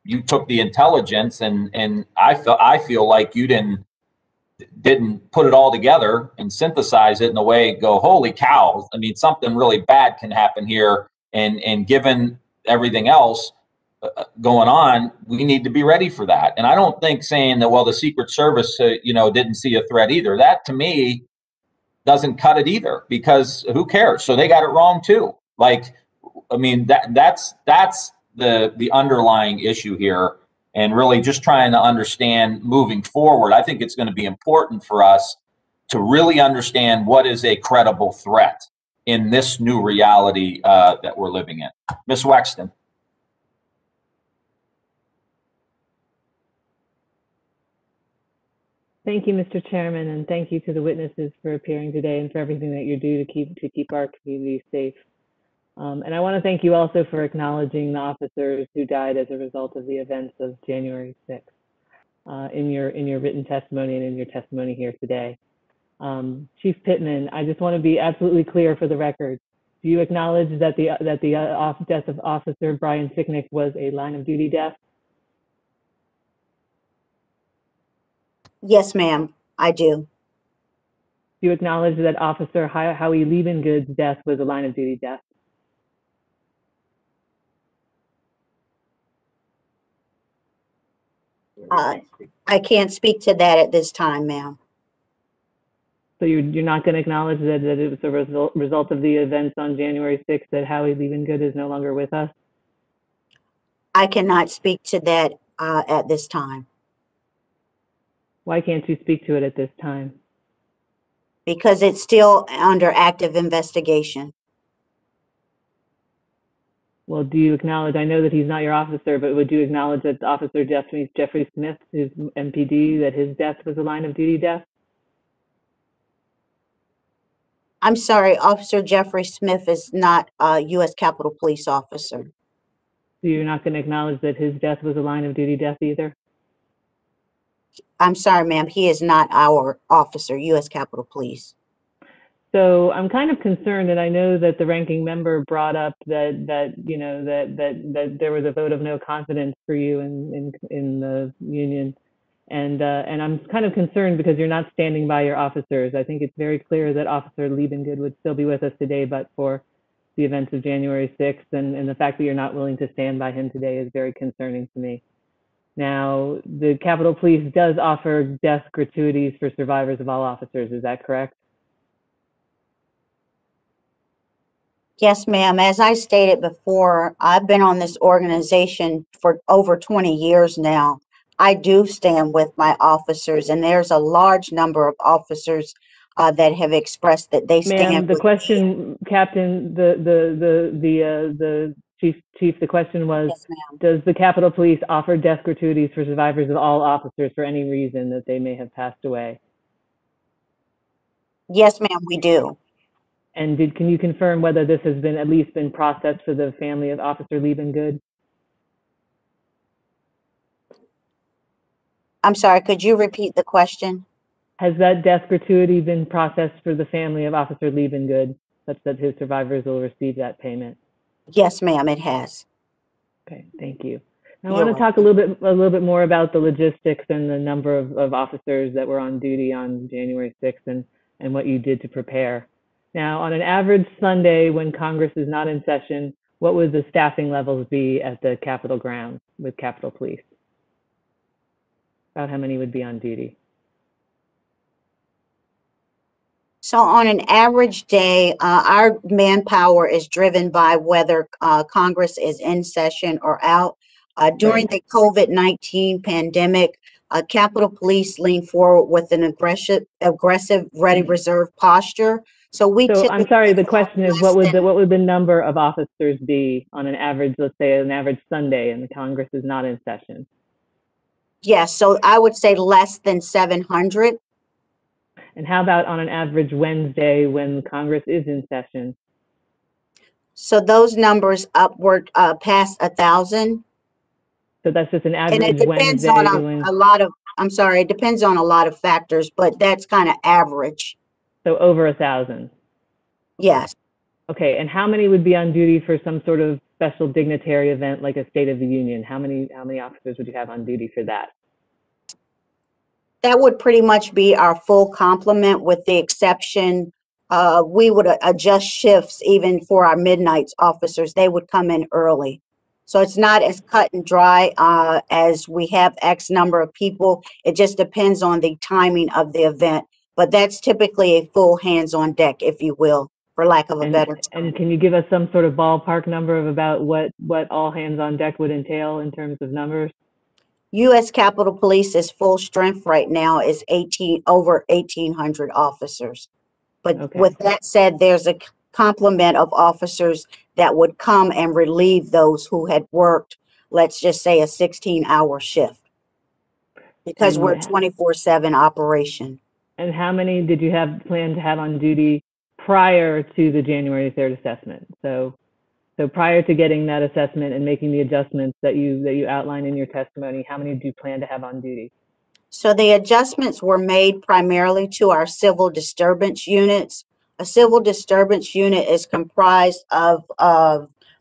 you took the intelligence and I feel like you didn't put it all together and synthesize it in a way, go, holy cow. I mean, something really bad can happen here. And given everything else going on, we need to be ready for that. And I don't think saying that, well, the Secret Service, you know, didn't see a threat either. That to me doesn't cut it either, because who cares? So they got it wrong too. Like, I mean, that's the underlying issue here, and really just trying to understand moving forward. I think it's going to be important for us to really understand what is a credible threat in this new reality that we're living in. Ms. Wexton. Thank you, Mr. Chairman, and thank you to the witnesses for appearing today and for everything that you do to keep our community safe. And I want to thank you also for acknowledging the officers who died as a result of the events of January 6th in your written testimony and in your testimony here today. Chief Pittman, I just want to be absolutely clear for the record. Do you acknowledge that the death of Officer Brian Sicknick was a line of duty death? Yes, ma'am, I do. Do you acknowledge that Officer Howie Liebengood's death was a line of duty death? I can't speak to that at this time, ma'am. So you're not going to acknowledge that it was a result of the events on January 6th that Howie Liebengood is no longer with us? I cannot speak to that at this time. Why can't you speak to it at this time? Because it's still under active investigation. Well, do you acknowledge, I know that he's not your officer, but would you acknowledge that Officer Jeffrey Smith, who's MPD, that his death was a line of duty death? I'm sorry, Officer Jeffrey Smith is not a U.S. Capitol Police officer. So you're not going to acknowledge that his death was a line of duty death either? I'm sorry, ma'am, he is not our officer, U.S. Capitol Police. So I'm kind of concerned, and I know that the ranking member brought up that there was a vote of no confidence for you in the union, and I'm kind of concerned because you're not standing by your officers. I think it's very clear that Officer Liebengood would still be with us today, but for the events of January 6th, and the fact that you're not willing to stand by him today is very concerning to me. Now, the Capitol Police does offer death gratuities for survivors of all officers. Is that correct? Yes, ma'am. As I stated before, I've been on this organization for over 20 years now. I do stand with my officers, and there's a large number of officers that have expressed that they stand Ma'am, the with question, Captain, the chief, the question was, Yes, ma'am. does the Capitol Police offer death gratuities for survivors of all officers for any reason that they may have passed away? Yes, ma'am, we do. And can you confirm whether this has been at least been processed for the family of Officer Liebengood? I'm sorry, could you repeat the question? Has that death gratuity been processed for the family of Officer Liebengood, such that his survivors will receive that payment? Yes, ma'am, it has. Okay, thank you. I You're want to talk a little bit more about the logistics and the number of officers that were on duty on January 6th and what you did to prepare. Now, on an average Sunday when Congress is not in session, what would the staffing levels be at the Capitol grounds with Capitol Police? About how many would be on duty? So on an average day, our manpower is driven by whether Congress is in session or out. During the COVID-19 pandemic, Capitol Police leaned forward with an aggressive, ready reserve posture. So I'm sorry, the question is what would the number of officers be on an average, let's say an average Sunday and the Congress is not in session? Yes, so I would say less than 700. And how about on an average Wednesday when Congress is in session? So those numbers upward past 1,000. So that's just an average And it depends Wednesday on a lot of, I'm sorry, it depends on a lot of factors, but that's kind of average. So over 1,000. Yes. Okay, and how many would be on duty for some sort of special dignitary event like a State of the Union? How many officers would you have on duty for that? That would pretty much be our full complement, with the exception, we would adjust shifts even for our midnights officers. They would come in early. So it's not as cut and dry as we have X number of people. It just depends on the timing of the event. But that's typically a full hands on deck, if you will, for lack of a better term. And can you give us some sort of ballpark number of about what all hands on deck would entail in terms of numbers? U.S. Capitol Police is full strength right now is over 1,800 officers. But Okay. With that said, there's a complement of officers that would come and relieve those who had worked, let's just say, a 16-hour shift. because we're And 24/7 operation. And how many did you have planned to have on duty prior to the January 3rd assessment? So prior to getting that assessment and making the adjustments that you outlined in your testimony, how many do you plan to have on duty? So the adjustments were made primarily to our civil disturbance units. A civil disturbance unit is comprised of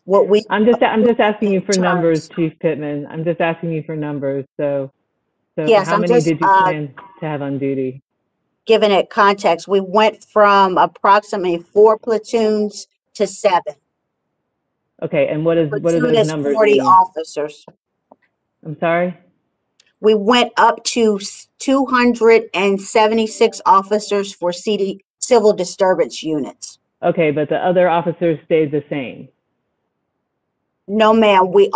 what we. I'm just asking you for numbers, terms. Chief Pittman. I'm just asking you for numbers. So Yes, how I'm many just did you plan to have on duty? giving it context. We went from approximately 4 platoons to 7. Okay, and what do Platoon those is numbers 40 mean? officers. I'm sorry? We went up to 276 officers for civil disturbance units. Okay, but the other officers stayed the same. No, ma'am. We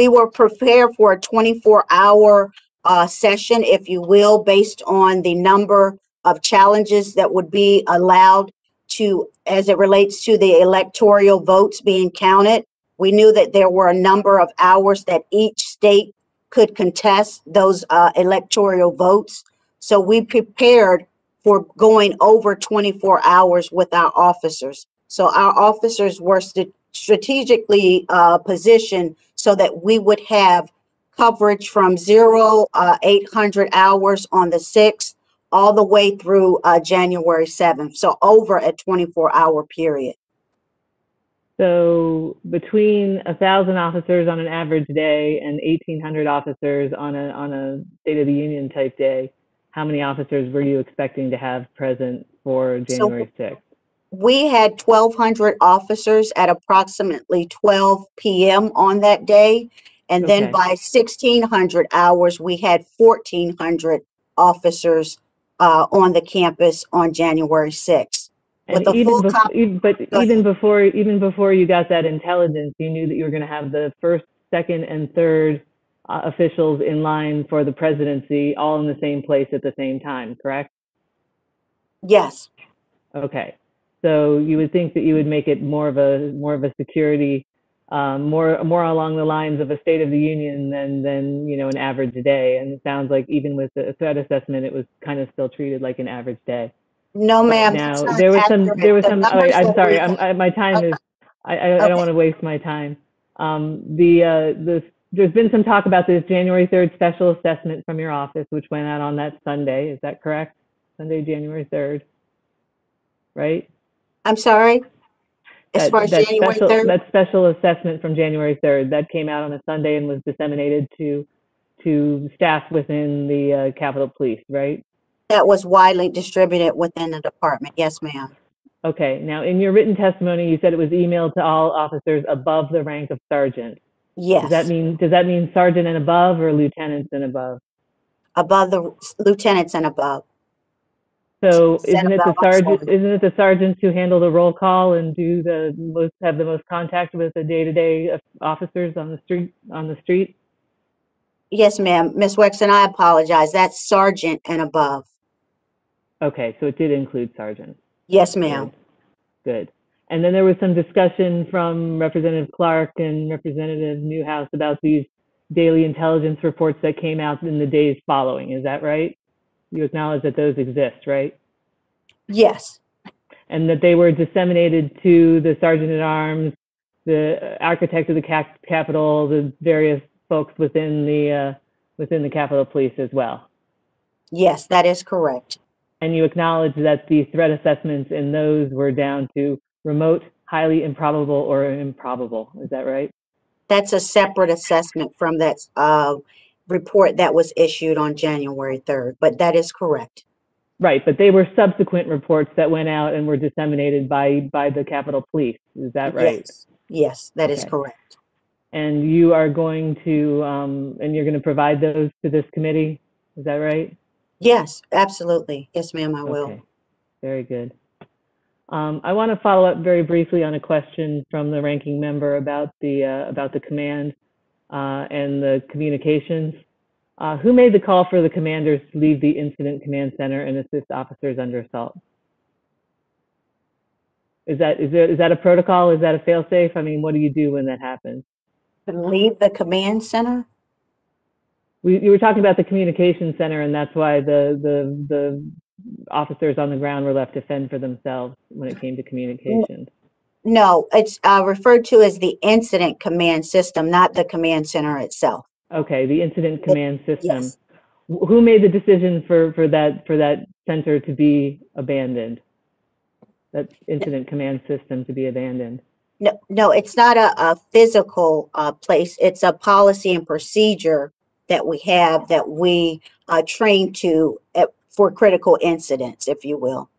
were prepared for a 24-hour session, if you will, based on the number of challenges that would be allowed to, as it relates to the electoral votes being counted. We knew that there were a number of hours that each state could contest those electoral votes. So we prepared for going over 24 hours with our officers. So our officers were strategically positioned so that we would have coverage from 800 hours on the 6th all the way through January 7th. So over a 24-hour period. So between 1,000 officers on an average day and 1,800 officers on a State of the Union type day, how many officers were you expecting to have present for January 6th? We had 1,200 officers at approximately 12 p.m. on that day. And then by 1,600 hours, we had 1,400 officers on the campus on January 6th. And even before you got that intelligence, you knew that you were going to have the first, second, and third officials in line for the presidency all in the same place at the same time, correct? Yes. Okay. So you would think that you would make it more of a security, more along the lines of a State of the Union than an average day. And it sounds like even with the threat assessment, it was kind of still treated like an average day. No, ma'am. Now there was some. I'm sorry. My time is. I don't want to waste my time. There's been some talk about this January 3rd special assessment from your office, which went out on that Sunday. Is that correct? Sunday, January 3rd. Right? I'm sorry? As far as January 3rd? That special assessment from January 3rd, that came out on a Sunday and was disseminated to staff within the Capitol Police, right? That was widely distributed within the department. Yes, ma'am. Okay. Now, in your written testimony, you said it was emailed to all officers above the rank of sergeant. Yes. Does that mean sergeant and above or lieutenants and above? Above the lieutenants and above. So isn't it the sergeants who handle the roll call and have the most contact with the day-to-day officers on the street? Yes, ma'am. Ms. Wexton, I apologize. That's sergeant and above. Okay, so it did include sergeant. Yes, ma'am. Good. And then there was some discussion from Representative Clark and Representative Newhouse about these daily intelligence reports that came out in the days following. Is that right? You acknowledge that those exist, right? Yes. And that they were disseminated to the sergeant at arms, the architect of the Capitol, the various folks within the Capitol Police as well. Yes, that is correct. And you acknowledge that the threat assessments in those were down to remote, highly improbable, or improbable. Is that right? That's a separate assessment from that report that was issued on January 3rd, but that is correct. Right, but they were subsequent reports that went out and were disseminated by the Capitol Police. Is that right? Yes, that is correct. And you are going to, and you're going to provide those to this committee? Is that right? Yes, absolutely. Yes, ma'am, I will. Okay, very good. I want to follow up very briefly on a question from the ranking member about the command and the communications. Who made the call for the commanders to leave the incident command center and assist officers under assault? Is that a protocol? Is that a fail-safe? I mean, what do you do when that happens? To leave the command center? you were talking about the communication center, and that's why the officers on the ground were left to fend for themselves when it came to communications. No, it's referred to as the incident command system, not the command center itself. Okay, the incident command system. Yes. Who made the decision for that center to be abandoned? That incident command system to be abandoned? No, it's not a physical place. It's a policy and procedure that we have that we train to for critical incidents, if you will.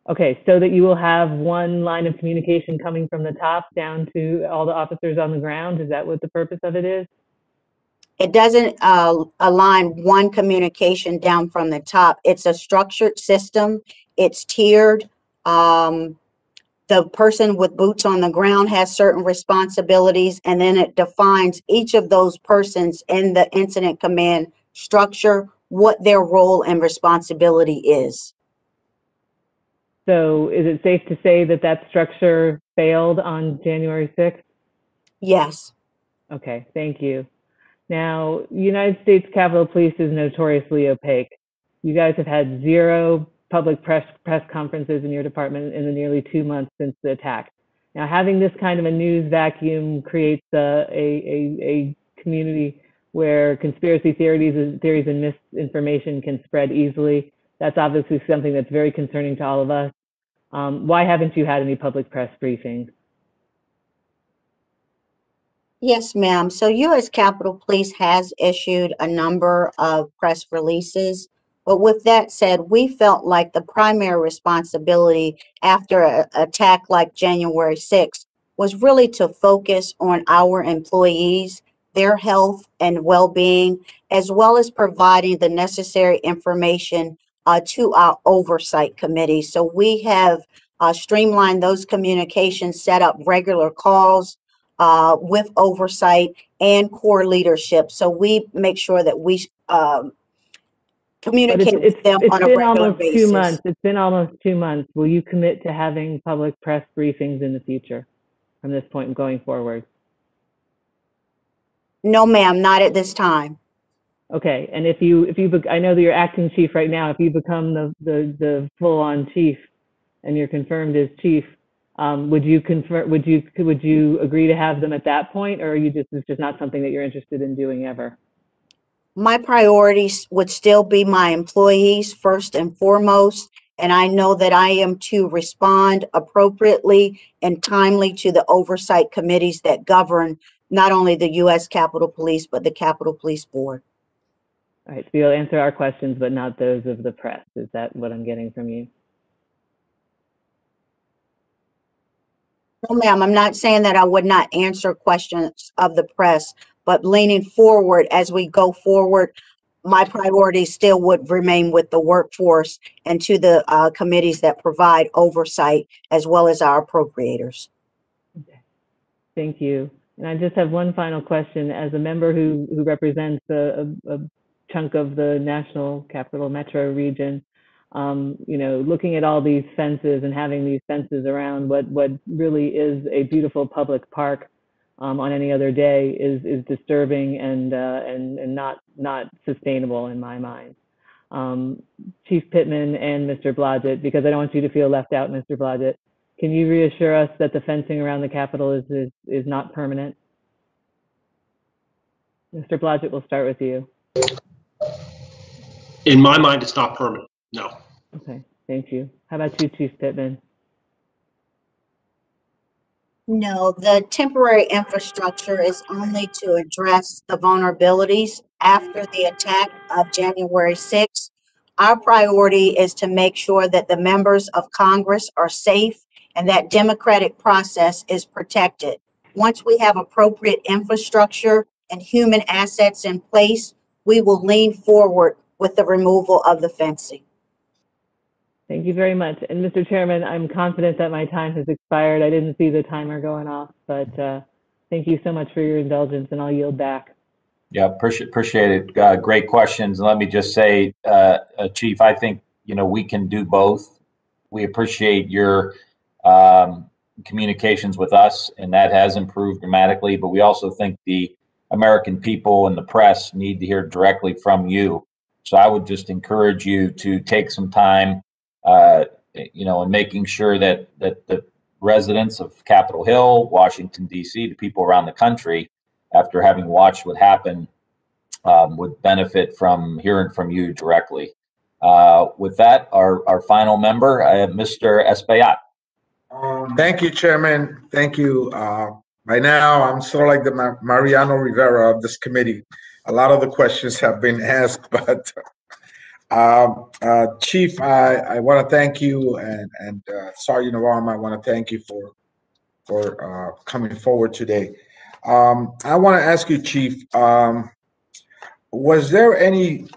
Okay, so that you will have one line of communication coming from the top down to all the officers on the ground? Is that what the purpose of it is? It doesn't align one communication down from the top. It's a structured system. It's tiered. The person with boots on the ground has certain responsibilities, and then it defines each of those persons in the incident command structure, what their role and responsibility is. So is it safe to say that that structure failed on January 6th? Yes. Okay, thank you. Now, United States Capitol Police is notoriously opaque. You guys have had 0 public press conferences in your department in the nearly 2 months since the attack. Now, having this kind of a news vacuum creates a community where conspiracy theories and misinformation can spread easily. That's obviously something that's very concerning to all of us. Why haven't you had any public press briefings? Yes, ma'am. So U.S. Capitol Police has issued a number of press releases. But with that said, we felt like the primary responsibility after an attack like January 6th was really to focus on our employees, their health and well-being, as well as providing the necessary information to our oversight committee. So we have streamlined those communications, set up regular calls with oversight and core leadership. So we make sure that we communicate with them on a regular basis. 2 months. It's been almost 2 months. Will you commit to having public press briefings in the future from this point going forward? No, ma'am, not at this time. Okay, and I know that you're acting chief right now. If you become the full-on chief and you're confirmed as chief, would you agree to have them at that point, or it's just not something that you're interested in doing ever? My priorities would still be my employees first and foremost, and I know that I am to respond appropriately and timely to the oversight committees that govern not only the U.S. Capitol Police, but the Capitol Police Board. All right, so you'll answer our questions, but not those of the press. Is that what I'm getting from you? No, ma'am, I'm not saying that I would not answer questions of the press, but leaning forward as we go forward, my priority still would remain with the workforce and to the committees that provide oversight as well as our appropriators. Okay. Thank you. And I just have one final question. As a member who represents a chunk of the National Capital Metro region, looking at all these fences and having these fences around what really is a beautiful public park on any other day is disturbing and not sustainable in my mind. Chief Pittman and Mr. Blodgett, because I don't want you to feel left out, Mr. Blodgett, can you reassure us that the fencing around the Capitol is not permanent? Mr. Blodgett, we'll start with you. In my mind, it's not permanent, no. Okay, thank you. How about you, Chief Pittman? No, the temporary infrastructure is only to address the vulnerabilities after the attack of January 6th. Our priority is to make sure that the members of Congress are safe and that democratic process is protected. Once we have appropriate infrastructure and human assets in place, we will lean forward with the removal of the fencing. Thank you very much. And Mr. Chairman, I'm confident that my time has expired. I didn't see the timer going off, but thank you so much for your indulgence, and I'll yield back. Yeah, appreciate it. Great questions. And let me just say, Chief, I think, we can do both. We appreciate your communications with us, and that has improved dramatically, but we also think the American people and the press need to hear directly from you. So I would just encourage you to take some time, in making sure that the residents of Capitol Hill, Washington, D.C., the people around the country, after having watched what happened, would benefit from hearing from you directly. With that, our final member, Mr. Espaillat. Thank you, Chairman. Thank you. By now, I'm sort of like the Mariano Rivera of this committee. A lot of the questions have been asked, but Chief, I want to thank you, and Sergeant Navarro, I want to thank you for coming forward today. I want to ask you, Chief, was there any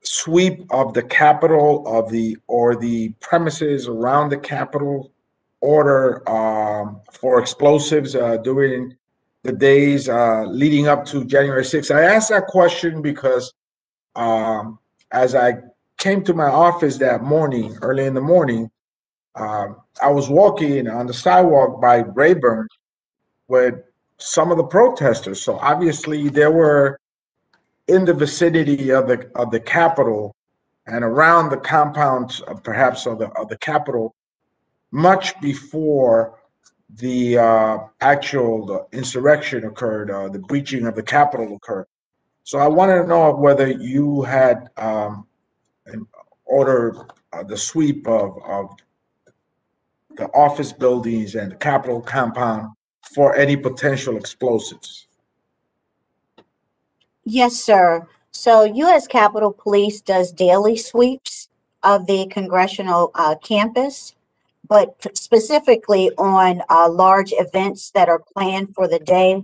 sweep of the Capitol or the premises around the Capitol order for explosives during the days leading up to January 6th? I asked that question because as I came to my office that morning, early in the morning, I was walking on the sidewalk by Rayburn with some of the protesters. So obviously they were in the vicinity of the Capitol and around the compounds, perhaps of the Capitol, much before the actual insurrection occurred, the breaching of the Capitol occurred. So I wanted to know whether you had ordered the sweep of the office buildings and the Capitol compound for any potential explosives. Yes, sir. So U.S. Capitol Police does daily sweeps of the congressional campus, but specifically on large events that are planned for the day.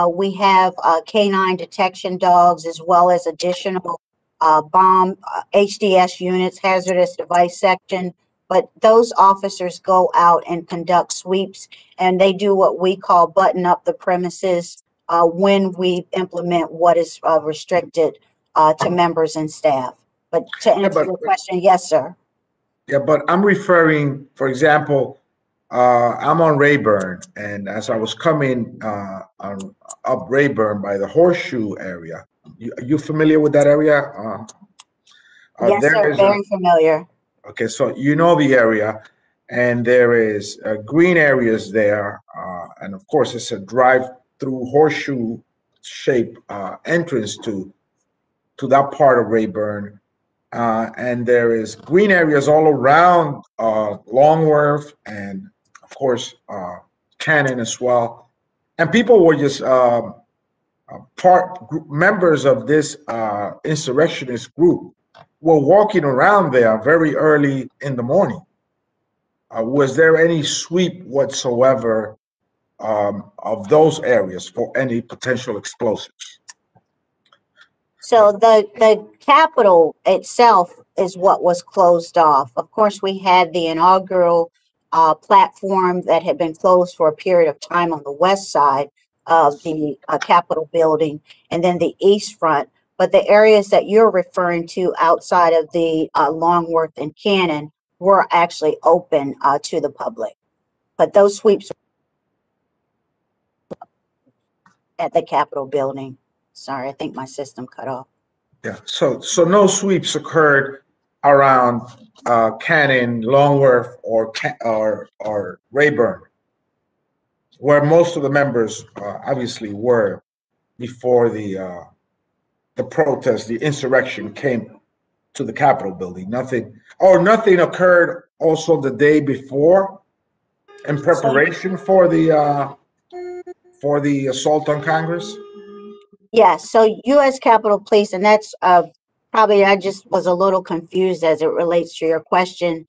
We have canine detection dogs as well as additional bomb HDS units, hazardous device section. But those officers go out and conduct sweeps, and they do what we call button up the premises when we implement what is restricted to members and staff. But to answer your question, yes, sir. Yeah, but I'm referring, for example, I'm on Rayburn, and as I was coming up Rayburn by the Horseshoe area, you familiar with that area? Yes, sir, very familiar. Okay, so you know the area, and there is green areas there, and of course it's a drive-through horseshoe shape entrance to that part of Rayburn. And there is green areas all around Longworth and, of course, Cannon as well. And people were just members of this insurrectionist group were walking around there very early in the morning. Was there any sweep whatsoever of those areas for any potential explosives? So the Capitol itself is what was closed off. Of course, we had the inaugural platform that had been closed for a period of time on the west side of the Capitol building, and then the east front. But the areas that you're referring to outside of the Longworth and Cannon were actually open to the public. But those sweeps at the Capitol building. Sorry, I think my system cut off. Yeah, so no sweeps occurred around Cannon, Longworth, or Rayburn, where most of the members obviously were before the protest, the insurrection came to the Capitol building. Nothing occurred also the day before in preparation for the assault on Congress. Yes, so U.S. Capitol Police, and that's probably, I just was a little confused as it relates to your question,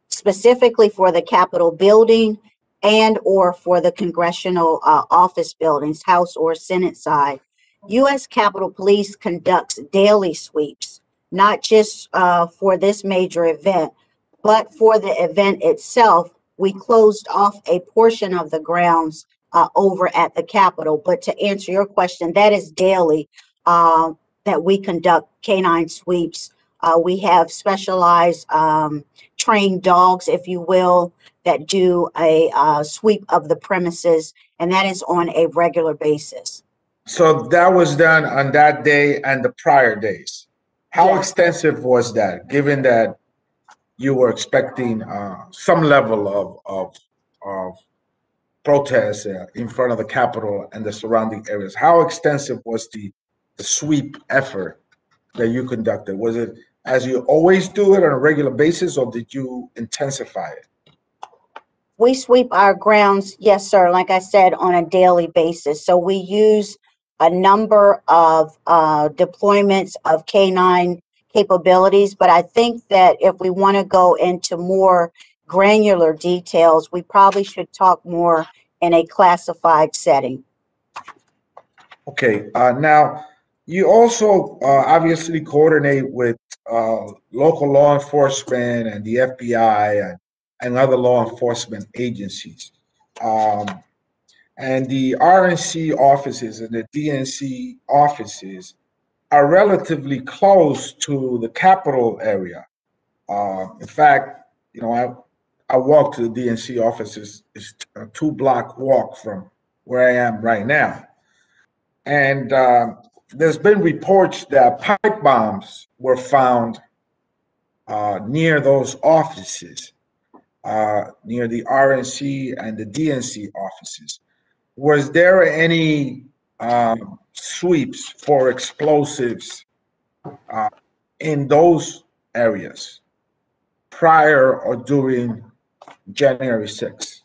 specifically for the Capitol building and or for the congressional office buildings, House or Senate side. U.S. Capitol Police conducts daily sweeps, not just for this major event, but for the event itself. We closed off a portion of the grounds over at the Capitol. But to answer your question, that is daily that we conduct canine sweeps. We have specialized trained dogs, if you will, that do a sweep of the premises, and that is on a regular basis. So that was done on that day and the prior days. How Yes. extensive was that, given that you were expecting some level of protest in front of the Capitol and the surrounding areas? How extensive was the sweep effort that you conducted? Was it as you always do it on a regular basis, or did you intensify it? We sweep our grounds, yes, sir, like I said, on a daily basis. So we use a number of deployments of K9 capabilities, but I think that if we want to go into more granular details, we probably should talk more in a classified setting. Okay, now you also obviously coordinate with local law enforcement and the FBI and other law enforcement agencies. And the RNC offices and the DNC offices are relatively close to the Capitol area. In fact, you know, I walk to the DNC offices. It's a 2-block walk from where I am right now. And there's been reports that pipe bombs were found near those offices, near the RNC and the DNC offices. Was there any sweeps for explosives in those areas prior or during January 6th?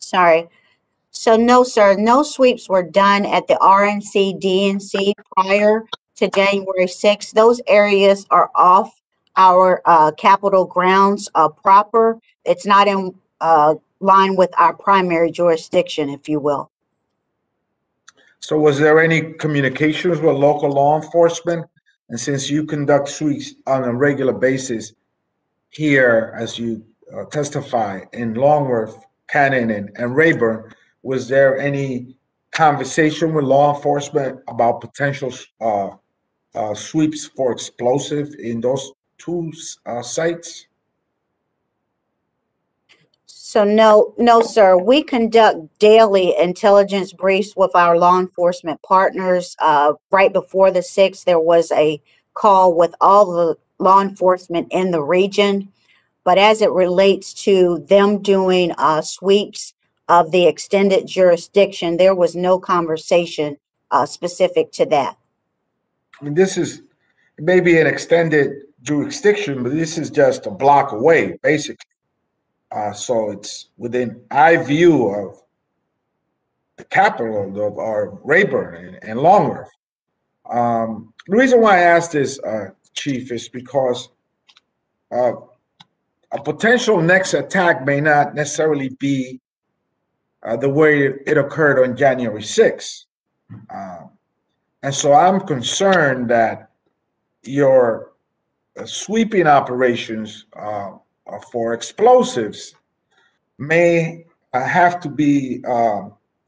Sorry. So no, sir, no sweeps were done at the RNC, DNC prior to January 6th. Those areas are off our Capitol grounds proper. It's not in line with our primary jurisdiction, if you will. So was there any communications with local law enforcement? And since you conduct sweeps on a regular basis here, as you testify in Longworth, Cannon, and Rayburn, was there any conversation with law enforcement about potential sweeps for explosive in those two sites? So no, sir. We conduct daily intelligence briefs with our law enforcement partners. Right before the 6th, there was a call with all the law enforcement in the region. But as it relates to them doing sweeps of the extended jurisdiction, there was no conversation specific to that. I mean, this is maybe an extended jurisdiction, but this is just a block away, basically. So it's within eye view of the capital of our Rayburn and Longworth. The reason why I asked this, Chief, is because a potential next attack may not necessarily be the way it occurred on January 6th. And so I'm concerned that your sweeping operations for explosives may have to be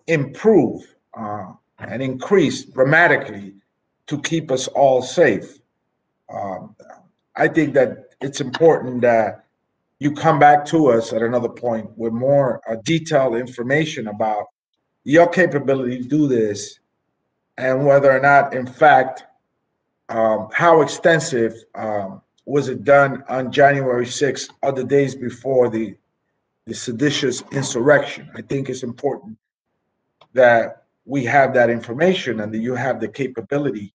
improved and increased dramatically to keep us all safe. I think that it's important that you come back to us at another point with more detailed information about your capability to do this and whether or not, in fact, how extensive was it done on January 6th or the days before the seditious insurrection. I think it's important that we have that information and that you have the capability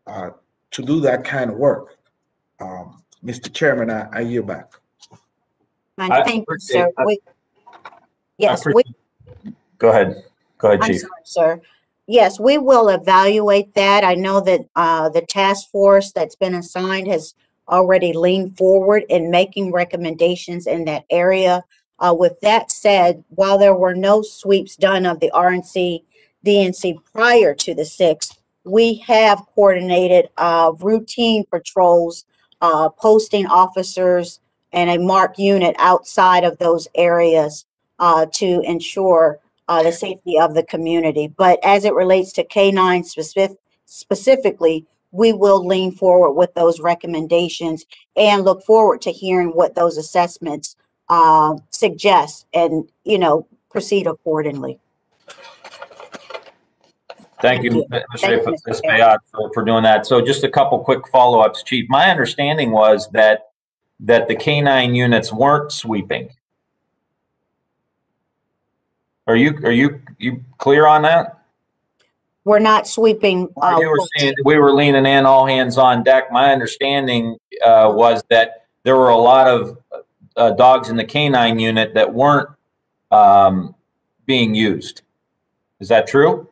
to do that kind of work. Mr. Chairman, I yield back. Thank you, sir. Go ahead, I'm Chief. sorry, sir. Yes, we will evaluate that. I know that the task force that's been assigned has already leaned forward in making recommendations in that area. With that said, while there were no sweeps done of the RNC, DNC prior to the 6th, we have coordinated routine patrols, posting officers and a marked unit outside of those areas to ensure the safety of the community. But as it relates to K9 specifically, we will lean forward with those recommendations and look forward to hearing what those assessments suggest and, proceed accordingly. Thank you, Thank Mr. you, Mr. Chair. Bayat, for doing that. So just a couple quick follow-ups, Chief. My understanding was that the K-9 units weren't sweeping. Are you clear on that? We're not sweeping. You were saying we were leaning in, all hands on deck. My understanding was that there were a lot of dogs in the K-9 unit that weren't being used. Is that true?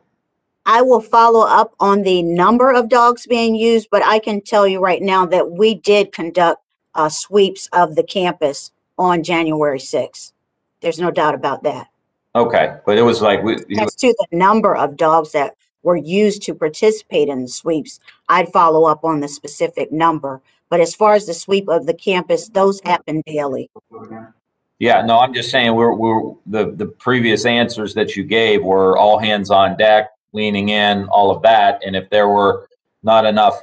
I will follow up on the number of dogs being used, but I can tell you right now that we did conduct sweeps of the campus on January 6th. There's no doubt about that. Okay, but it was like As to the number of dogs that were used to participate in the sweeps, I'd follow up on the specific number. But as far as the sweep of the campus, those happen daily. Yeah, no, I'm just saying the previous answers that you gave were all hands on deck, leaning in, all of that. And if there were not enough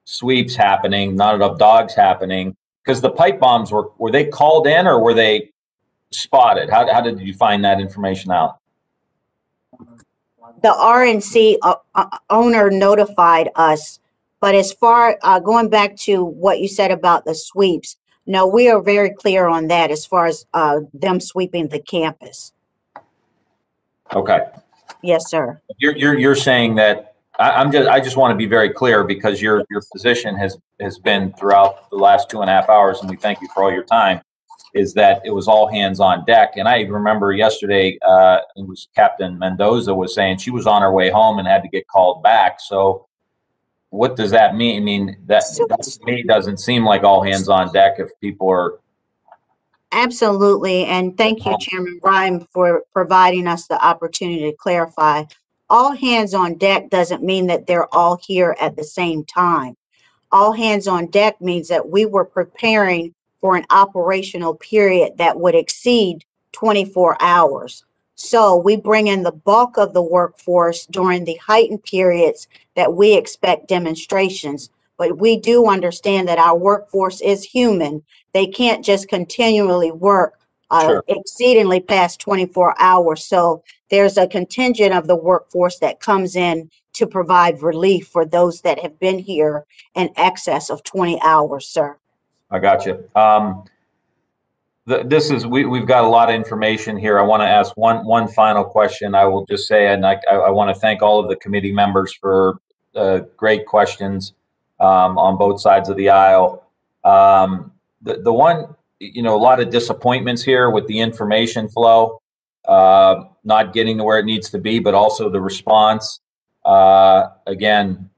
sweeps happening, not enough dogs happening, because the pipe bombs were they called in or were they spotted? How did you find that information out? The RNC owner notified us, but as far going back to what you said about the sweeps, no, we are very clear on that as far as them sweeping the campus. Okay. Yes, sir. You're saying that I just want to be very clear because your position has been throughout the last 2.5 hours, and we thank you for all your time, is that it was all hands on deck. And I remember yesterday, it was Captain Mendoza was saying she was on her way home and had to get called back. So what does that mean? I mean, that to me doesn't seem like all hands on deck if people are. Absolutely. And thank you, Chairman Ryan, for providing us the opportunity to clarify. All hands on deck doesn't mean that they're all here at the same time. All hands on deck means that we were preparing for an operational period that would exceed 24 hours. So we bring in the bulk of the workforce during the heightened periods that we expect demonstrations. But we do understand that our workforce is human. They can't just continually work exceedingly past 24 hours. So there's a contingent of the workforce that comes in to provide relief for those that have been here in excess of 20 hours, sir. I got you. We've got a lot of information here. I want to ask one final question. I will just say, and I want to thank all of the committee members for great questions on both sides of the aisle. The one, a lot of disappointments here with the information flow, not getting to where it needs to be, but also the response. Again,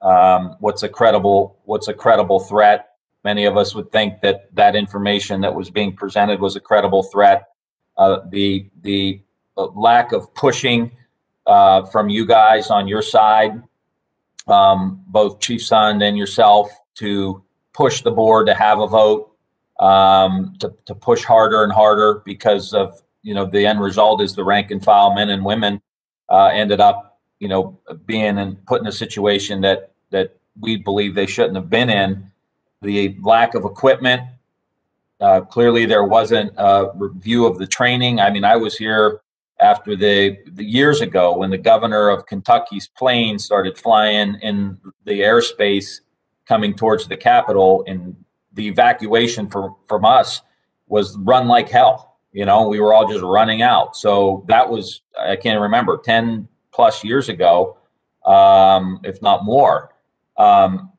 what's a credible threat? Many of us would think that information that was being presented was a credible threat. The lack of pushing from you guys on your side, both Chief Sund and yourself, to push the board to have a vote, to push harder and harder, because of the end result is the rank and file men and women ended up being and put in a situation that we believe they shouldn't have been in. The lack of equipment, clearly there wasn't a review of the training. I mean, I was here after the years ago when the governor of Kentucky's plane started flying in the airspace coming towards the Capitol, and the evacuation from us was run like hell. We were all just running out. So that was, I can't remember, 10 plus years ago, if not more.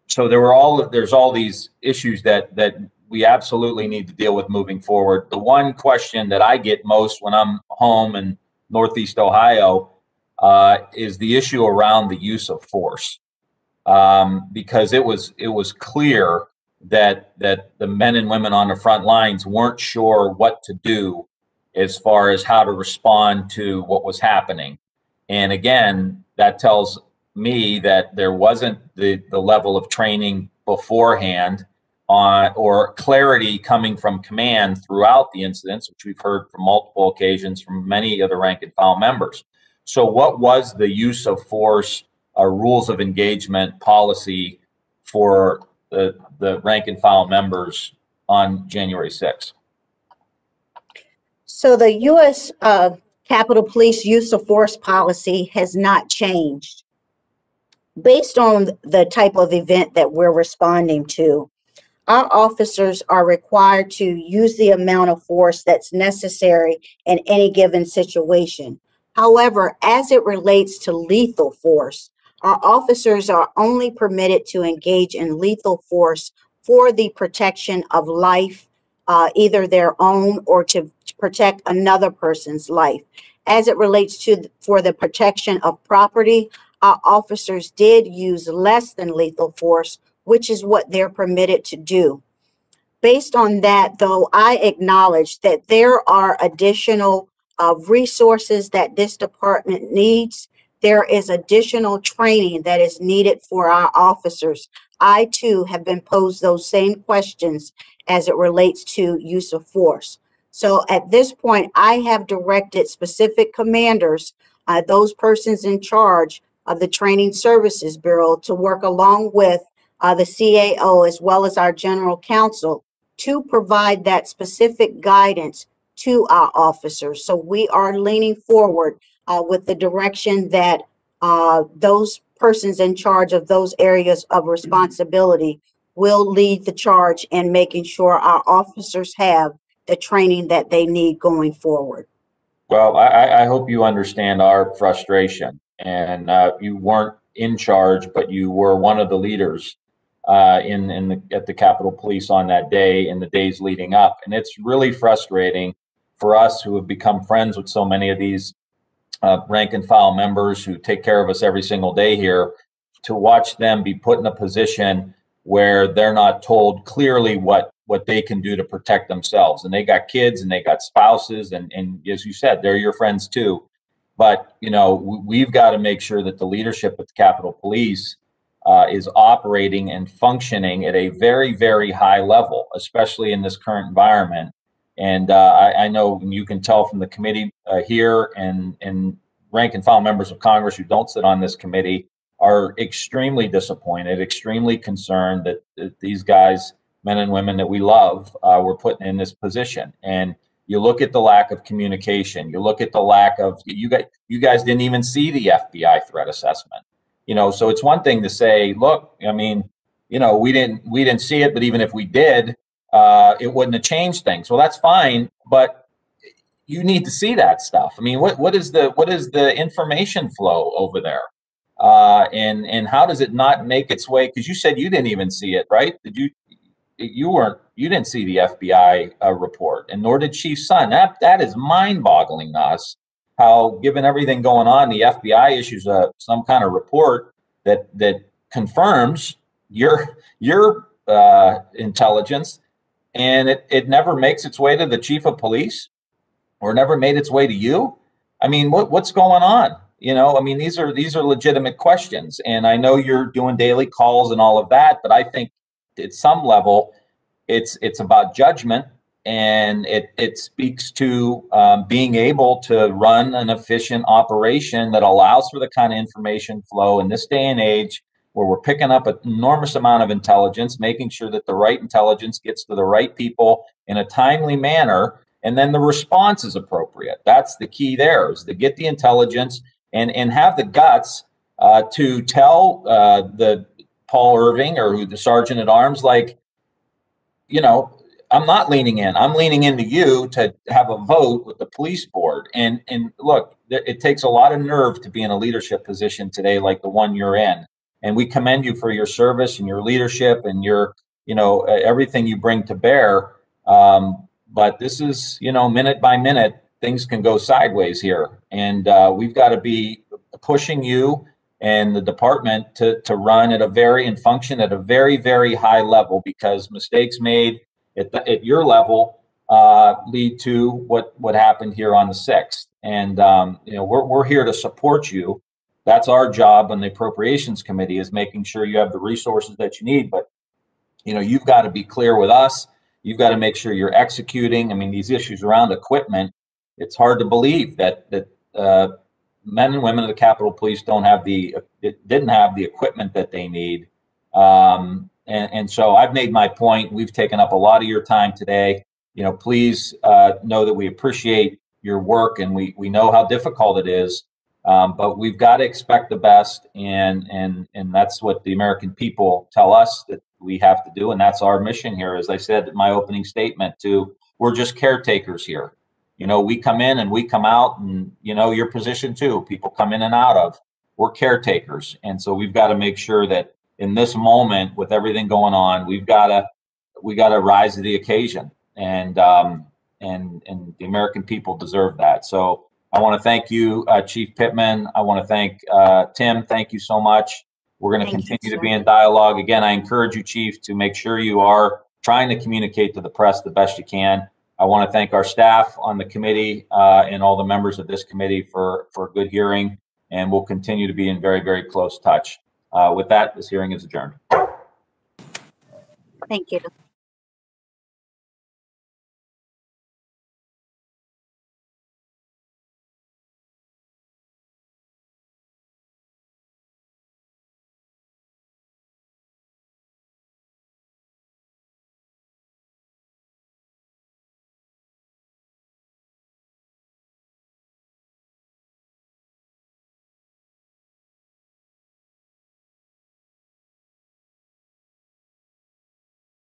So there's all these issues that we absolutely need to deal with moving forward. The one question that I get most when I'm home in Northeast Ohio is the issue around the use of force, because it was clear that the men and women on the front lines weren't sure what to do as far as how to respond to what was happening. And again, that tells me that there wasn't the level of training beforehand or clarity coming from command throughout the incidents, which we've heard from multiple occasions from many of the rank and file members. So what was the use of force, rules of engagement policy for the rank and file members on January 6th? So the U.S. Capitol Police use of force policy has not changed. Based on the type of event that we're responding to, our officers are required to use the amount of force that's necessary in any given situation. However, as it relates to lethal force, our officers are only permitted to engage in lethal force for the protection of life, either their own or to protect another person's life. As it relates to for the protection of property, our officers did use less than lethal force, which is what they're permitted to do. Based on that, though, I acknowledge that there are additional resources that this department needs. There is additional training that is needed for our officers. I, too, have been posed those same questions as it relates to use of force. So at this point, I have directed specific commanders, those persons in charge of the Training Services Bureau, to work along with the CAO as well as our general counsel to provide that specific guidance to our officers. So we are leaning forward with the direction that those persons in charge of those areas of responsibility will lead the charge in making sure our officers have the training that they need going forward. Well, I hope you understand our frustration. And you weren't in charge, but you were one of the leaders at the Capitol Police on that day and the days leading up. And it's really frustrating for us who have become friends with so many of these rank and file members who take care of us every single day here, to watch them be put in a position where they're not told clearly what they can do to protect themselves. And they got kids and they got spouses, and as you said, they're your friends too. But, you know, we've got to make sure that the leadership at the Capitol Police is operating and functioning at a very, very high level, especially in this current environment. And I know you can tell from the committee here and rank and file members of Congress who don't sit on this committee are extremely disappointed, extremely concerned that these guys, men and women that we love, were put in this position. And you look at the lack of communication. You look at the lack of, you guys didn't even see the FBI threat assessment. You know, so it's one thing to say, look, I mean, you know, we didn't see it, but even if we did, it wouldn't have changed things. Well, that's fine, but you need to see that stuff. I mean, what is the information flow over there? And how does it not make its way? Because you said you didn't even see it, right? You didn't see the FBI report, and nor did Chief Son. That is mind-boggling to us. How, given everything going on, the FBI issues some kind of report that confirms your intelligence, and it never makes its way to the chief of police, or never made its way to you. I mean, what's going on? You know, I mean, these are legitimate questions, and I know you're doing daily calls and all of that, but I think at some level, it's about judgment, and it speaks to being able to run an efficient operation that allows for the kind of information flow in this day and age, where we're picking up an enormous amount of intelligence, making sure that the right intelligence gets to the right people in a timely manner, and then the response is appropriate. That's the key there, is to get the intelligence and have the guts to tell the Paul Irving or the sergeant at arms, like, you know, I'm not leaning in. I'm leaning into you to have a vote with the police board. And look, it takes a lot of nerve to be in a leadership position today, like the one you're in. And we commend you for your service and your leadership and your, you know, everything you bring to bear. But this is, you know, minute by minute, things can go sideways here. And we've got to be pushing you and the department to run at a very and function at a very, very high level, because mistakes made at your level lead to what happened here on the 6th. And you know, we're here to support you. That's our job on the Appropriations Committee, is making sure you have the resources that you need. But you know, you've got to be clear with us. You've got to make sure you're executing. I mean, these issues around equipment, it's hard to believe that men and women of the Capitol Police didn't have the equipment that they need And so I've made my point. We've taken up a lot of your time today. Please know that we appreciate your work, and we know how difficult it is. But we've got to expect the best, and that's what the American people tell us that we have to do, and that's our mission here. As I said in my opening statement, we're just caretakers here. We come in and we come out, and your position too. People come in and out of. We're caretakers, and so we've got to make sure that in this moment, with everything going on, we got to rise to the occasion, and the American people deserve that. So I want to thank you, Chief Pittman. I want to thank Tim. Thank you so much. We're going to continue to be in dialogue. Again, I encourage you, Chief, to make sure you are trying to communicate to the press the best you can. I want to thank our staff on the committee and all the members of this committee for a good hearing, and we'll continue to be in very, very close touch. With that, this hearing is adjourned. Thank you.